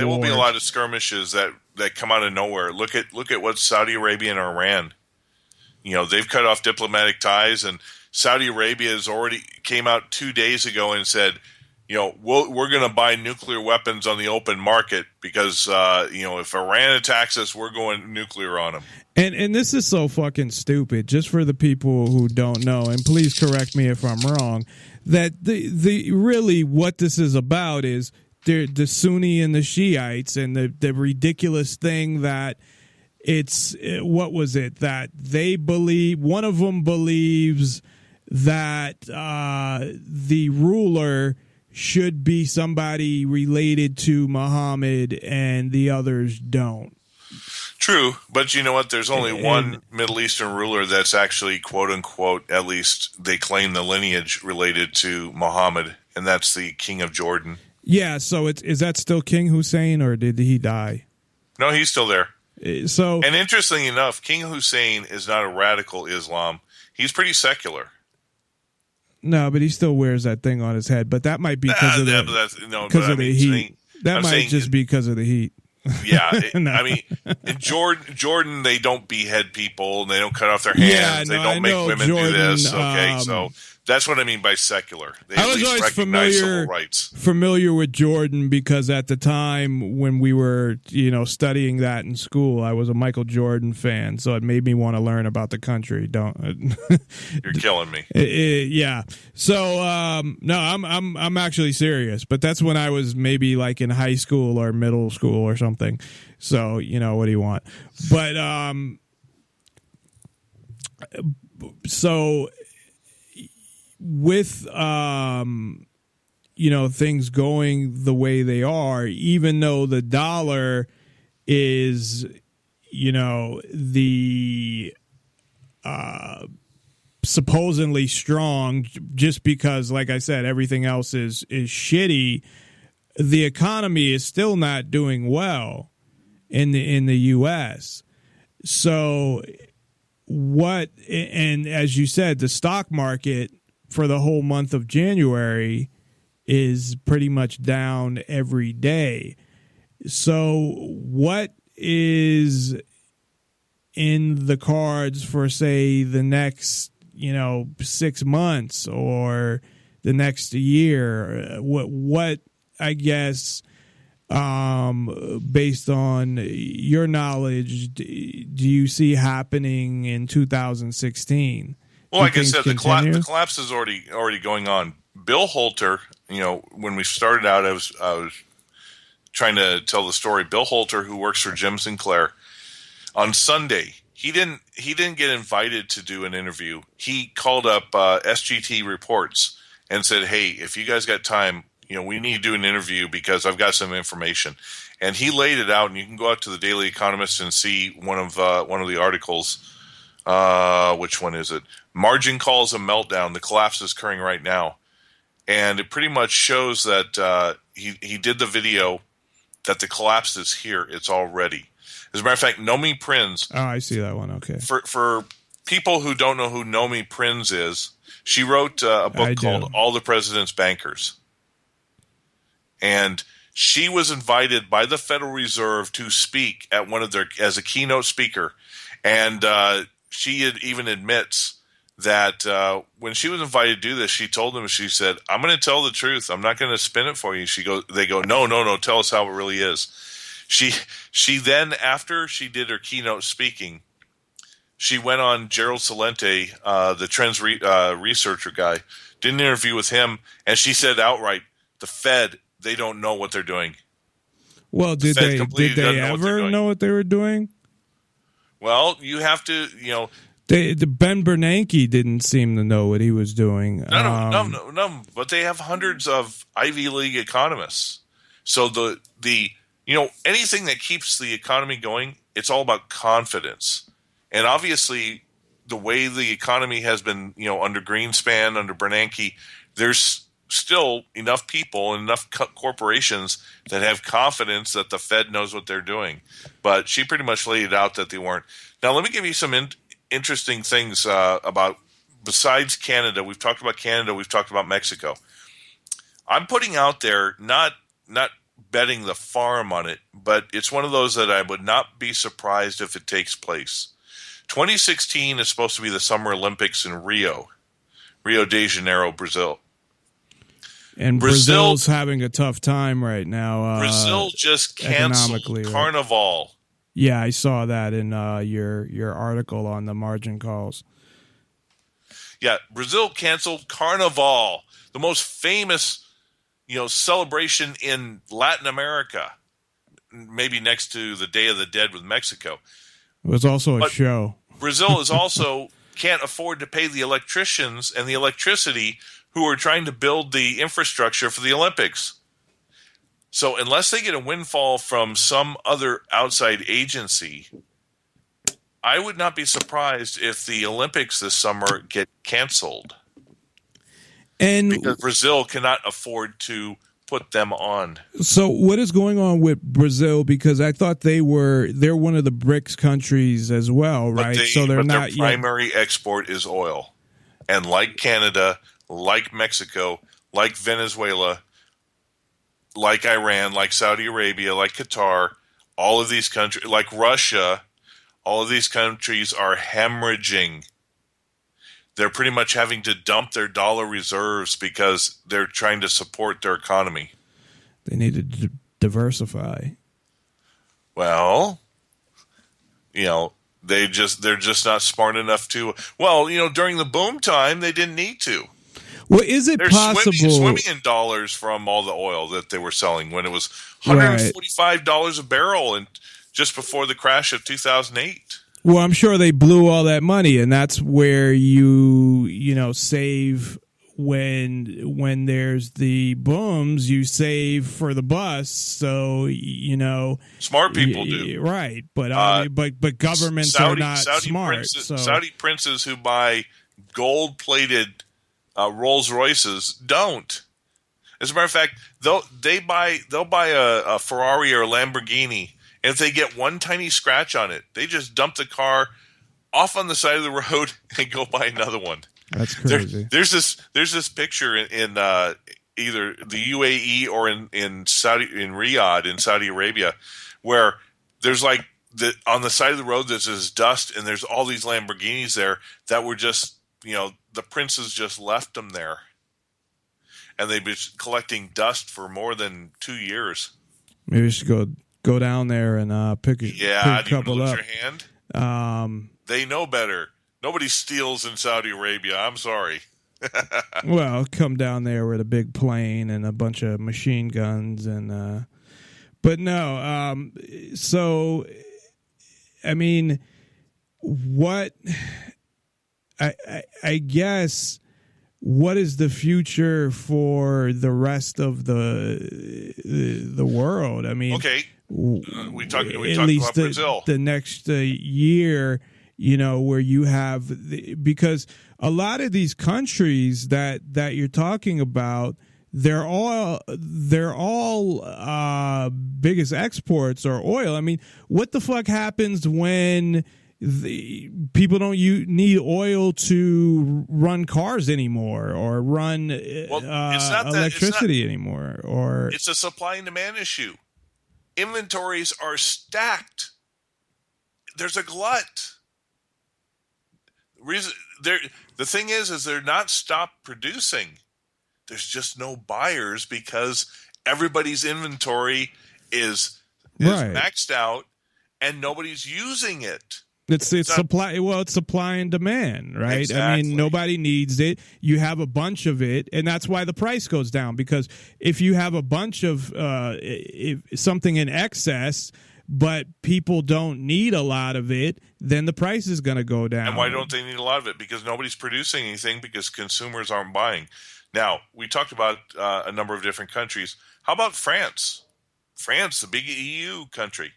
Speaker 6: will be a lot of skirmishes that come out of nowhere. Look at what Saudi Arabia and Iran. They've cut off diplomatic ties, and Saudi Arabia has already came out 2 days ago and said, we're going to buy nuclear weapons on the open market because, if Iran attacks us, we're going nuclear on them.
Speaker 3: And this is so fucking stupid, just for the people who don't know, and please correct me if I'm wrong, that the really what this is about is the Sunni and the Shiites, and the ridiculous thing that it's, what was it, that they believe, one of them believes that the ruler should be somebody related to Muhammad and the others don't.
Speaker 6: True, but you know what? There's only one Middle Eastern ruler that's actually, quote unquote, at least they claim the lineage related to Muhammad, and that's the King of Jordan.
Speaker 3: Yeah, so is that still King Hussein, or did he die?
Speaker 6: No, he's still there.
Speaker 3: And
Speaker 6: interestingly enough, King Hussein is not a radical Islam. He's pretty secular.
Speaker 3: No, but he still wears that thing on his head. But that might be because of the heat. That might just be because of the heat.
Speaker 6: Yeah, no. I mean, in Jordan, they don't behead people, and they don't cut off their hands. They don't make women do this. Okay, so that's what I mean by secular. They
Speaker 3: I was always familiar with Jordan because at the time when we were, studying that in school, I was a Michael Jordan fan, so it made me want to learn about the country.
Speaker 6: You're killing me.
Speaker 3: Yeah. So no, I'm actually serious, but that's when I was maybe like in high school or middle school or something. So what do you want? But so. With things going the way they are, even though the dollar is the supposedly strong, just because, like I said, everything else is shitty, the economy is still not doing well in the US. So and as you said, the stock market for the whole month of January is pretty much down every day. So what is in the cards for, say, the next, 6 months or the next year? What I guess, based on your knowledge, do you see happening in 2016?
Speaker 6: Well, like I said, the collapse is already going on. Bill Holter, when we started out, I was trying to tell the story. Bill Holter, who works for Jim Sinclair, on Sunday, he didn't get invited to do an interview. He called up SGT Reports and said, "Hey, if you guys got time, we need to do an interview because I've got some information." And he laid it out, and you can go out to the Daily Economist and see one of the articles. Which one is it? Margin calls a meltdown. The collapse is occurring right now. And it pretty much shows that he did the video that the collapse is here. It's already. As a matter of fact, Nomi Prinz.
Speaker 3: Oh, I see that one. Okay.
Speaker 6: For people who don't know who Nomi Prinz is, she wrote a book called All the President's Bankers. And she was invited by the Federal Reserve to speak at one of their as a keynote speaker, and she even admits that when she was invited to do this, she told them, she said, "I'm going to tell the truth. I'm not going to spin it for you." They go, no, tell us how it really is. She then, after she did her keynote speaking, she went on Gerald Celente, the trends researcher guy, did an interview with him, and she said outright, the Fed, they don't know what they're doing.
Speaker 3: Well, did they ever know what they were doing?
Speaker 6: Well, you have to,
Speaker 3: the Ben Bernanke didn't seem to know what he was doing.
Speaker 6: No. But they have hundreds of Ivy League economists. So the anything that keeps the economy going, it's all about confidence. And obviously, the way the economy has been, under Greenspan, under Bernanke, there's still enough people and enough corporations that have confidence that the Fed knows what they're doing. But she pretty much laid it out that they weren't. Now, let me give you some interesting things about, besides Canada. We've talked about Canada. We've talked about Mexico. I'm putting out there, not betting the farm on it, but it's one of those that I would not be surprised if it takes place. 2016 is supposed to be the Summer Olympics in Rio de Janeiro, Brazil.
Speaker 3: And Brazil's having a tough time right now.
Speaker 6: Brazil just canceled Carnival.
Speaker 3: Right? Yeah, I saw that in your article on the margin calls.
Speaker 6: Yeah, Brazil canceled Carnival, the most famous, celebration in Latin America, maybe next to the Day of the Dead with Mexico.
Speaker 3: It was also a show.
Speaker 6: Brazil is also can't afford to pay the electricians and the electricity who are trying to build the infrastructure for the Olympics. So unless they get a windfall from some other outside agency, I would not be surprised if the Olympics this summer get canceled.
Speaker 3: And
Speaker 6: because Brazil cannot afford to put them on.
Speaker 3: So what is going on with Brazil? Because I thought they're one of the BRICS countries as well, right?
Speaker 6: But their primary export is oil. And like Canada, like Mexico, like Venezuela, like Iran, like Saudi Arabia, like Qatar, all of these countries, like Russia, all of these countries are hemorrhaging. They're pretty much having to dump their dollar reserves because they're trying to support their economy.
Speaker 3: They need to diversify.
Speaker 6: Well, they're just not smart enough to. Well, during the boom time, they didn't need to.
Speaker 3: Well, is it possible
Speaker 6: swimming in dollars from all the oil that they were selling when it was $145 a barrel, and just before the crash of 2008?
Speaker 3: Well, I'm sure they blew all that money, and that's where you save when there's the booms. You save for the bus, so
Speaker 6: smart people do,
Speaker 3: right? But governments are not smart.
Speaker 6: Saudi princes who buy gold-plated Rolls Royces don't. As a matter of fact, they'll buy a Ferrari or a Lamborghini. And if they get one tiny scratch on it, they just dump the car off on the side of the road and go buy another one.
Speaker 3: That's crazy.
Speaker 6: There's this picture in either the UAE or in Riyadh in Saudi Arabia, where there's on the side of the road there's this dust, and there's all these Lamborghinis there that were just the princes just left them there, and they've been collecting dust for more than 2 years.
Speaker 3: Maybe we should go down there and pick a couple up.
Speaker 6: Your hand? They know better. Nobody steals in Saudi Arabia. I'm sorry.
Speaker 3: Well, come down there with a big plane and a bunch of machine guns but no. So, I mean, what? I guess. What is the future for the rest of the world? I mean,
Speaker 6: okay. We talked
Speaker 3: at least
Speaker 6: about Brazil.
Speaker 3: The next year, where you have because a lot of these countries that you're talking about, their biggest exports are oil. I mean, what the fuck happens when the people don't need oil to run cars anymore or run electricity anymore? Or
Speaker 6: it's a supply and demand issue. Inventories are stacked. There's a glut. The thing is they're not stopped producing. There's just no buyers because everybody's inventory is maxed out and nobody's using it.
Speaker 3: It's supply. Well, it's supply and demand, right?
Speaker 6: Exactly.
Speaker 3: I mean, nobody needs it. You have a bunch of it, and that's why the price goes down. Because if you have a bunch of something in excess, but people don't need a lot of it, then the price is going to go down.
Speaker 6: And why don't they need a lot of it? Because nobody's producing anything because consumers aren't buying. Now, we talked about a number of different countries. How about France? France, the big EU country.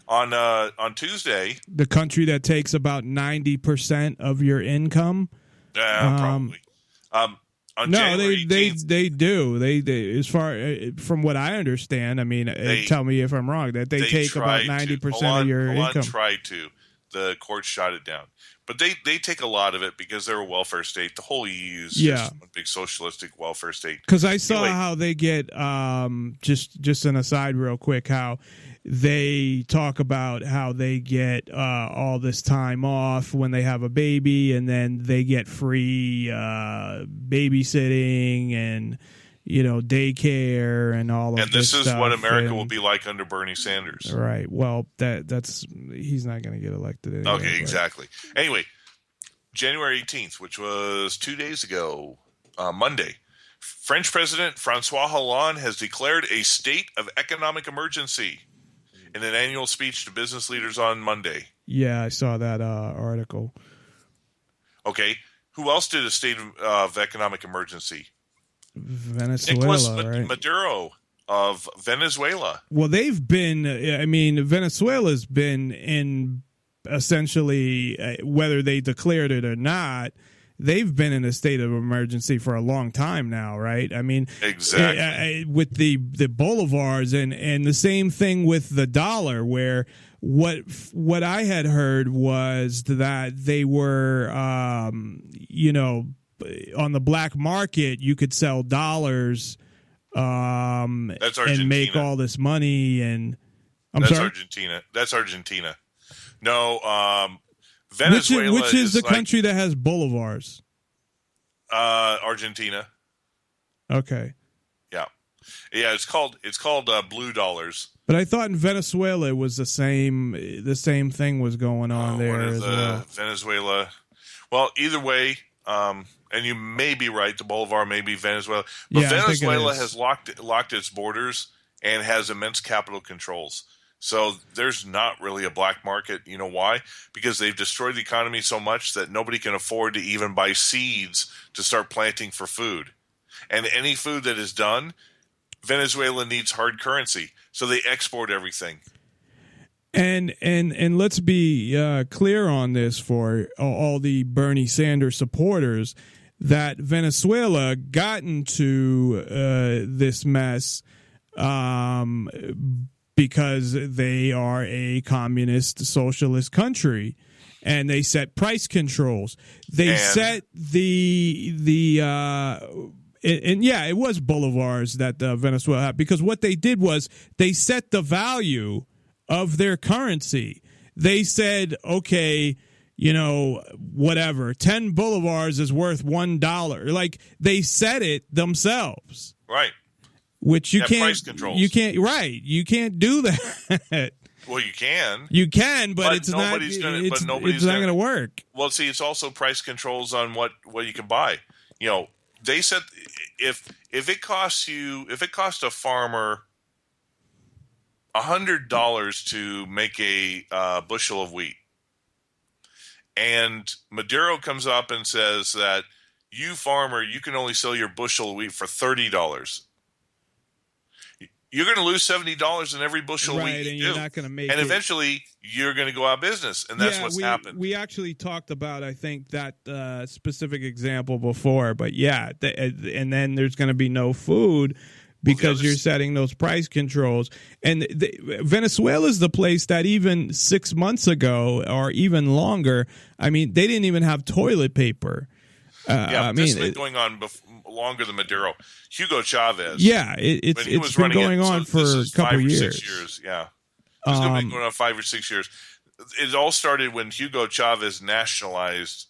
Speaker 6: On Tuesday,
Speaker 3: the country that takes about 90% of your income.
Speaker 6: Probably. On January 18th,
Speaker 3: they do. They as far from what I understand. I mean, tell me if I'm wrong. That they take about 90% of your income.
Speaker 6: Tried to. The court shot it down, but they take a lot of it because they're a welfare state. The whole EU is just a big socialistic welfare state.
Speaker 3: Because I saw how they get just an aside, real quick, how they talk about how they get all this time off when they have a baby, and then they get free babysitting and daycare and all of this.
Speaker 6: And this is
Speaker 3: stuff.
Speaker 6: what America will be like under Bernie Sanders.
Speaker 3: Right. Well, that's he's not going to get elected anyway.
Speaker 6: Okay, exactly. Anyway, January 18th, which was 2 days ago, Monday, French President François Hollande has declared a state of economic emergency in an annual speech to business leaders on Monday.
Speaker 3: Yeah, I saw that article.
Speaker 6: Okay. Who else did a state of economic emergency?
Speaker 3: Venezuela,
Speaker 6: Nicolas
Speaker 3: right?
Speaker 6: Maduro of Venezuela.
Speaker 3: Well, they've been, Venezuela's been in essentially, whether they declared it or not, they've been in a state of emergency for a long time now, right? I mean,
Speaker 6: exactly.
Speaker 3: With the bolivars and the same thing with the dollar, where what I had heard was that they were, on the black market, you could sell dollars and make all this money. And
Speaker 6: That's Argentina. That's Argentina. No, Venezuela.
Speaker 3: Which is the country that has bolivars?
Speaker 6: Argentina.
Speaker 3: Okay.
Speaker 6: Yeah. It's called blue dollars.
Speaker 3: But I thought in Venezuela it was the same thing was going on there as well.
Speaker 6: Venezuela. Well, either way, and you may be right. The bolivar may be Venezuela, but Venezuela has locked its borders and has immense capital controls. So there's not really a black market. You know why? Because they've destroyed the economy so much that nobody can afford to even buy seeds to start planting for food. And any food that is done, Venezuela needs hard currency, so they export everything.
Speaker 3: And let's be clear on this for all the Bernie Sanders supporters, that Venezuela got into this mess because they are a communist socialist country, and they set price controls. They set it was bolivars that Venezuela had, because what they did was they set the value of their currency. They said, okay, whatever, 10 bolivars is worth $1. Like, they said it themselves.
Speaker 6: Right.
Speaker 3: Which you can't,
Speaker 6: price controls.
Speaker 3: You can't do that.
Speaker 6: Well, you can.
Speaker 3: You can, but it's not going to work.
Speaker 6: Well, see, it's also price controls on what you can buy. They said if it costs a farmer $100 to make a bushel of wheat, and Maduro comes up and says that you farmer, you can only sell your bushel of wheat for $30. you're going to lose $70 in every bushel
Speaker 3: right,
Speaker 6: wheat
Speaker 3: and
Speaker 6: you
Speaker 3: you're
Speaker 6: do.
Speaker 3: not going to make
Speaker 6: and
Speaker 3: it.
Speaker 6: eventually you're going to go out of business, and that's what's happened.
Speaker 3: We actually talked about, I think, that specific example before, but and then there's going to be no food because you're setting those price controls. And Venezuela is the place that even 6 months ago or even longer, I mean, they didn't even have toilet paper.
Speaker 6: This has been going on longer than Maduro. Hugo Chavez.
Speaker 3: Yeah, it's been going on for a couple years.
Speaker 6: 6 years. Yeah, it's been going on 5 or 6 years. It all started when Hugo Chavez nationalized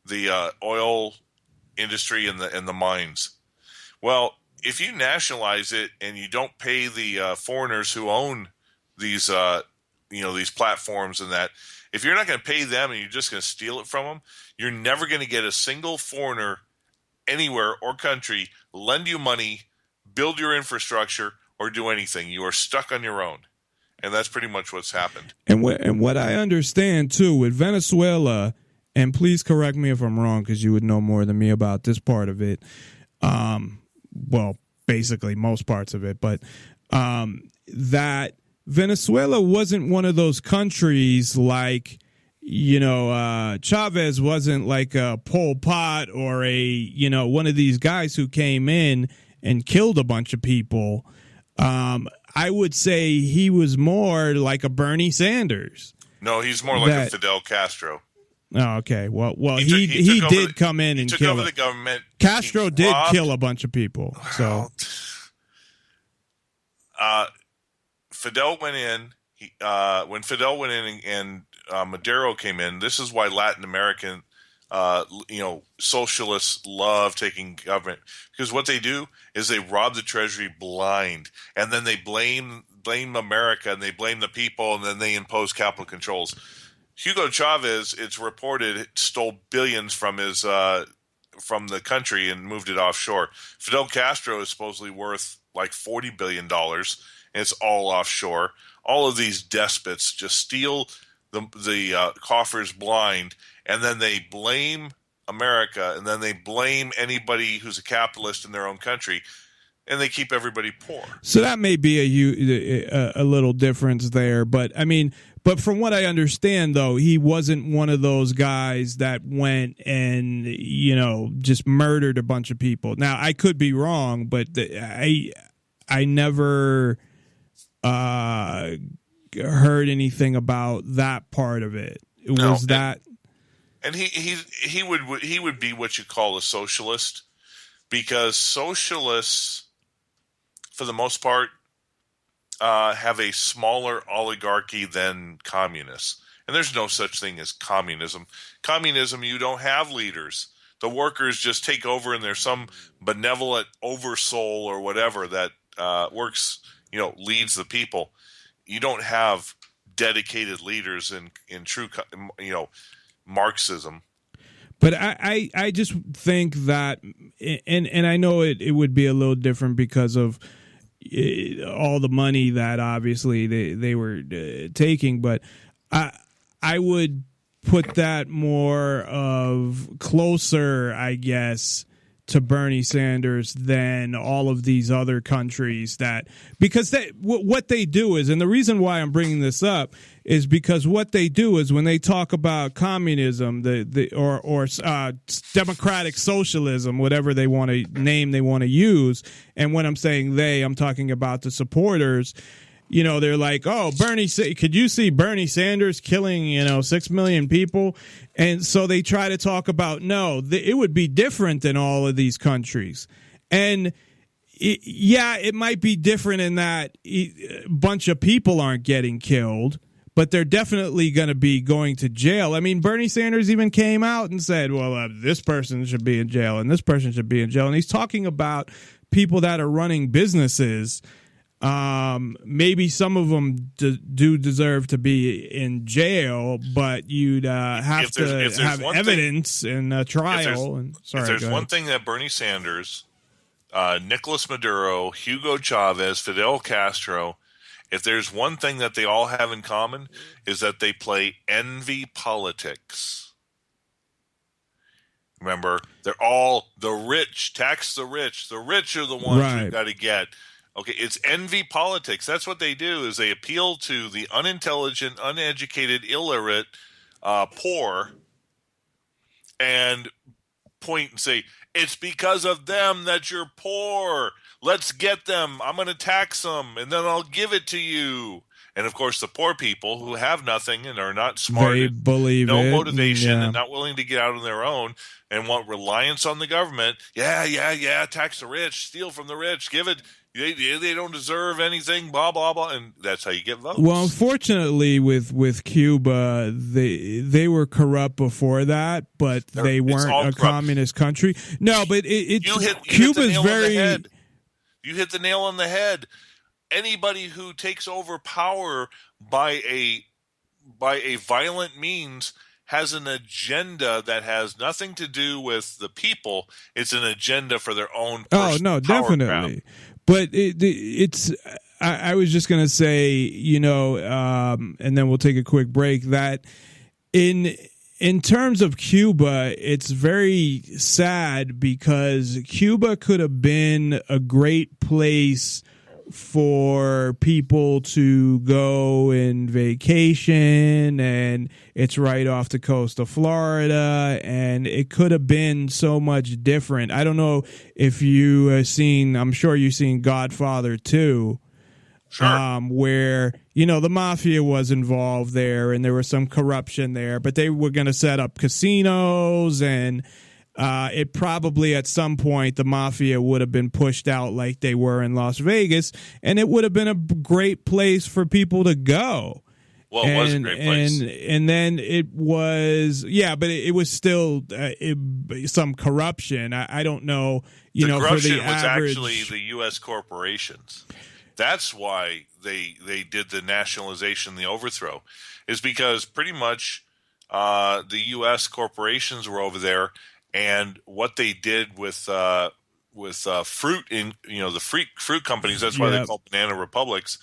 Speaker 6: the oil industry and the mines. Well, if you nationalize it and you don't pay the foreigners who own these these platforms and that, if you're not going to pay them and you're just going to steal it from them, you're never going to get a single foreigner anywhere or country lend you money, build your infrastructure, or do anything. You are stuck on your own. And that's pretty much what's happened.
Speaker 3: And what I understand, too, with Venezuela, and please correct me if I'm wrong because you would know more than me about this part of it. Well, basically most parts of it. But that Venezuela wasn't one of those countries like, Chavez wasn't like a Pol Pot or one of these guys who came in and killed a bunch of people. I would say he was more like a Bernie Sanders.
Speaker 6: No, he's more like a Fidel Castro.
Speaker 3: Oh, okay. Well, he did come in and kill
Speaker 6: over the government.
Speaker 3: Castro did kill a bunch of people. So,
Speaker 6: Fidel went in. When Fidel went in and Maduro came in, this is why Latin American, socialists love taking government, because what they do is they rob the treasury blind, and then they blame America and they blame the people, and then they impose capital controls. Hugo Chavez, it's reported, stole billions from his from the country and moved it offshore. Fidel Castro is supposedly worth like $40 billion, and it's all offshore. All of these despots just steal the coffers blind, and then they blame America, and then they blame anybody who's a capitalist in their own country, and they keep everybody poor.
Speaker 3: So that may be a little difference there, but I mean, but from what I understand, though, he wasn't one of those guys that went and just murdered a bunch of people. Now, I could be wrong, but I never heard anything about that part of it.
Speaker 6: And he would be what you call a socialist, because socialists, for the most part, have a smaller oligarchy than communists. And there's no such thing as communism. Communism, you don't have leaders. The workers just take over, and there's some benevolent oversoul or whatever that works, leads the people. You don't have dedicated leaders in true, Marxism.
Speaker 3: But I just think that, and I know it would be a little different because of all the money that obviously they were taking, but I would put that more of closer, I guess, to Bernie Sanders than all of these other countries because what they do is, and the reason why I'm bringing this up is because what they do is when they talk about communism, or democratic socialism, whatever they want to use, and when I'm saying I'm talking about the supporters. They're like, oh, could you see Bernie Sanders killing, 6 million people? And so they try to talk about, no, it would be different in all of these countries. And it might be different in that a bunch of people aren't getting killed, but they're definitely going to be going to jail. I mean, Bernie Sanders even came out and said, well, this person should be in jail and this person should be in jail. And he's talking about people that are running businesses. Maybe some of them do deserve to be in jail, but you'd have to have evidence in a trial. If
Speaker 6: there's one thing that Bernie Sanders, Nicolas Maduro, Hugo Chavez, Fidel Castro, if there's one thing that they all have in common, is that they play envy politics. Remember, they're all the rich, tax the rich. The rich are the ones you've got to get. Okay, it's envy politics. That's what they do, is they appeal to the unintelligent, uneducated, illiterate, poor, and point and say, it's because of them that you're poor. Let's get them. I'm going to tax them, and then I'll give it to you. And, of course, the poor people who have nothing and are not smart,
Speaker 3: They believe
Speaker 6: no
Speaker 3: it,
Speaker 6: motivation,
Speaker 3: yeah.
Speaker 6: and not willing to get out on their own and want reliance on the government. Yeah, tax the rich, steal from the rich, give it. They don't deserve anything, blah, blah, blah. And that's how you get votes.
Speaker 3: Well, unfortunately, with Cuba, they were corrupt before that, but they weren't a
Speaker 6: corrupt.
Speaker 3: Communist country. No, but
Speaker 6: Cuba's very. You hit the nail on the head. Anybody who takes over power by a violent means has an agenda that has nothing to do with the people. It's an agenda for their own personal
Speaker 3: no,
Speaker 6: power
Speaker 3: definitely.
Speaker 6: grab.
Speaker 3: But it's. I was just going to say, and then we'll take a quick break, that in terms of Cuba, it's very sad because Cuba could have been a great place for people to go and vacation, and it's right off the coast of Florida, and it could have been so much different. I don't know if you have seen, I'm sure you've seen Godfather 2.
Speaker 6: Sure.
Speaker 3: Where, the mafia was involved there and there was some corruption there, but they were going to set up casinos, and it probably at some point the mafia would have been pushed out like they were in Las Vegas, and it would have been a great place for people to go.
Speaker 6: Well, it was a great place.
Speaker 3: And then it was, but it was still some corruption. I don't know,
Speaker 6: the
Speaker 3: for
Speaker 6: corruption
Speaker 3: the
Speaker 6: was
Speaker 3: average.
Speaker 6: actually the U.S. corporations. That's why they did the nationalization, the overthrow, is because pretty much the U.S. corporations were over there, and what they did with fruit in the fruit companies. That's why they're called banana republics,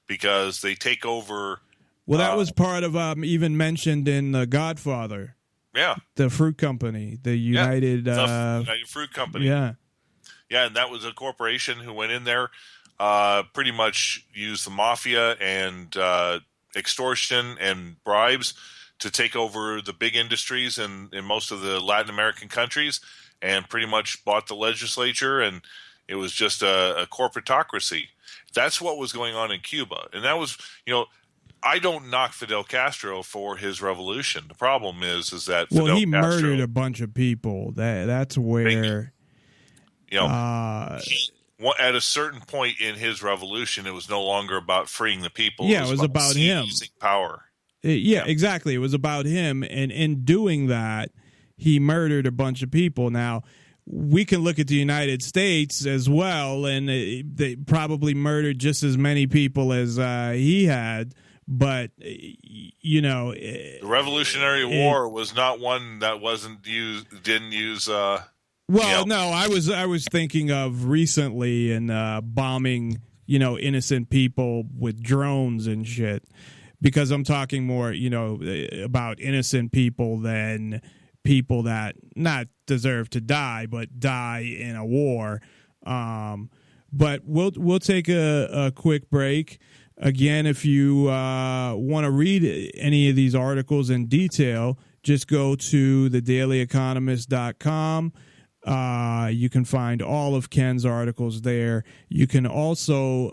Speaker 6: because they take over.
Speaker 3: Well, that was part of even mentioned in The Godfather.
Speaker 6: Yeah,
Speaker 3: the fruit company, the United
Speaker 6: United Fruit Company.
Speaker 3: Yeah,
Speaker 6: and that was a corporation who went in there. Pretty much used the mafia and extortion and bribes to take over the big industries in most of the Latin American countries, and pretty much bought the legislature, and it was just a corporatocracy. That's what was going on in Cuba. And that was, I don't knock Fidel Castro for his revolution. The problem is that Fidel
Speaker 3: he
Speaker 6: Castro
Speaker 3: murdered a bunch of people. That's where,
Speaker 6: at a certain point in his revolution, it was no longer about freeing the people.
Speaker 3: Yeah, it was about him.
Speaker 6: Seizing power.
Speaker 3: Exactly. It was about him. And in doing that, he murdered a bunch of people. Now, we can look at the United States as well, and they probably murdered just as many people as he had. But,
Speaker 6: the Revolutionary War was not one that didn't use.
Speaker 3: No, I was thinking of recently and bombing, innocent people with drones and shit, because I'm talking more, about innocent people than people that not deserve to die, but die in a war. But we'll take a quick break. Again, if you want to read any of these articles in detail, just go to thedailyeconomist.com. You can find all of Ken's articles there. You can also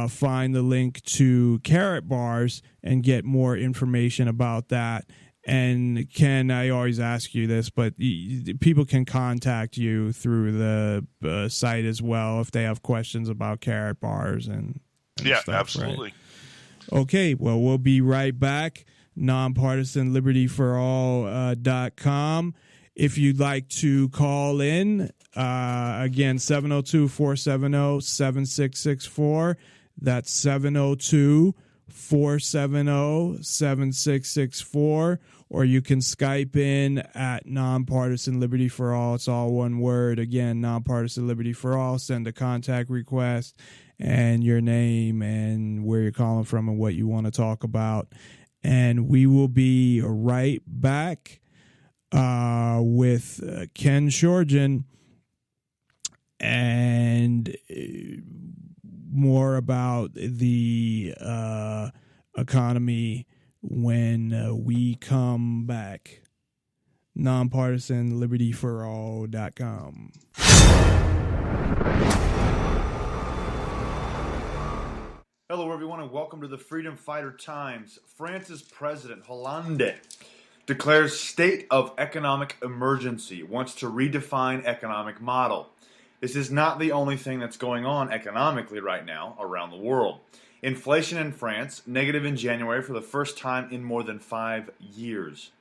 Speaker 3: find the link to Carrot Bars and get more information about that. And Ken, I always ask you this, but people can contact you through the site as well if they have questions about Carrot Bars and stuff,
Speaker 6: absolutely.
Speaker 3: Right? Okay, well, we'll be right back. NonPartisanLibertyForall.com. If you'd like to call in, again, 702-470-7664. That's 702-470-7664. Or you can Skype in at Nonpartisan Liberty for All. It's all one word. Again, Nonpartisan Liberty for All. Send a contact request and your name and where you're calling from and what you want to talk about. And we will be right back with Ken Schortgen. And more about the economy when we come back. NonPartisanLibertyForall.com.
Speaker 7: Hello, everyone, and welcome to the Freedom Fighter Times. France's President Hollande declares state of economic emergency, wants to redefine economic model. This is not the only thing that's going on economically right now around the world. Inflation in France, negative in January for the first time in more than 5 years.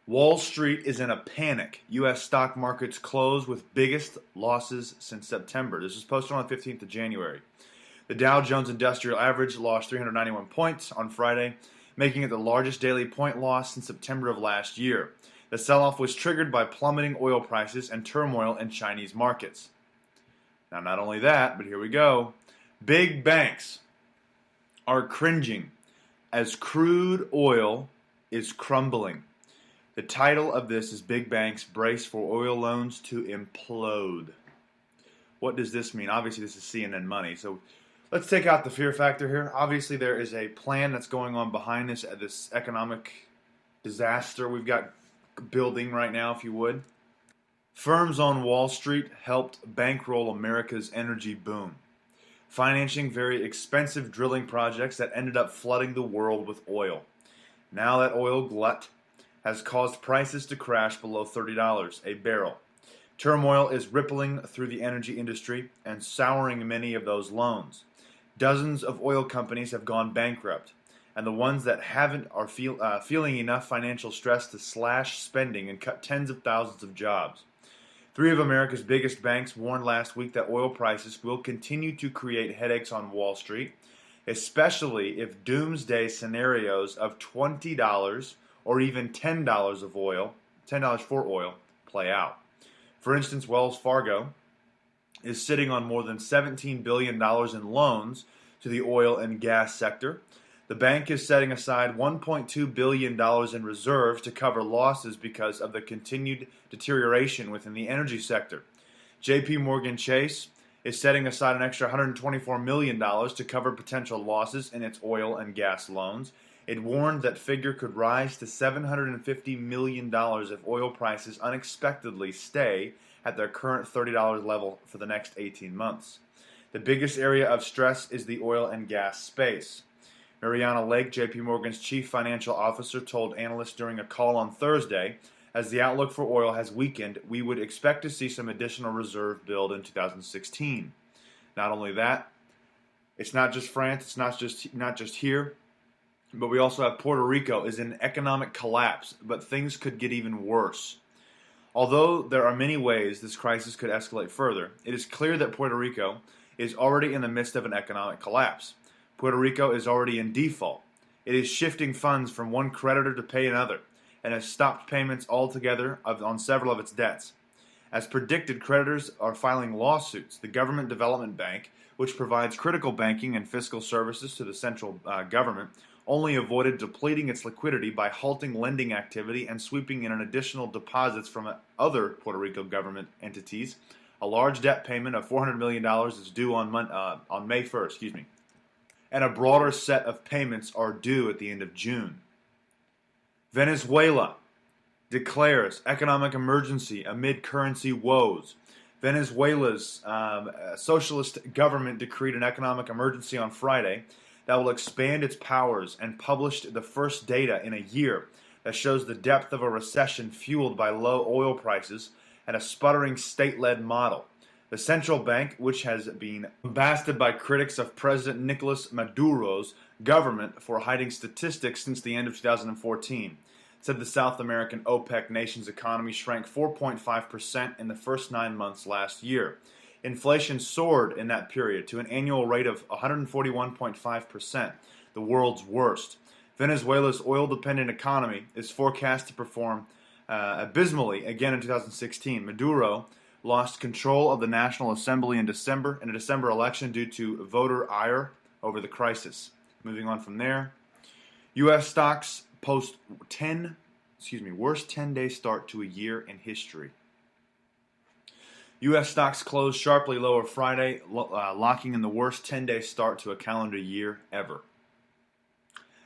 Speaker 7: Wall Street is in a panic. U.S. stock markets close with biggest losses since September. This was posted on the 15th of January. The Dow Jones Industrial Average lost 391 points on Friday, making it the largest daily point loss since September of last year. The sell-off was triggered by plummeting oil prices and turmoil in Chinese markets. Now, not only that, but here we go. Big banks are cringing as crude oil is crumbling. The title of this is Big Banks Brace for Oil Loans to Implode. What does this mean? Obviously, this is CNN money. So let's take out the fear factor here. Obviously, there is a plan that's going on behind this economic disaster we've got building right now, if you would. Firms on Wall Street helped bankroll America's energy boom, financing very expensive drilling projects that ended up flooding the world with oil. Now that oil glut has caused prices to crash below $30 a barrel. Turmoil is rippling through the energy industry and souring many of those loans. Dozens of oil companies have gone bankrupt, and the ones that haven't are feeling enough financial stress to slash spending and cut tens of thousands of jobs. 3 of America's biggest banks warned last week that oil prices will continue to create headaches on Wall Street, especially if doomsday scenarios of $20 or even $10 of oil, $10 for oil, play out. For instance, Wells Fargo is sitting on more than $17 billion in loans to the oil and gas sector. The bank is setting aside $1.2 billion in reserves to cover losses because of the continued deterioration within the energy sector. JP Morgan Chase is setting aside an extra $124 million to cover potential losses in its oil and gas loans. It warned that figure could rise to $750 million if oil prices unexpectedly stay at their current $30 level for the next 18 months. The biggest area of stress is the oil and gas space. Mariana Lake, JP Morgan's chief financial officer, told analysts during a call on Thursday, as the outlook for oil has weakened, we would expect to see some additional reserve build in 2016. Not only that, it's not just France, it's not just here, but we also have Puerto Rico is in economic collapse, but things could get even worse. Although there are many ways this crisis could escalate further, it is clear that Puerto Rico is already in the midst of an economic collapse. Puerto Rico is already in default. It is shifting funds from one creditor to pay another, and has stopped payments altogether on several of its debts. As predicted, creditors are filing lawsuits. The Government Development Bank, which provides critical banking and fiscal services to the central government, only avoided depleting its liquidity by halting lending activity and sweeping in an additional deposits from other Puerto Rico government entities. A large debt payment of $400 million is due on May 1st, and a broader set of payments are due at the end of June. Venezuela declares economic emergency amid currency woes. Venezuela's socialist government decreed an economic emergency on Friday that will expand its powers and published the first data in a year that shows the depth of a recession fueled by low oil prices and a sputtering state-led model. The central bank, which has been blasted by critics of President Nicolas Maduro's government for hiding statistics since the end of 2014, said the South American OPEC nation's economy shrank 4.5% in the first 9 months last year. Inflation soared in that period to an annual rate of 141.5%, the world's worst. Venezuela's oil-dependent economy is forecast to perform abysmally again in 2016. Maduro lost control of the National Assembly in a December election due to voter ire over the crisis. Moving on from there, U.S. stocks post worst 10-day start to a year in history. U.S. stocks closed sharply lower Friday, locking in the worst 10-day start to a calendar year ever.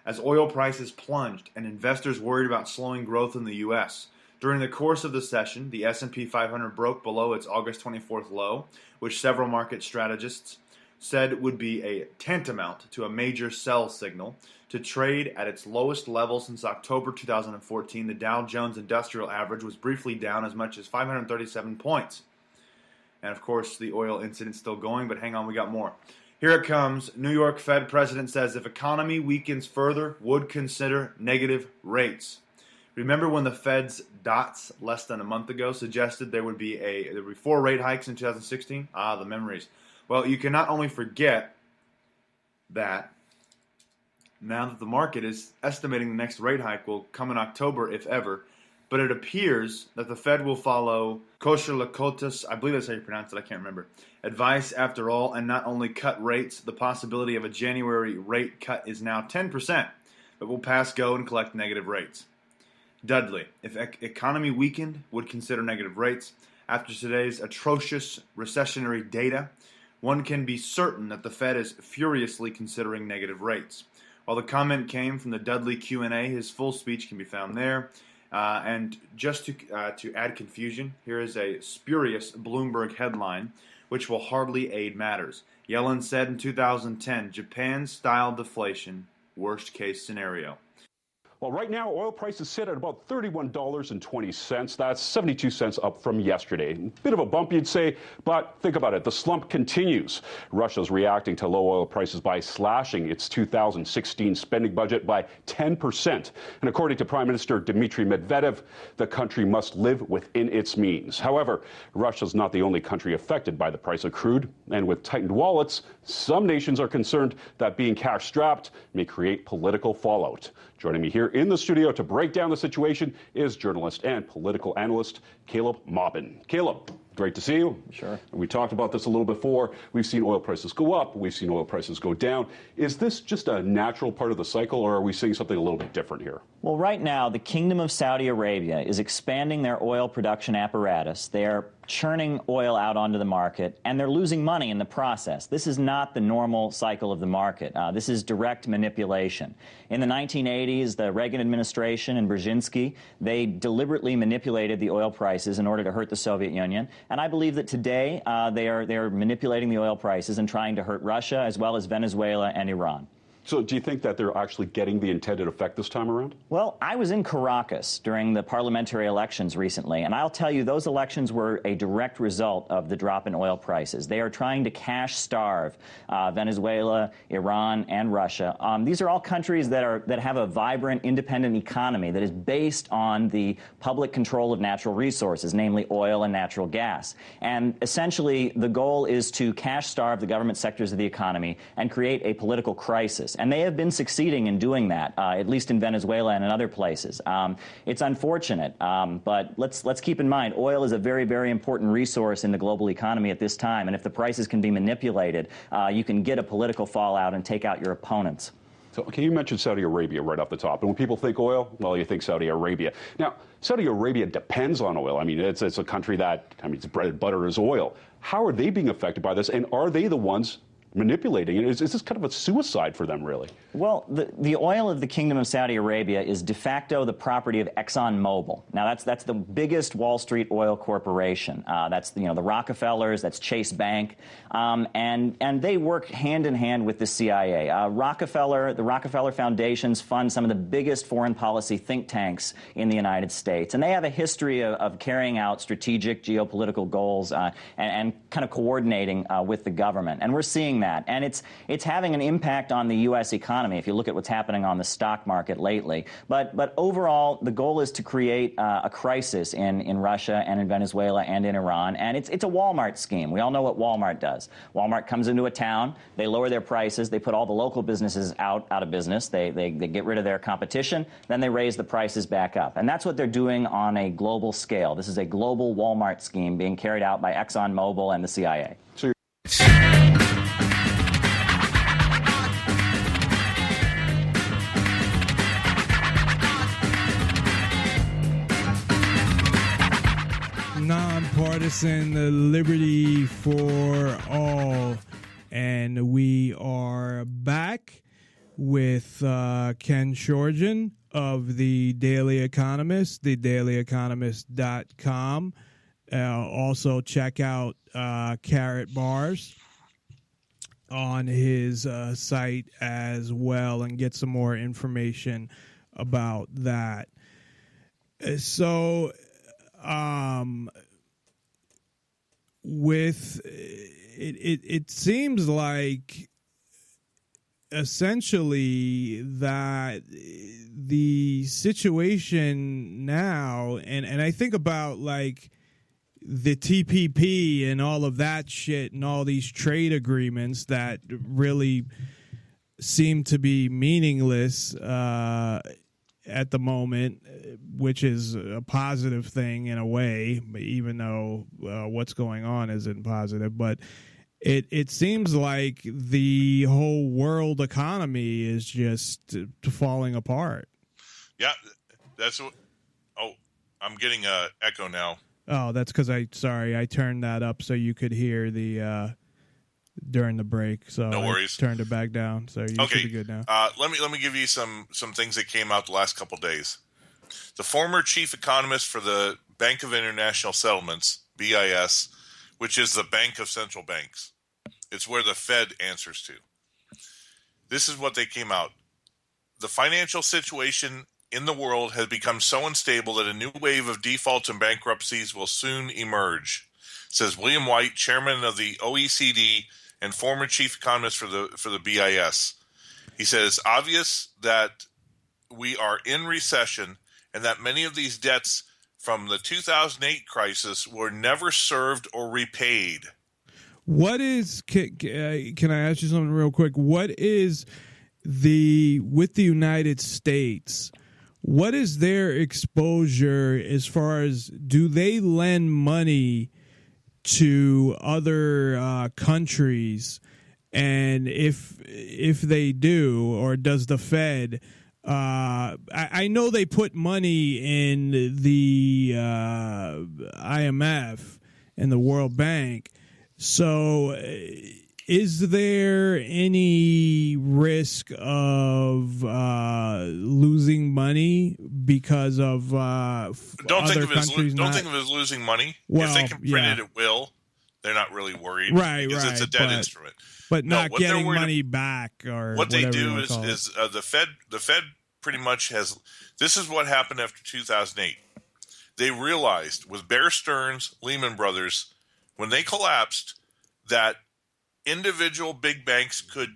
Speaker 7: As oil prices plunged and investors worried about slowing growth in the U.S., during the course of the session, the S&P 500 broke below its August 24th low, which several market strategists said would be a tantamount to a major sell signal. To trade at its lowest level since October 2014, the Dow Jones Industrial Average was briefly down as much as 537 points. And of course, the oil incident's still going, but hang on, we got more. Here it comes. New York Fed president says if economy weakens further, would consider negative rates. Remember when the Fed's dots less than a month ago suggested there would be 4 rate hikes in 2016? Ah, the memories. Well, you can not only forget that now that the market is estimating the next rate hike will come in October, if ever, but it appears that the Fed will follow kosher lakotas, I believe that's how you pronounce it, I can't remember, advice after all, and not only cut rates. The possibility of a January rate cut is now 10%, but will pass go and collect negative rates. Dudley, if economy weakened, would consider negative rates. After today's atrocious recessionary data, one can be certain that the Fed is furiously considering negative rates. While the comment came from the Dudley Q&A, his full speech can be found there. And just to add confusion, here is a spurious Bloomberg headline, which will hardly aid matters. Yellen said in 2010, Japan-style deflation, worst case scenario.
Speaker 8: Well, right now, oil prices sit at about $31.20. That's 72 cents up from yesterday. Bit of a bump, you'd say, but think about it. The slump continues. Russia's reacting to low oil prices by slashing its 2016 spending budget by 10%. And according to Prime Minister Dmitry Medvedev, the country must live within its means. However, Russia's not the only country affected by the price of crude. And with tightened wallets, some nations are concerned that being cash-strapped may create political fallout. Joining me here in the studio to break down the situation is journalist and political analyst Caleb Maupin. Caleb, great to see you.
Speaker 9: Sure.
Speaker 8: We talked about this a little before. We've seen oil prices go up. We've seen oil prices go down. Is this just a natural part of the cycle, or are we seeing something a little bit different here?
Speaker 9: Well, right now, the Kingdom of Saudi Arabia is expanding their oil production apparatus. They're churning oil out onto the market, and they're losing money in the process. This is not the normal cycle of the market. This is direct manipulation. In the 1980s, the Reagan administration and Brzezinski, they deliberately manipulated the oil prices in order to hurt the Soviet Union. And I believe that today they are manipulating the oil prices and trying to hurt Russia as well as Venezuela and Iran.
Speaker 8: So do you think that they're actually getting the intended effect this time around?
Speaker 9: Well, I was in Caracas during the parliamentary elections recently, and I'll tell you those elections were a direct result of the drop in oil prices. They are trying to cash-starve Venezuela, Iran, and Russia. These are all countries that have a vibrant, independent economy that is based on the public control of natural resources, namely oil and natural gas. And essentially, the goal is to cash-starve the government sectors of the economy and create a political crisis. And they have been succeeding in doing that, at least in Venezuela and in other places. It's unfortunate, but let's keep in mind, oil is a very, very important resource in the global economy at this time. And if the prices can be manipulated, you can get a political fallout and take out your opponents.
Speaker 8: So, okay, you mentioned Saudi Arabia right off the top. And when people think oil, well, you think Saudi Arabia. Now, Saudi Arabia depends on oil. I mean, it's a country that, its bread and butter is oil. How are they being affected by this? And are they the ones manipulating it? Is this kind of a suicide for them, really?
Speaker 9: Well, the oil of the Kingdom of Saudi Arabia is de facto the property of ExxonMobil. Now, that's the biggest Wall Street oil corporation. That's the Rockefellers, that's Chase Bank, and they work hand in hand with the CIA. The Rockefeller Foundations fund some of the biggest foreign policy think tanks in the United States, and they have a history of carrying out strategic geopolitical goals and kind of coordinating with the government. And we're seeing that, and it's having an impact on the U.S. economy if you look at what's happening on the stock market lately. But overall, the goal is to create a crisis in Russia and in Venezuela and in Iran, and it's a Walmart scheme. We all know what Walmart does. Walmart comes into a town, they lower their prices, they put all the local businesses out of business, they get rid of their competition, then they raise the prices back up. And that's what they're doing on a global scale. This is a global Walmart scheme being carried out by ExxonMobil and the CIA.
Speaker 8: So
Speaker 3: Nonpartisan Liberty for All. And we are back with Ken Schortgen of the Daily Economist, thedailyeconomist.com. Also check out Carrot Bars on his site as well and get some more information about that. So, with it seems like essentially that the situation now, and I think about like the TPP and all of that shit and all these trade agreements that really seem to be meaningless at the moment, which is a positive thing in a way, even though what's going on isn't positive. But it seems like the whole world economy is just falling apart.
Speaker 6: Yeah, that's what. Oh, I'm getting a echo now.
Speaker 3: Oh, that's because I turned that up so you could hear the during the break. So
Speaker 6: no worries.
Speaker 3: I turned it back down, so you should be good now.
Speaker 6: Let me give you some things that came out the last couple days. The former chief economist for the Bank of International Settlements, BIS, which is the bank of central banks. It's where the Fed answers to. This is what they came out. The financial situation in the world has become so unstable that a new wave of defaults and bankruptcies will soon emerge, says William White, chairman of the OECD and former chief economist for the BIS. He says, obvious that we are in recession and that many of these debts from the 2008 crisis were never served or repaid.
Speaker 3: What is, can I ask you something real quick? What is with the United States, what is their exposure as far as, do they lend money to other countries? And if they do, or does the Fed, I know they put money in the IMF and the World Bank. So is there any risk of losing money because of
Speaker 6: Don't think of it as losing money. Well, if they can print it, it will. They're not really worried,
Speaker 3: right?
Speaker 6: Because it's a debt instrument,
Speaker 3: but not getting money back. Or
Speaker 6: what they do is the Fed pretty much has. This is what happened after 2008. They realized with Bear Stearns, Lehman Brothers, when they collapsed, that individual big banks could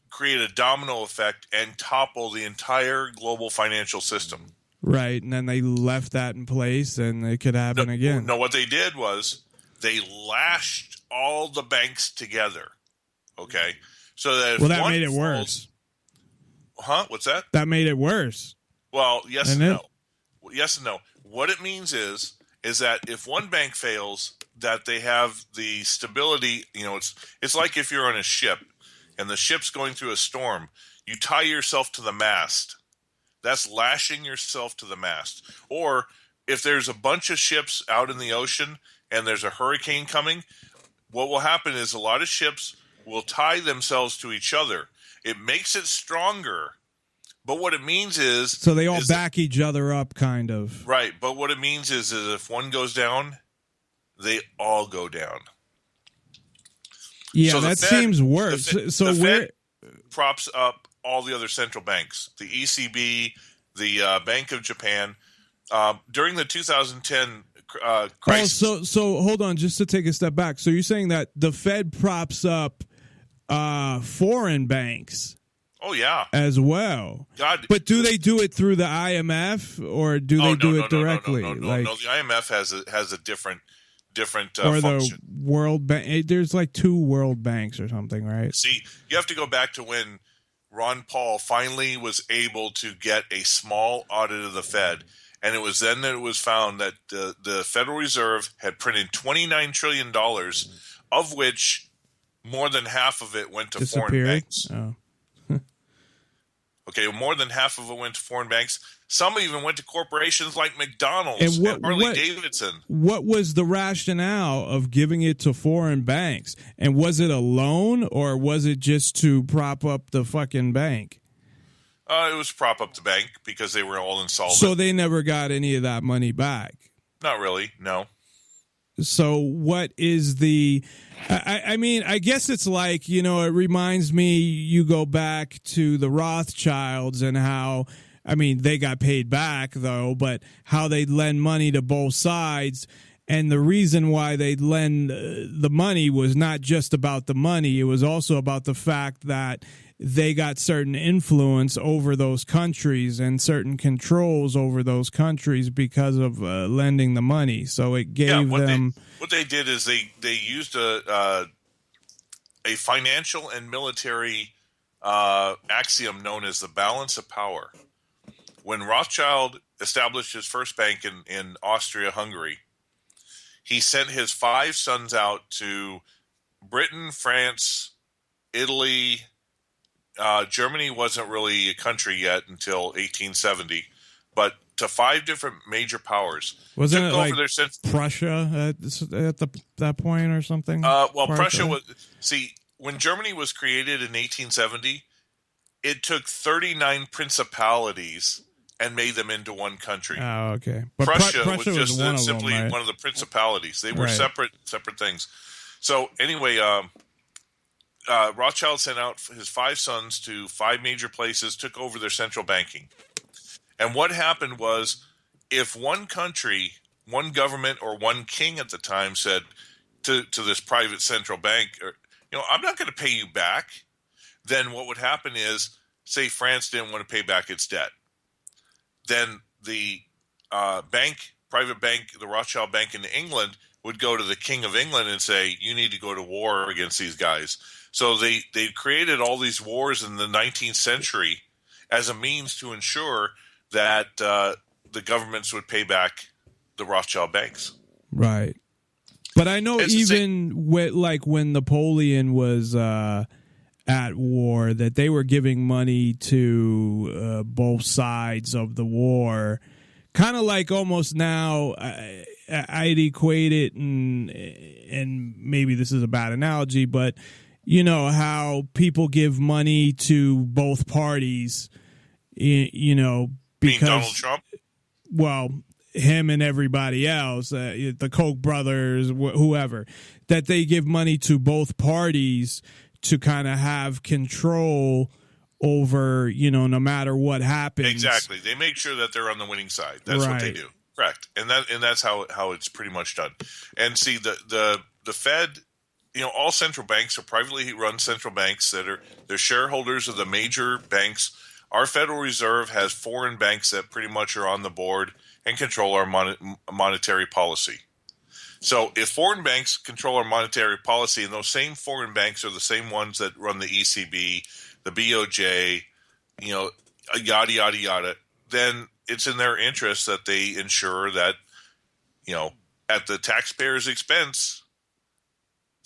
Speaker 6: create a domino effect and topple the entire global financial system.
Speaker 3: Right, and then they left that in place, and it could happen again.
Speaker 6: No, what they did was they lashed all the banks together. Okay, so that if
Speaker 3: that made it worse.
Speaker 6: Huh? What's that?
Speaker 3: That made it worse.
Speaker 6: Well, yes and no. Yes and no. What it means is that if one bank fails, that they have the stability. You know, it's like if you're on a ship and the ship's going through a storm, you tie yourself to the mast. That's lashing yourself to the mast. Or if there's a bunch of ships out in the ocean and there's a hurricane coming, what will happen is a lot of ships will tie themselves to each other. It makes it stronger. But what it means is...
Speaker 3: So they all back each other up, kind of.
Speaker 6: Right. But what it means is if one goes down, they all go down.
Speaker 3: Yeah, so that seems worse.
Speaker 6: The Fed props up all the other central banks, the ECB, the Bank of Japan. During the 2010 crisis...
Speaker 3: Oh, so hold on, just to take a step back. So you're saying that the Fed props up foreign banks...
Speaker 6: Oh, yeah.
Speaker 3: As well.
Speaker 6: God,
Speaker 3: but do they do it through the IMF or do they do it directly?
Speaker 6: No, the IMF has a different
Speaker 3: or
Speaker 6: function.
Speaker 3: The World Bank. There's like 2 World Banks or something, right?
Speaker 6: See, you have to go back to when Ron Paul finally was able to get a small audit of the Fed. And it was then that it was found that the Federal Reserve had printed $29 trillion, of which more than half of it went to foreign banks.
Speaker 3: Oh.
Speaker 6: Okay, more than half of it went to foreign banks. Some even went to corporations like McDonald's and Harley-Davidson.
Speaker 3: What was the rationale of giving it to foreign banks? And was it a loan, or was it just to prop up the fucking bank?
Speaker 6: It was prop up the bank because they were all insolvent.
Speaker 3: So they never got any of that money back?
Speaker 6: Not really, no.
Speaker 3: So what is the... I mean, I guess it's like, it reminds me, you go back to the Rothschilds and how, they got paid back, though, but how they'd lend money to both sides. And the reason why they'd lend the money was not just about the money. It was also about the fact that they got certain influence over those countries and certain controls over those countries because of lending the money. So it gave them...
Speaker 6: What they did is they used a financial and military axiom known as the balance of power. When Rothschild established his first bank in Austria-Hungary, he sent his 5 sons out to Britain, France, Italy. Germany wasn't really a country yet until 1870, but to 5 different major powers.
Speaker 3: Wasn't it like Prussia at that point or something?
Speaker 6: Prussia was... See, when Germany was created in 1870, it took 39 principalities and made them into one country.
Speaker 3: Oh, okay. But
Speaker 6: Prussia
Speaker 3: Prussia
Speaker 6: was just simply
Speaker 3: them, right?
Speaker 6: one of the principalities. They were separate things. So anyway, Rothschild sent out his 5 sons to 5 major places, took over their central banking. And what happened was, if one country, one government, or one king at the time said to this private central bank, I'm not going to pay you back, then what would happen is, say France didn't want to pay back its debt. Then the private bank, the Rothschild Bank in England, would go to the King of England and say, you need to go to war against these guys. So they created all these wars in the 19th century as a means to ensure that the governments would pay back the Rothschild banks.
Speaker 3: Right. But I know when Napoleon was at war, that they were giving money to both sides of the war. Kind of like almost now, I'd equate it, and maybe this is a bad analogy, but how people give money to both parties, because
Speaker 6: Donald Trump?
Speaker 3: Well, him and everybody else, the Koch brothers, whoever, that they give money to both parties to kind of have control over, no matter what happens.
Speaker 6: Exactly. They make sure that they're on the winning side. That's what they do. Correct. And that's how it's pretty much done. And see, the Fed, all central banks are privately run central banks they're shareholders of the major banks. Our Federal Reserve has foreign banks that pretty much are on the board and control our monetary policy. So if foreign banks control our monetary policy, and those same foreign banks are the same ones that run the ECB, the BOJ, yada, yada, yada, then it's in their interest that they ensure that, at the taxpayers' expense,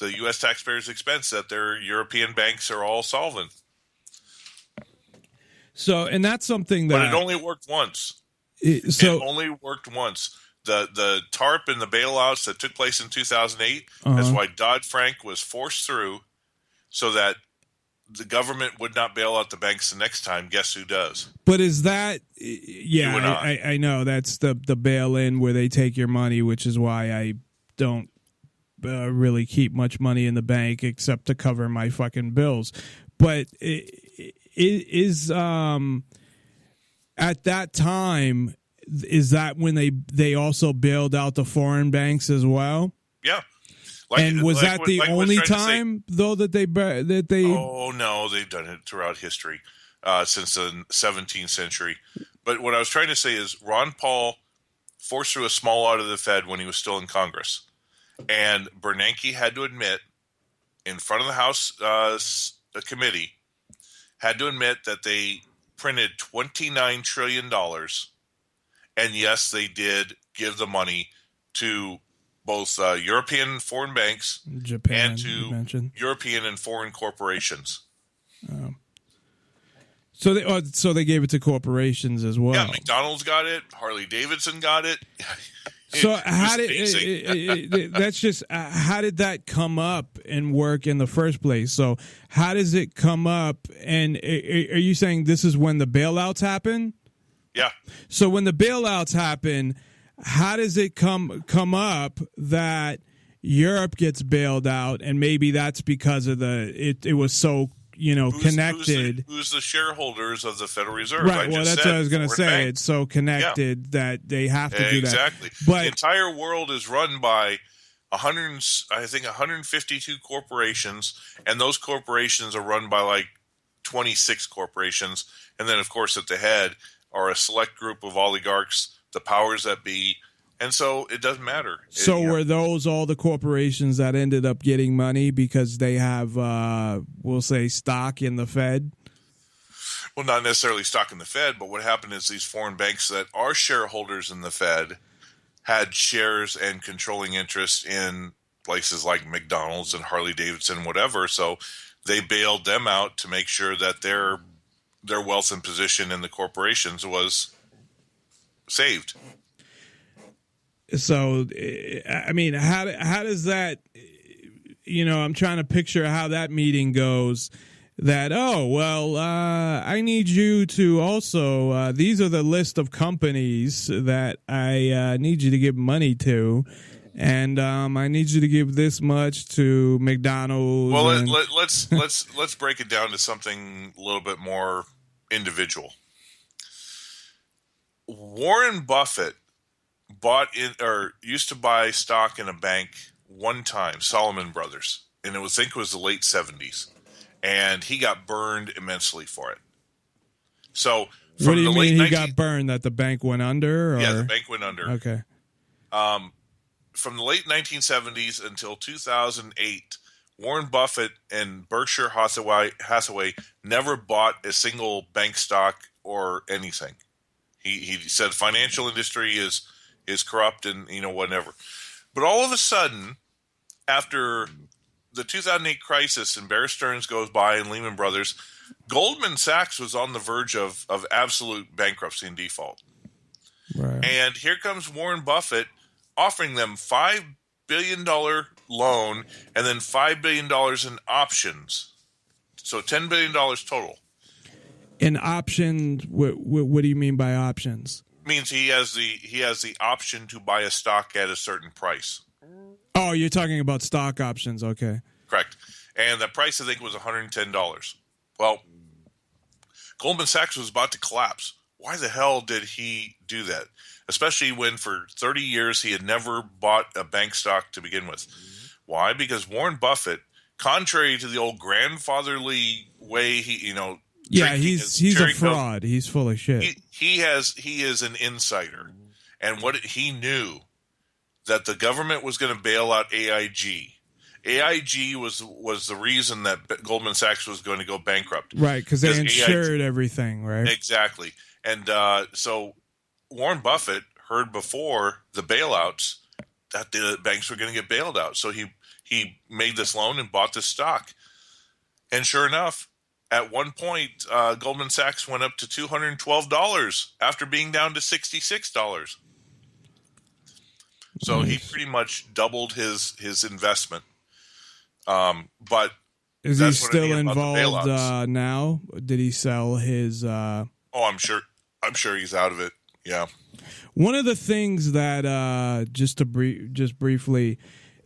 Speaker 6: the U.S. taxpayers' expense, that their European banks are all solvent.
Speaker 3: So, and that's something that...
Speaker 6: But it only worked once. It only worked once. The TARP and the bailouts that took place in 2008, that's why Dodd-Frank was forced through so that the government would not bail out the banks the next time. Guess who does?
Speaker 3: But is that... Yeah, I know. That's the bail-in where they take your money, which is why I don't really keep much money in the bank except to cover my fucking bills. But is at that time, is that when they also bailed out the foreign banks as well?
Speaker 6: Yeah.
Speaker 3: And was that the only time though that they?
Speaker 6: Oh no, they've done it throughout history since the 17th century. But what I was trying to say is Ron Paul forced through a small audit of the Fed when he was still in Congress, and Bernanke had to admit in front of the House committee, had to admit that they printed $29 trillion, and yes, they did give the money to both European foreign banks,
Speaker 3: Japan,
Speaker 6: and to European and foreign corporations.
Speaker 3: So they gave it to corporations as well.
Speaker 6: Yeah, McDonald's got it. Harley Davidson got it.
Speaker 3: So how did how did that come up and work in the first place? So how does it come up? And are you saying this is when the bailouts happen?
Speaker 6: Yeah.
Speaker 3: So when the bailouts happen, how does it come up that Europe gets bailed out, and maybe that's because of it was so connected.
Speaker 6: Who's the shareholders of the Federal Reserve?
Speaker 3: Right. Well, that's what I was going to say. Bank. It's so connected that they have to do that.
Speaker 6: Exactly.
Speaker 3: But
Speaker 6: the entire world is run by 152 corporations, and those corporations are run by like 26 corporations, and then of course at the head are a select group of oligarchs, the powers that be. And so it doesn't matter.
Speaker 3: So were those all the corporations that ended up getting money because they have, we'll say, stock in the Fed?
Speaker 6: Well, not necessarily stock in the Fed, but what happened is these foreign banks that are shareholders in the Fed had shares and controlling interest in places like McDonald's and Harley Davidson, whatever. So they bailed them out to make sure that their wealth and position in the corporations was saved.
Speaker 3: So, I mean, how does that, I'm trying to picture how that meeting goes that, I need you to also, these are the list of companies that I need you to give money to. And I need you to give this much to McDonald's.
Speaker 6: Well, let's break it down to something a little bit more individual. Warren Buffett used to buy stock in a bank one time, Salomon Brothers, and I think it was the late 70s, and he got burned immensely for it. So,
Speaker 3: what do you mean he got burned? That the bank went under? Or?
Speaker 6: Yeah, the bank went under.
Speaker 3: Okay.
Speaker 6: From the late 1970s until 2008, Warren Buffett and Berkshire Hathaway never bought a single bank stock or anything. He said financial industry is corrupt and whatever. But all of a sudden, after the 2008 crisis and Bear Stearns goes by and Lehman Brothers, Goldman Sachs was on the verge of absolute bankruptcy and default.
Speaker 3: Right.
Speaker 6: And here comes Warren Buffett offering them $5 billion loan and then $5 billion in options. So $10 billion total.
Speaker 3: In options, what do you mean by options?
Speaker 6: Means he has the option to buy a stock at a certain price.
Speaker 3: Oh, you're talking about stock options, okay.
Speaker 6: Correct. And the price, I think, was $110. Well, Goldman Sachs was about to collapse. Why the hell did he do that? Especially when for 30 years he had never bought a bank stock to begin with. Why? Because Warren Buffett, contrary to the old grandfatherly way
Speaker 3: he's a fraud. He's full of shit.
Speaker 6: He is an insider, and he knew that the government was going to bail out AIG. AIG was the reason that Goldman Sachs was going to go bankrupt.
Speaker 3: Right, because they insured everything, right?
Speaker 6: Exactly, and so Warren Buffett heard before the bailouts that the banks were going to get bailed out, so he made this loan and bought this stock, and sure enough. At one point, Goldman Sachs went up to $212 after being down to $66. So he pretty much doubled his investment. But
Speaker 3: is he still involved now? Did he sell his?
Speaker 6: Oh, I'm sure he's out of it. Yeah.
Speaker 3: One of the things that just briefly,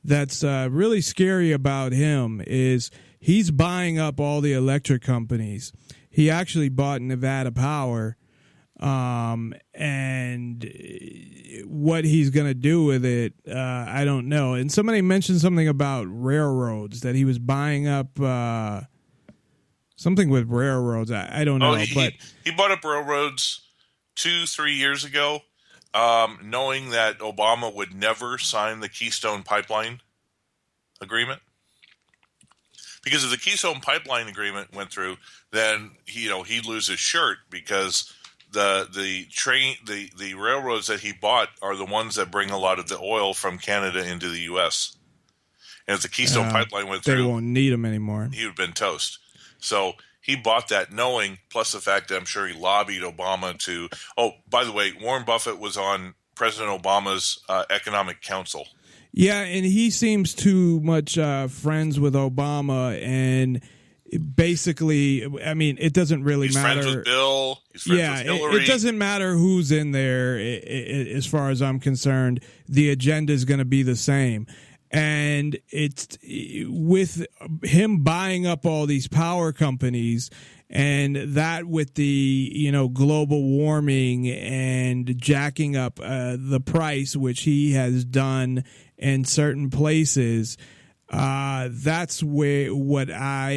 Speaker 3: that's really scary about him is. He's buying up all the electric companies. He actually bought Nevada Power, and what he's going to do with it, I don't know. And somebody mentioned something about railroads, that he was buying up something with railroads. I don't know. But
Speaker 6: he bought up railroads 2-3 years ago, knowing that Obama would never sign the Keystone Pipeline agreement. Because if the Keystone Pipeline agreement went through, then he'd lose his shirt because the railroads that he bought are the ones that bring a lot of the oil from Canada into the U.S. And if the Keystone Pipeline went through,
Speaker 3: they won't need them anymore.
Speaker 6: He would have been toast. So he bought that knowing, plus the fact that I'm sure he lobbied Obama to. Oh, by the way, Warren Buffett was on President Obama's Economic Council.
Speaker 3: Yeah, and he seems too much friends with Obama, and basically, I mean, it doesn't really matter.
Speaker 6: He's friends with Bill. He's friends with Hillary.
Speaker 3: It doesn't matter who's in there. As far as I'm concerned, the agenda is going to be the same. And it's with him buying up all these power companies, and that with the global warming and jacking up the price, which he has done in certain places. That's what I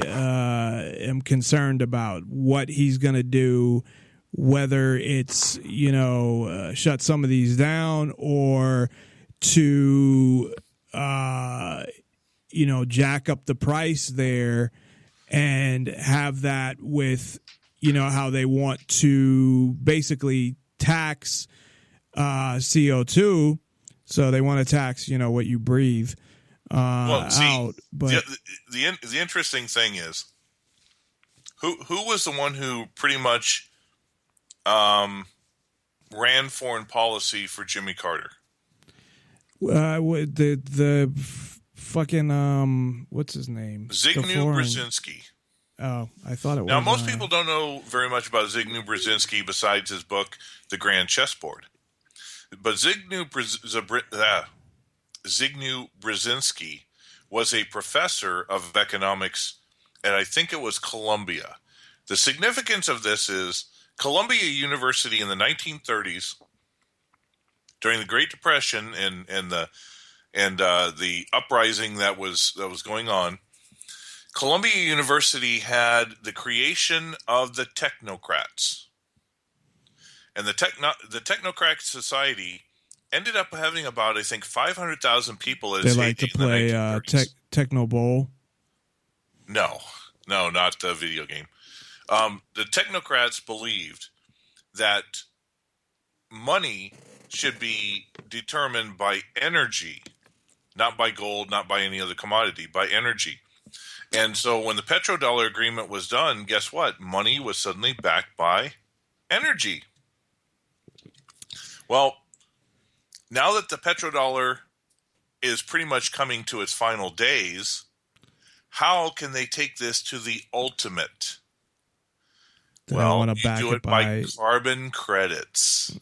Speaker 3: am concerned about. What he's going to do, whether it's shut some of these down or to jack up the price there and have that with how they want to basically tax CO2. So they want to tax what you breathe out. But
Speaker 6: the interesting thing is who was the one who pretty much ran foreign policy for Jimmy Carter?
Speaker 3: The fucking what's his name?
Speaker 6: Zygmunt Brzezinski.
Speaker 3: Oh, I thought it was.
Speaker 6: Now, most people don't know very much about Zygmunt Brzezinski besides his book, The Grand Chessboard. But Zygmunt Brzezinski was a professor of economics, and I think it was Columbia. The significance of this is Columbia University in the 1930s, during the Great Depression and the uprising that was going on, Columbia University had the creation of the technocrats, and the technocrat society ended up having about, I think, 500,000 people.
Speaker 3: They like to play Techno Bowl.
Speaker 6: No, not the video game. The technocrats believed that money should be determined by energy, not by gold, not by any other commodity, by energy. And so when the petrodollar agreement was done, guess what? Money was suddenly backed by energy. Well, now that the petrodollar is pretty much coming to its final days, how can they take this to the ultimate? Well, you do it by carbon credits.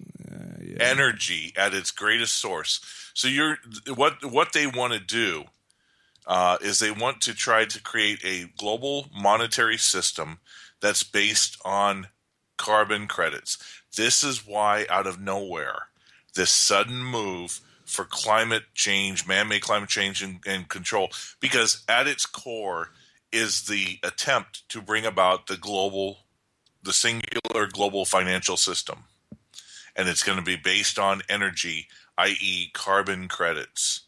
Speaker 6: Energy at its greatest source. So what they want to do is they want to try to create a global monetary system that's based on carbon credits. This is why, out of nowhere, this sudden move for climate change, man-made climate change and control, because at its core is the attempt to bring about the singular global financial system. And it's going to be based on energy, i.e. carbon credits.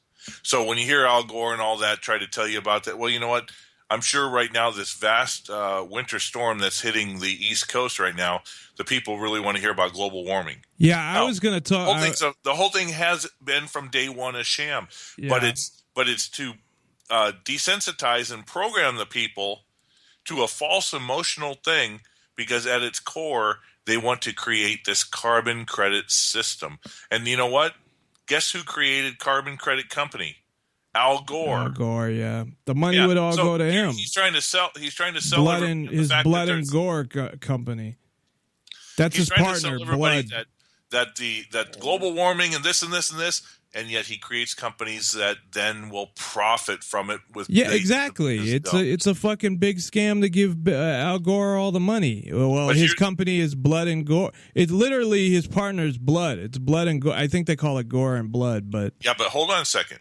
Speaker 6: So when you hear Al Gore and all that try to tell you about that, well, you know what? I'm sure right now this vast winter storm that's hitting the East Coast right now, the people really want to hear about global warming.
Speaker 3: Yeah, I was going to talk.
Speaker 6: The whole thing has been from day one a sham, but it's to desensitize and program the people to a false emotional thing, because at its core they want to create this carbon credit system. And you know what? Guess who created Carbon Credit Company? Al Gore.
Speaker 3: Al Gore, yeah. The money would all go to him.
Speaker 6: He's trying to sell.
Speaker 3: His Blood and Gore company. That's his partner. Blood.
Speaker 6: That global warming and this and this and this, and yet he creates companies that then will profit from it.
Speaker 3: Exactly. It's a fucking big scam to give Al Gore all the money. Well, his company is Blood and Gore. It's literally his partner's blood. It's Blood and Gore. I think they call it Gore and Blood, but
Speaker 6: but hold on a second.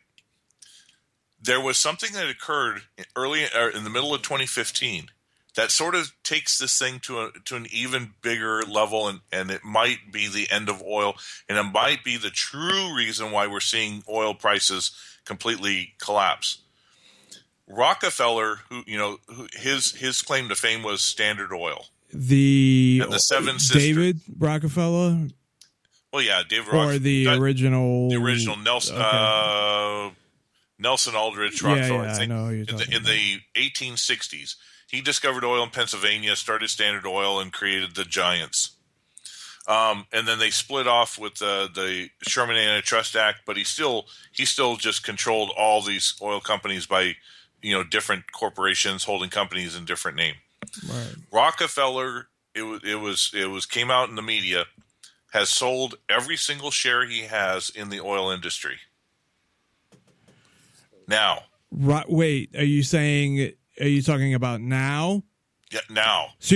Speaker 6: There was something that occurred in the middle of 2015 that sort of takes this thing to an even bigger level, and it might be the end of oil, and it might be the true reason why we're seeing oil prices completely collapse. Rockefeller, his claim to fame was Standard Oil. And the Seven Sisters.
Speaker 3: David Rockefeller?
Speaker 6: Well, yeah, David Rockefeller.
Speaker 3: Or the original
Speaker 6: Nelson.
Speaker 3: Okay.
Speaker 6: Nelson Aldrich Rockefeller,
Speaker 3: I know who you're talking
Speaker 6: in the 1860s. he discovered oil in Pennsylvania, started Standard Oil, and created the giants. And then they split off with the Sherman Antitrust Act, but he still just controlled all these oil companies by, different corporations holding companies in different name.
Speaker 3: Right.
Speaker 6: Rockefeller, it was came out in the media, has sold every single share he has in the oil industry. Now,
Speaker 3: right, wait, are you talking about now?
Speaker 6: Yeah, now.
Speaker 3: So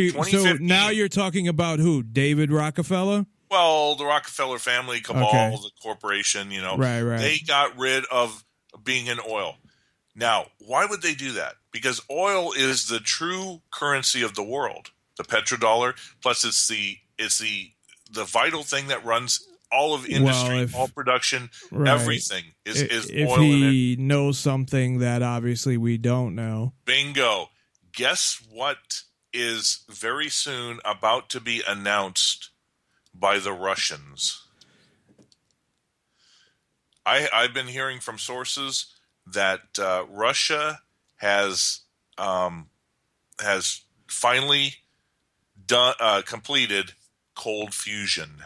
Speaker 3: now you're talking about who? David Rockefeller?
Speaker 6: Well, the Rockefeller family cabal,
Speaker 3: Okay.
Speaker 6: the corporation,
Speaker 3: Right.
Speaker 6: they got rid of being in oil. Now, why would they do that? Because oil is the true currency of the world, the petrodollar. Plus, it's the vital thing that runs all of industry, all production,
Speaker 3: right.
Speaker 6: everything is
Speaker 3: if
Speaker 6: oil.
Speaker 3: He knows something that obviously we don't know.
Speaker 6: Bingo. Guess what is very soon about to be announced by the Russians? I've been hearing from sources that Russia has finally completed cold fusion.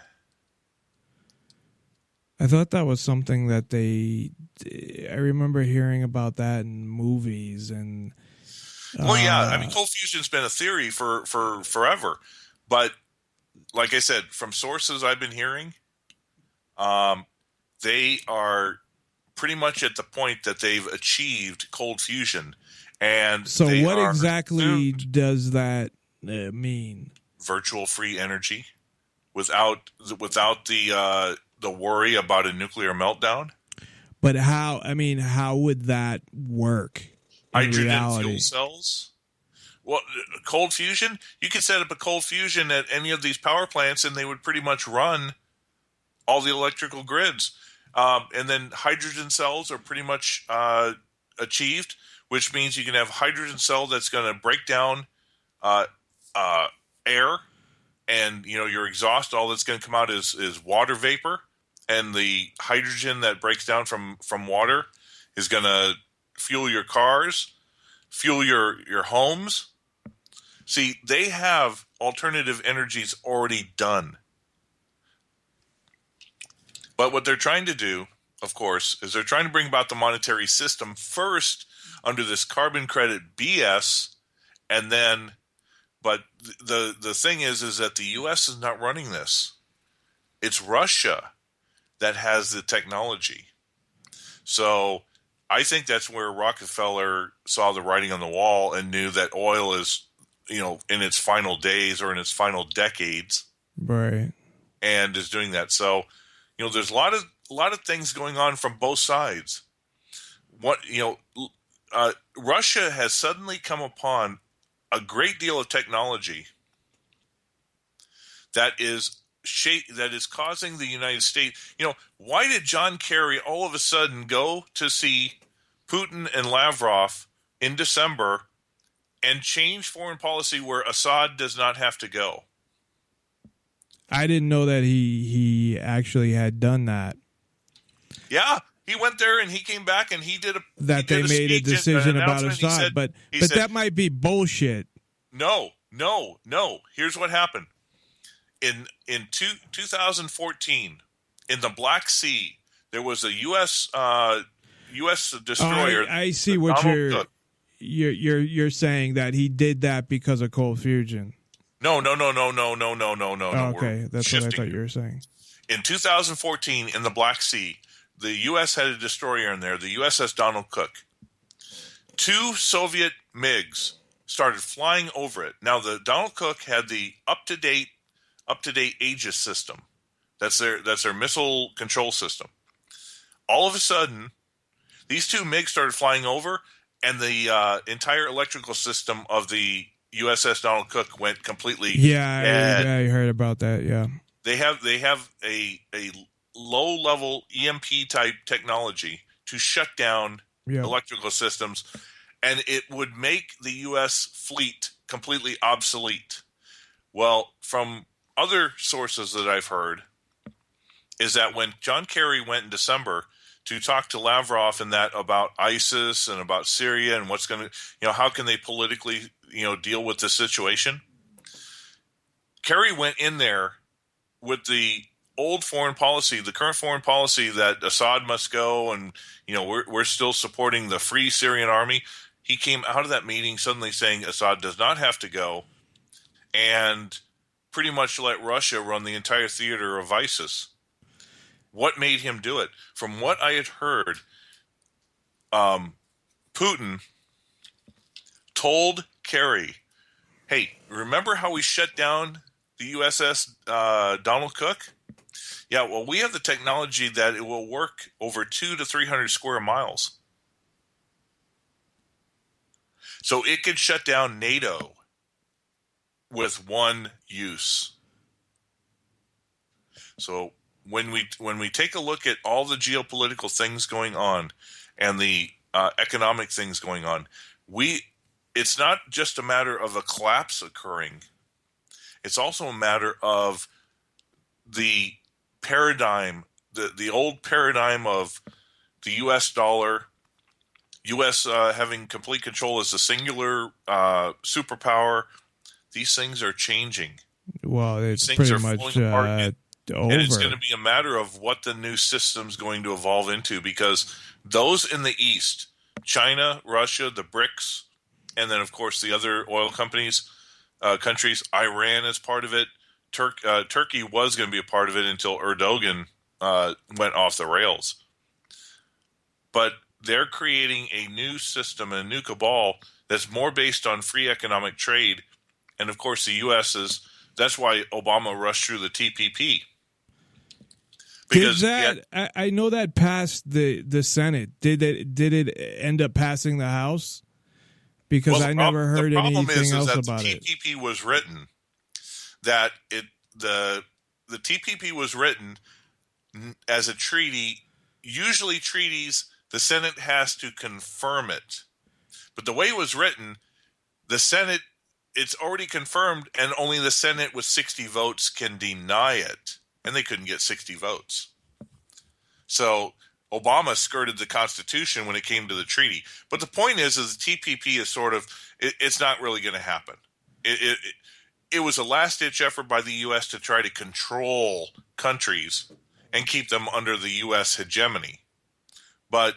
Speaker 3: I thought that was something that I remember hearing about that in movies and.
Speaker 6: Well, yeah, I mean, cold fusion's been a theory for forever, but like I said, from sources I've been hearing, they are pretty much at the point that they've achieved cold fusion, and
Speaker 3: so what exactly does that mean? Virtual
Speaker 6: free energy, without the worry about a nuclear meltdown.
Speaker 3: But how would that work?
Speaker 6: Hydrogen fuel cells. Well, cold fusion, you could set up a cold fusion at any of these power plants and they would pretty much run all the electrical grids. And then hydrogen cells are pretty much achieved, which means you can have hydrogen cell that's going to break down air, and your exhaust, all that's going to come out is water vapor, and the hydrogen that breaks down from water is going to fuel your cars, fuel your homes. See, they have alternative energies already done. But what they're trying to do, of course, is they're trying to bring about the monetary system first under this carbon credit BS, and then, but the thing is that the U.S. is not running this. It's Russia that has the technology. So I think that's where Rockefeller saw the writing on the wall and knew that oil is, in its final days or in its final decades,
Speaker 3: right?
Speaker 6: And is doing that. So, there's a lot of things going on from both sides. Russia has suddenly come upon a great deal of technology that is causing the United States. Why did John Kerry all of a sudden go to see Putin and Lavrov in December and change foreign policy where Assad does not have to go?
Speaker 3: I didn't know that he actually had done that.
Speaker 6: Yeah, he went there and he came back and he did
Speaker 3: they made a decision about Assad, but that might be bullshit.
Speaker 6: No. Here's what happened. In 2014, in the Black Sea, there was a U.S. destroyer.
Speaker 3: I see what you're saying, that he did that because of cold fusion.
Speaker 6: No.
Speaker 3: Okay, that's what I thought you were saying.
Speaker 6: In 2014, in the Black Sea, the U.S. had a destroyer in there, the USS Donald Cook. 2 Soviet MiGs started flying over it. Now, the Donald Cook had the up-to-date Aegis system. That's their missile control system. All of a sudden, these 2 MiGs started flying over, and the entire electrical system of the USS Donald Cook went completely.
Speaker 3: Yeah, I heard about that. Yeah,
Speaker 6: they have a low level EMP type technology to shut down electrical systems, and it would make the U.S. fleet completely obsolete. Well, from other sources that I've heard, is that when John Kerry went in December to talk to Lavrov and that about ISIS and about Syria and what's going to, how can they politically, deal with the situation. Kerry went in there with the old foreign policy, the current foreign policy that Assad must go, and we're still supporting the Free Syrian Army. He came out of that meeting suddenly saying Assad does not have to go, and pretty much let Russia run the entire theater of ISIS. What made him do it? From what I had heard, Putin told Kerry, "Hey, remember how we shut down the USS Donald Cook? Yeah, well, we have the technology that it will work over 200 to 300 square miles. So it could shut down NATO with one use." So when we take a look at all the geopolitical things going on and the economic things going on, it's not just a matter of a collapse occurring. It's also a matter of the paradigm, the old paradigm of the U.S. dollar, U.S. Having complete control as a singular superpower. These things are changing.
Speaker 3: Well, it's
Speaker 6: things
Speaker 3: pretty
Speaker 6: are
Speaker 3: much
Speaker 6: falling apart,
Speaker 3: over.
Speaker 6: and it's going to be a matter of what the new system's going to evolve into, because those in the East, China, Russia, the BRICS, and then, of course, the other oil countries, Iran is part of it. Turkey was going to be a part of it until Erdogan went off the rails. But they're creating a new system, a new cabal that's more based on free economic trade. And, of course, the U.S. that's why Obama rushed through the TPP. Because
Speaker 3: I know that passed the Senate. Did it end up passing the House? Because I never heard anything else about it.
Speaker 6: The TPP was written that the TPP was written as a treaty. Usually treaties, the Senate has to confirm it. But the way it was written, the Senate, it's already confirmed, and only the Senate with 60 votes can deny it. And they couldn't get 60 votes. So Obama skirted the Constitution when it came to the treaty. But the point is the TPP is sort of, it's not really going to happen. It was a last-ditch effort by the U.S. to try to control countries and keep them under the U.S. hegemony. But,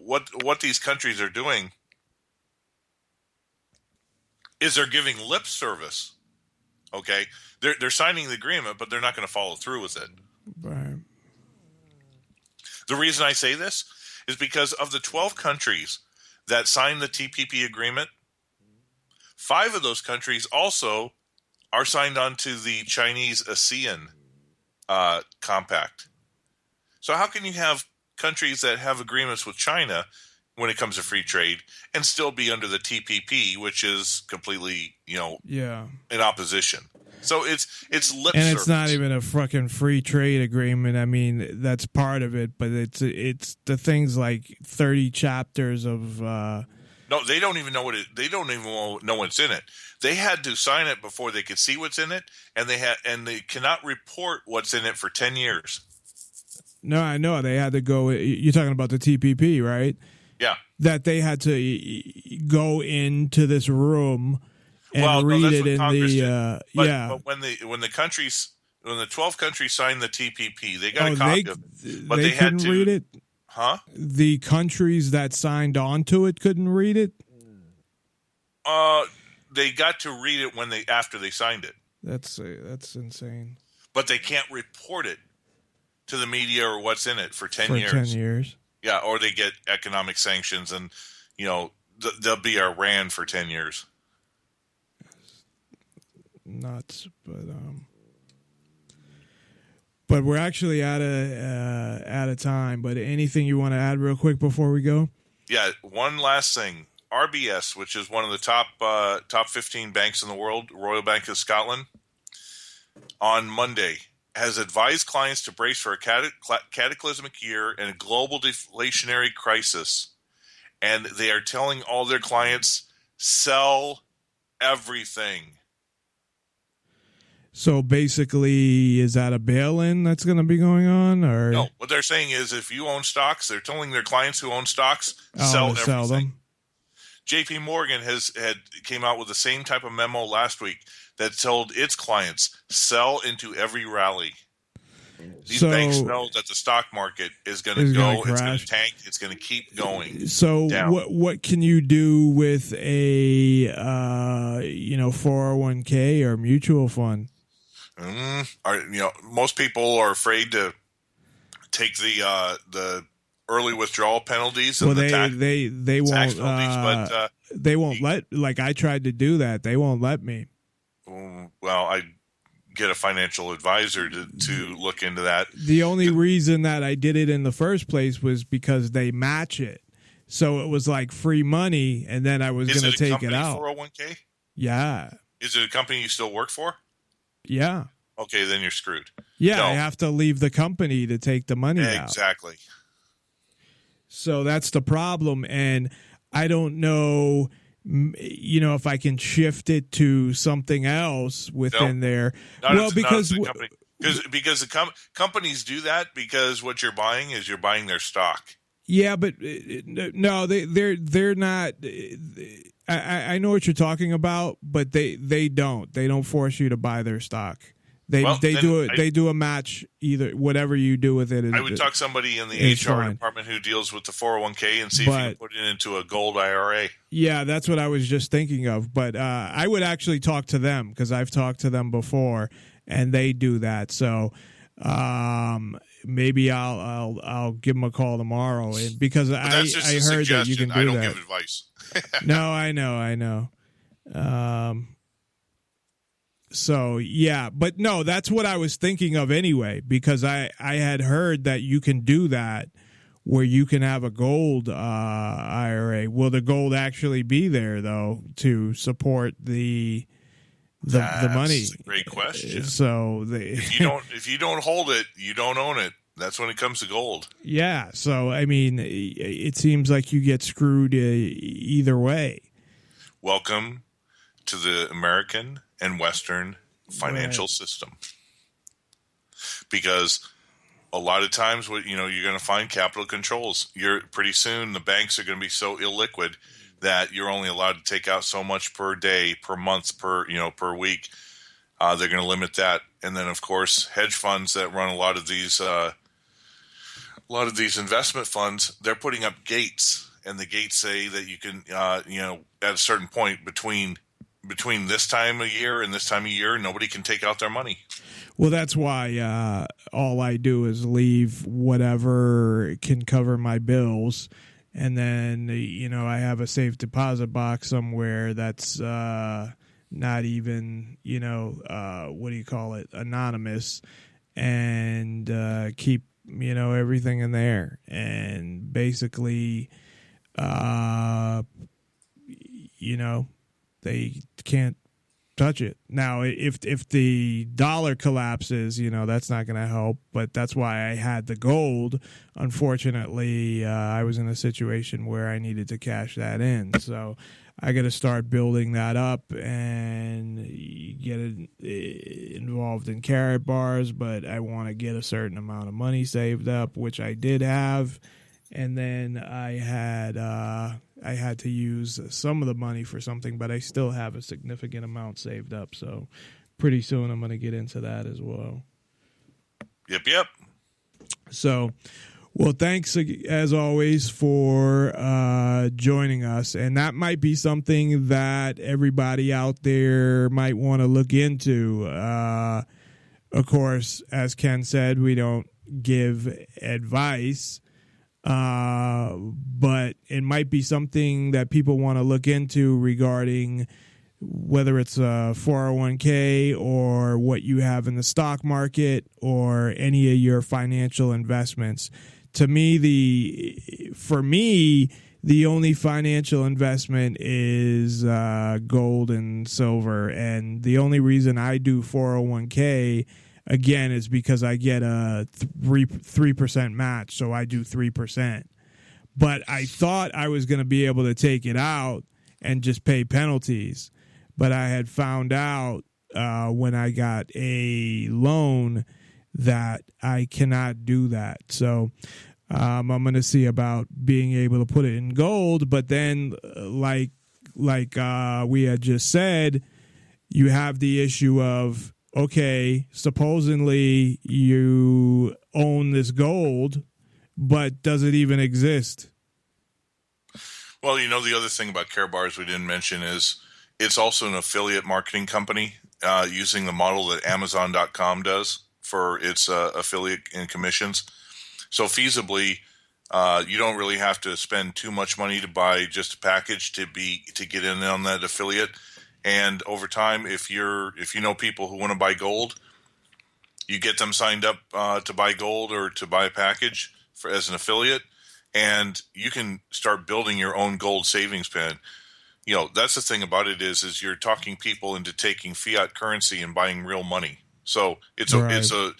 Speaker 6: what these countries are doing is they're giving lip service. Okay? They're signing the agreement, but they're not going to follow through with it.
Speaker 3: Right.
Speaker 6: The reason I say this is because of the 12 countries that signed the TPP agreement, 5 of those countries also are signed on to the Chinese ASEAN compact. So how can you have countries that have agreements with China when it comes to free trade and still be under the TPP, which is completely, in opposition? So it's lip
Speaker 3: and
Speaker 6: service.
Speaker 3: it's not even a fucking free trade agreement. I mean, that's part of it, but it's the things like 30 chapters of.
Speaker 6: No, they don't even know they don't even know what's in it. They had to sign it before they could see what's in it, and they cannot report what's in it for 10 years.
Speaker 3: No, I know they had to go. You're talking about the TPP, right?
Speaker 6: Yeah.
Speaker 3: That they had to go into this room. And read it in the
Speaker 6: but when the 12 countries signed the TPP, they got a copy of it, but they had to
Speaker 3: read it.
Speaker 6: Huh?
Speaker 3: The countries that signed on to it couldn't read it.
Speaker 6: They got to read it after they signed it.
Speaker 3: That's insane.
Speaker 6: But they can't report it to the media or what's in it for 10 years.
Speaker 3: 10 years.
Speaker 6: Yeah, or they get economic sanctions, and they'll be Iran for 10 years.
Speaker 3: Nuts, but we're actually out of time. But anything you want to add real quick before we go?
Speaker 6: Yeah, one last thing. RBS, which is one of the top 15 banks in the world, Royal Bank of Scotland, on Monday has advised clients to brace for a cataclysmic year and a global deflationary crisis, and they are telling all their clients, sell everything.
Speaker 3: So basically, is that a bail-in that's going to be going on, or
Speaker 6: No? What they're saying is, if you own stocks, they're telling their clients who own stocks sell everything.
Speaker 3: Sell them?
Speaker 6: J.P. Morgan came out with the same type of memo last week that told its clients sell into every rally. These banks know that the stock market is going to go, it's going to tank, it's going to keep going.
Speaker 3: So
Speaker 6: down.
Speaker 3: What can you do with a 401k or mutual fund?
Speaker 6: Most people are afraid to take the early withdrawal penalties. And
Speaker 3: they
Speaker 6: tax
Speaker 3: won't.
Speaker 6: penalties, but
Speaker 3: they won't let. Like I tried to do that, they won't let me.
Speaker 6: Well, I get a financial advisor to look into that.
Speaker 3: The only reason that I did it in the first place was because they match it, so it was like free money, and then I was going to take it out.
Speaker 6: 401k?
Speaker 3: Yeah.
Speaker 6: Is it a company you still work for?
Speaker 3: Yeah.
Speaker 6: Okay, then you're screwed.
Speaker 3: Yeah,
Speaker 6: No.
Speaker 3: I have to leave the company to take the money out.
Speaker 6: Exactly.
Speaker 3: So that's the problem, and I don't know, if I can shift it to something else within there.
Speaker 6: Because the companies do that because what you're buying is you're buying their stock.
Speaker 3: Yeah, but no, they're not. I know what you're talking about, but they don't force you to buy their stock. They do a match, either whatever you do with it.
Speaker 6: I would talk somebody in the HR department who deals with the 401k and see if you can put it into a gold IRA. Yeah,
Speaker 3: that's what I was just thinking of. But I would actually talk to them because I've talked to them before, and they do that. So maybe I'll give them a call tomorrow, and because I heard that you can do that.
Speaker 6: I don't give advice.
Speaker 3: No, I know. So, yeah, but no, that's what I was thinking of anyway, because I had heard that you can do that where you can have a gold IRA. Will the gold actually be there, though, to support the money?
Speaker 6: That's a great question.
Speaker 3: So
Speaker 6: if you don't hold it, you don't own it. That's when it comes to gold.
Speaker 3: Yeah, so, I mean, it seems like you get screwed either way.
Speaker 6: Welcome to the American and Western financial system, because a lot of times you're going to find capital controls. Pretty soon the banks are going to be so illiquid that you're only allowed to take out so much per day, per month, per week. They're going to limit that, and then of course hedge funds that run a lot of these investment funds, they're putting up gates, and the gates say that you can at a certain point between this time of year and this time of year, nobody can take out their money.
Speaker 3: Well, that's why all I do is leave whatever can cover my bills. And then, I have a safe deposit box somewhere that's not even, anonymous, and keep, everything in there. And basically, they can't touch it. Now, if the dollar collapses, that's not going to help. But that's why I had the gold. Unfortunately, I was in a situation where I needed to cash that in. So I got to start building that up and get it involved in carrot bars. But I want to get a certain amount of money saved up, which I did have. And then I had to use some of the money for something, but I still have a significant amount saved up. So pretty soon I'm going to get into that as well.
Speaker 6: Yep.
Speaker 3: So, well, thanks as always for joining us. And that might be something that everybody out there might want to look into. Of course, as Ken said, we don't give advice. But it might be something that people want to look into regarding whether it's a 401k or what you have in the stock market or any of your financial investments. To me, the only financial investment is gold and silver. And the only reason I do 401k again is because I get a 3% match, so I do 3%. But I thought I was going to be able to take it out and just pay penalties. But I had found out when I got a loan that I cannot do that. So I'm going to see about being able to put it in gold. But then, like we had just said, you have the issue of, okay, supposedly you own this gold, but does it even exist?
Speaker 6: Well, the other thing about Karatbars we didn't mention is it's also an affiliate marketing company using the model that Amazon.com does for its affiliate and commissions. So feasibly, you don't really have to spend too much money to buy just a package to get in on that affiliate. And over time, if you know people who want to buy gold, you get them signed up to buy gold or to buy a package as an affiliate, and you can start building your own gold savings plan. That's the thing about it is you're talking people into taking fiat currency and buying real money. So it's a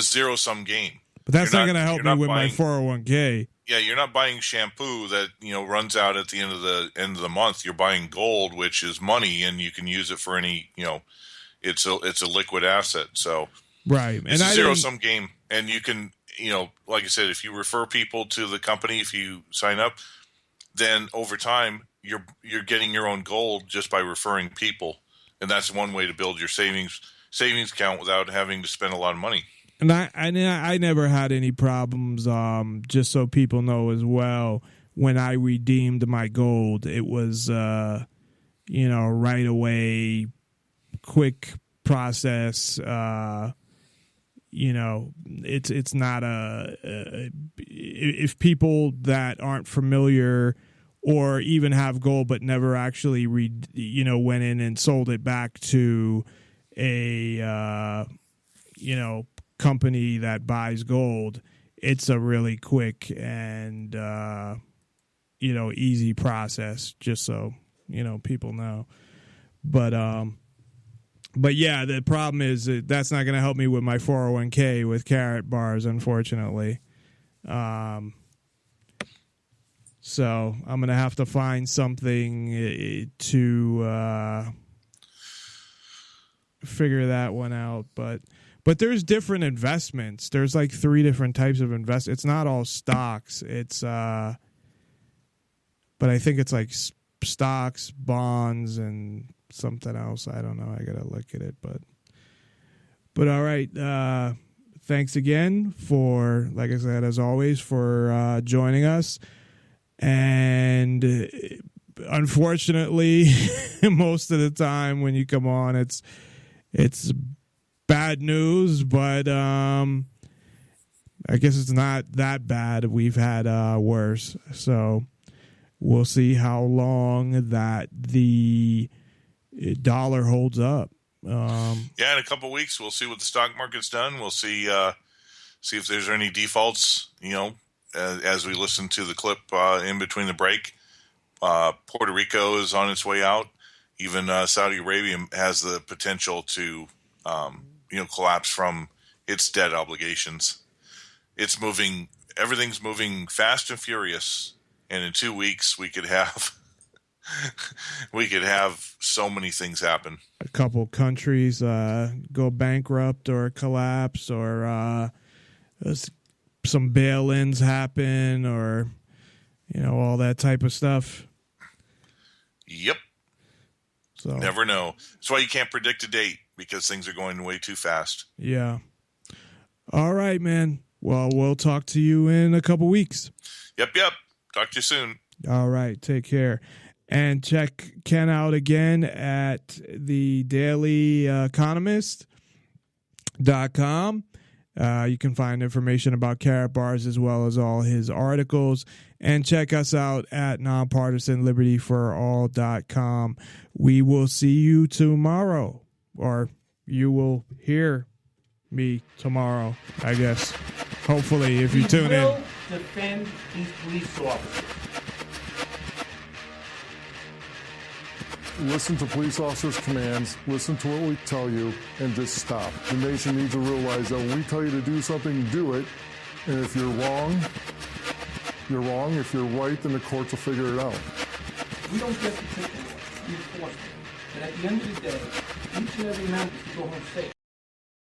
Speaker 6: zero sum game.
Speaker 3: But that's not going to help me with my 401k.
Speaker 6: Yeah, you're not buying shampoo that runs out at the end of the month. You're buying gold, which is money, and you can use it for any it's a liquid asset. So
Speaker 3: right,
Speaker 6: it's a zero sum game, and you can like I said, if you refer people to the company, if you sign up, then over time you're getting your own gold just by referring people, and that's one way to build your savings account without having to spend a lot of money.
Speaker 3: And I never had any problems, just so people know as well, when I redeemed my gold, it was, right away, quick process. It's not if people that aren't familiar or even have gold but never actually, went in and sold it back to a, company that buys gold, it's a really quick and easy process, just so people know. But yeah, the problem is that's not going to help me with my 401k with Karatbars, unfortunately. So I'm going to have to find something to figure that one out, but there's different investments. There's like 3 different types of investments. It's not all stocks. It's but I think it's like stocks, bonds, and something else. I don't know. I gotta look at it. But all right. Thanks again for, like I said, as always, for joining us. And unfortunately, most of the time when you come on, it's bad news, but I guess it's not that bad. We've had worse, so we'll see how long that the dollar holds up.
Speaker 6: In a couple of weeks, we'll see what the stock market's done. We'll see if there's any defaults. As we listen to the clip in between the break, Puerto Rico is on its way out. Even Saudi Arabia has the potential to collapse from its debt obligations. It's moving. Everything's moving fast and furious. And in 2 weeks, we could have so many things happen.
Speaker 3: A couple countries go bankrupt or collapse, or some bail-ins happen, or all that type of stuff.
Speaker 6: Yep. So never know. That's why you can't predict a date, because things are going way too fast.
Speaker 3: Yeah. All right, man. Well, we'll talk to you in a couple weeks.
Speaker 6: Yep. Talk to you soon.
Speaker 3: All right. Take care. And check Ken out again at the Daily Economist.com. You can find information about Karatbars as well as all his articles. And check us out at NonPartisanLibertyForall.com. We will see you tomorrow, or you will hear me tomorrow, I guess. Hopefully, if you tune in.
Speaker 1: We will defend these police officers.
Speaker 2: Listen to police officers' commands, listen to what we tell you, and just stop. The nation needs to realize that when we tell you to do something, do it. And if you're wrong, you're wrong. If you're right, then the courts will figure it out.
Speaker 1: We don't just protect the law, we enforce it. But at the end of the day, each and every member to go home safe.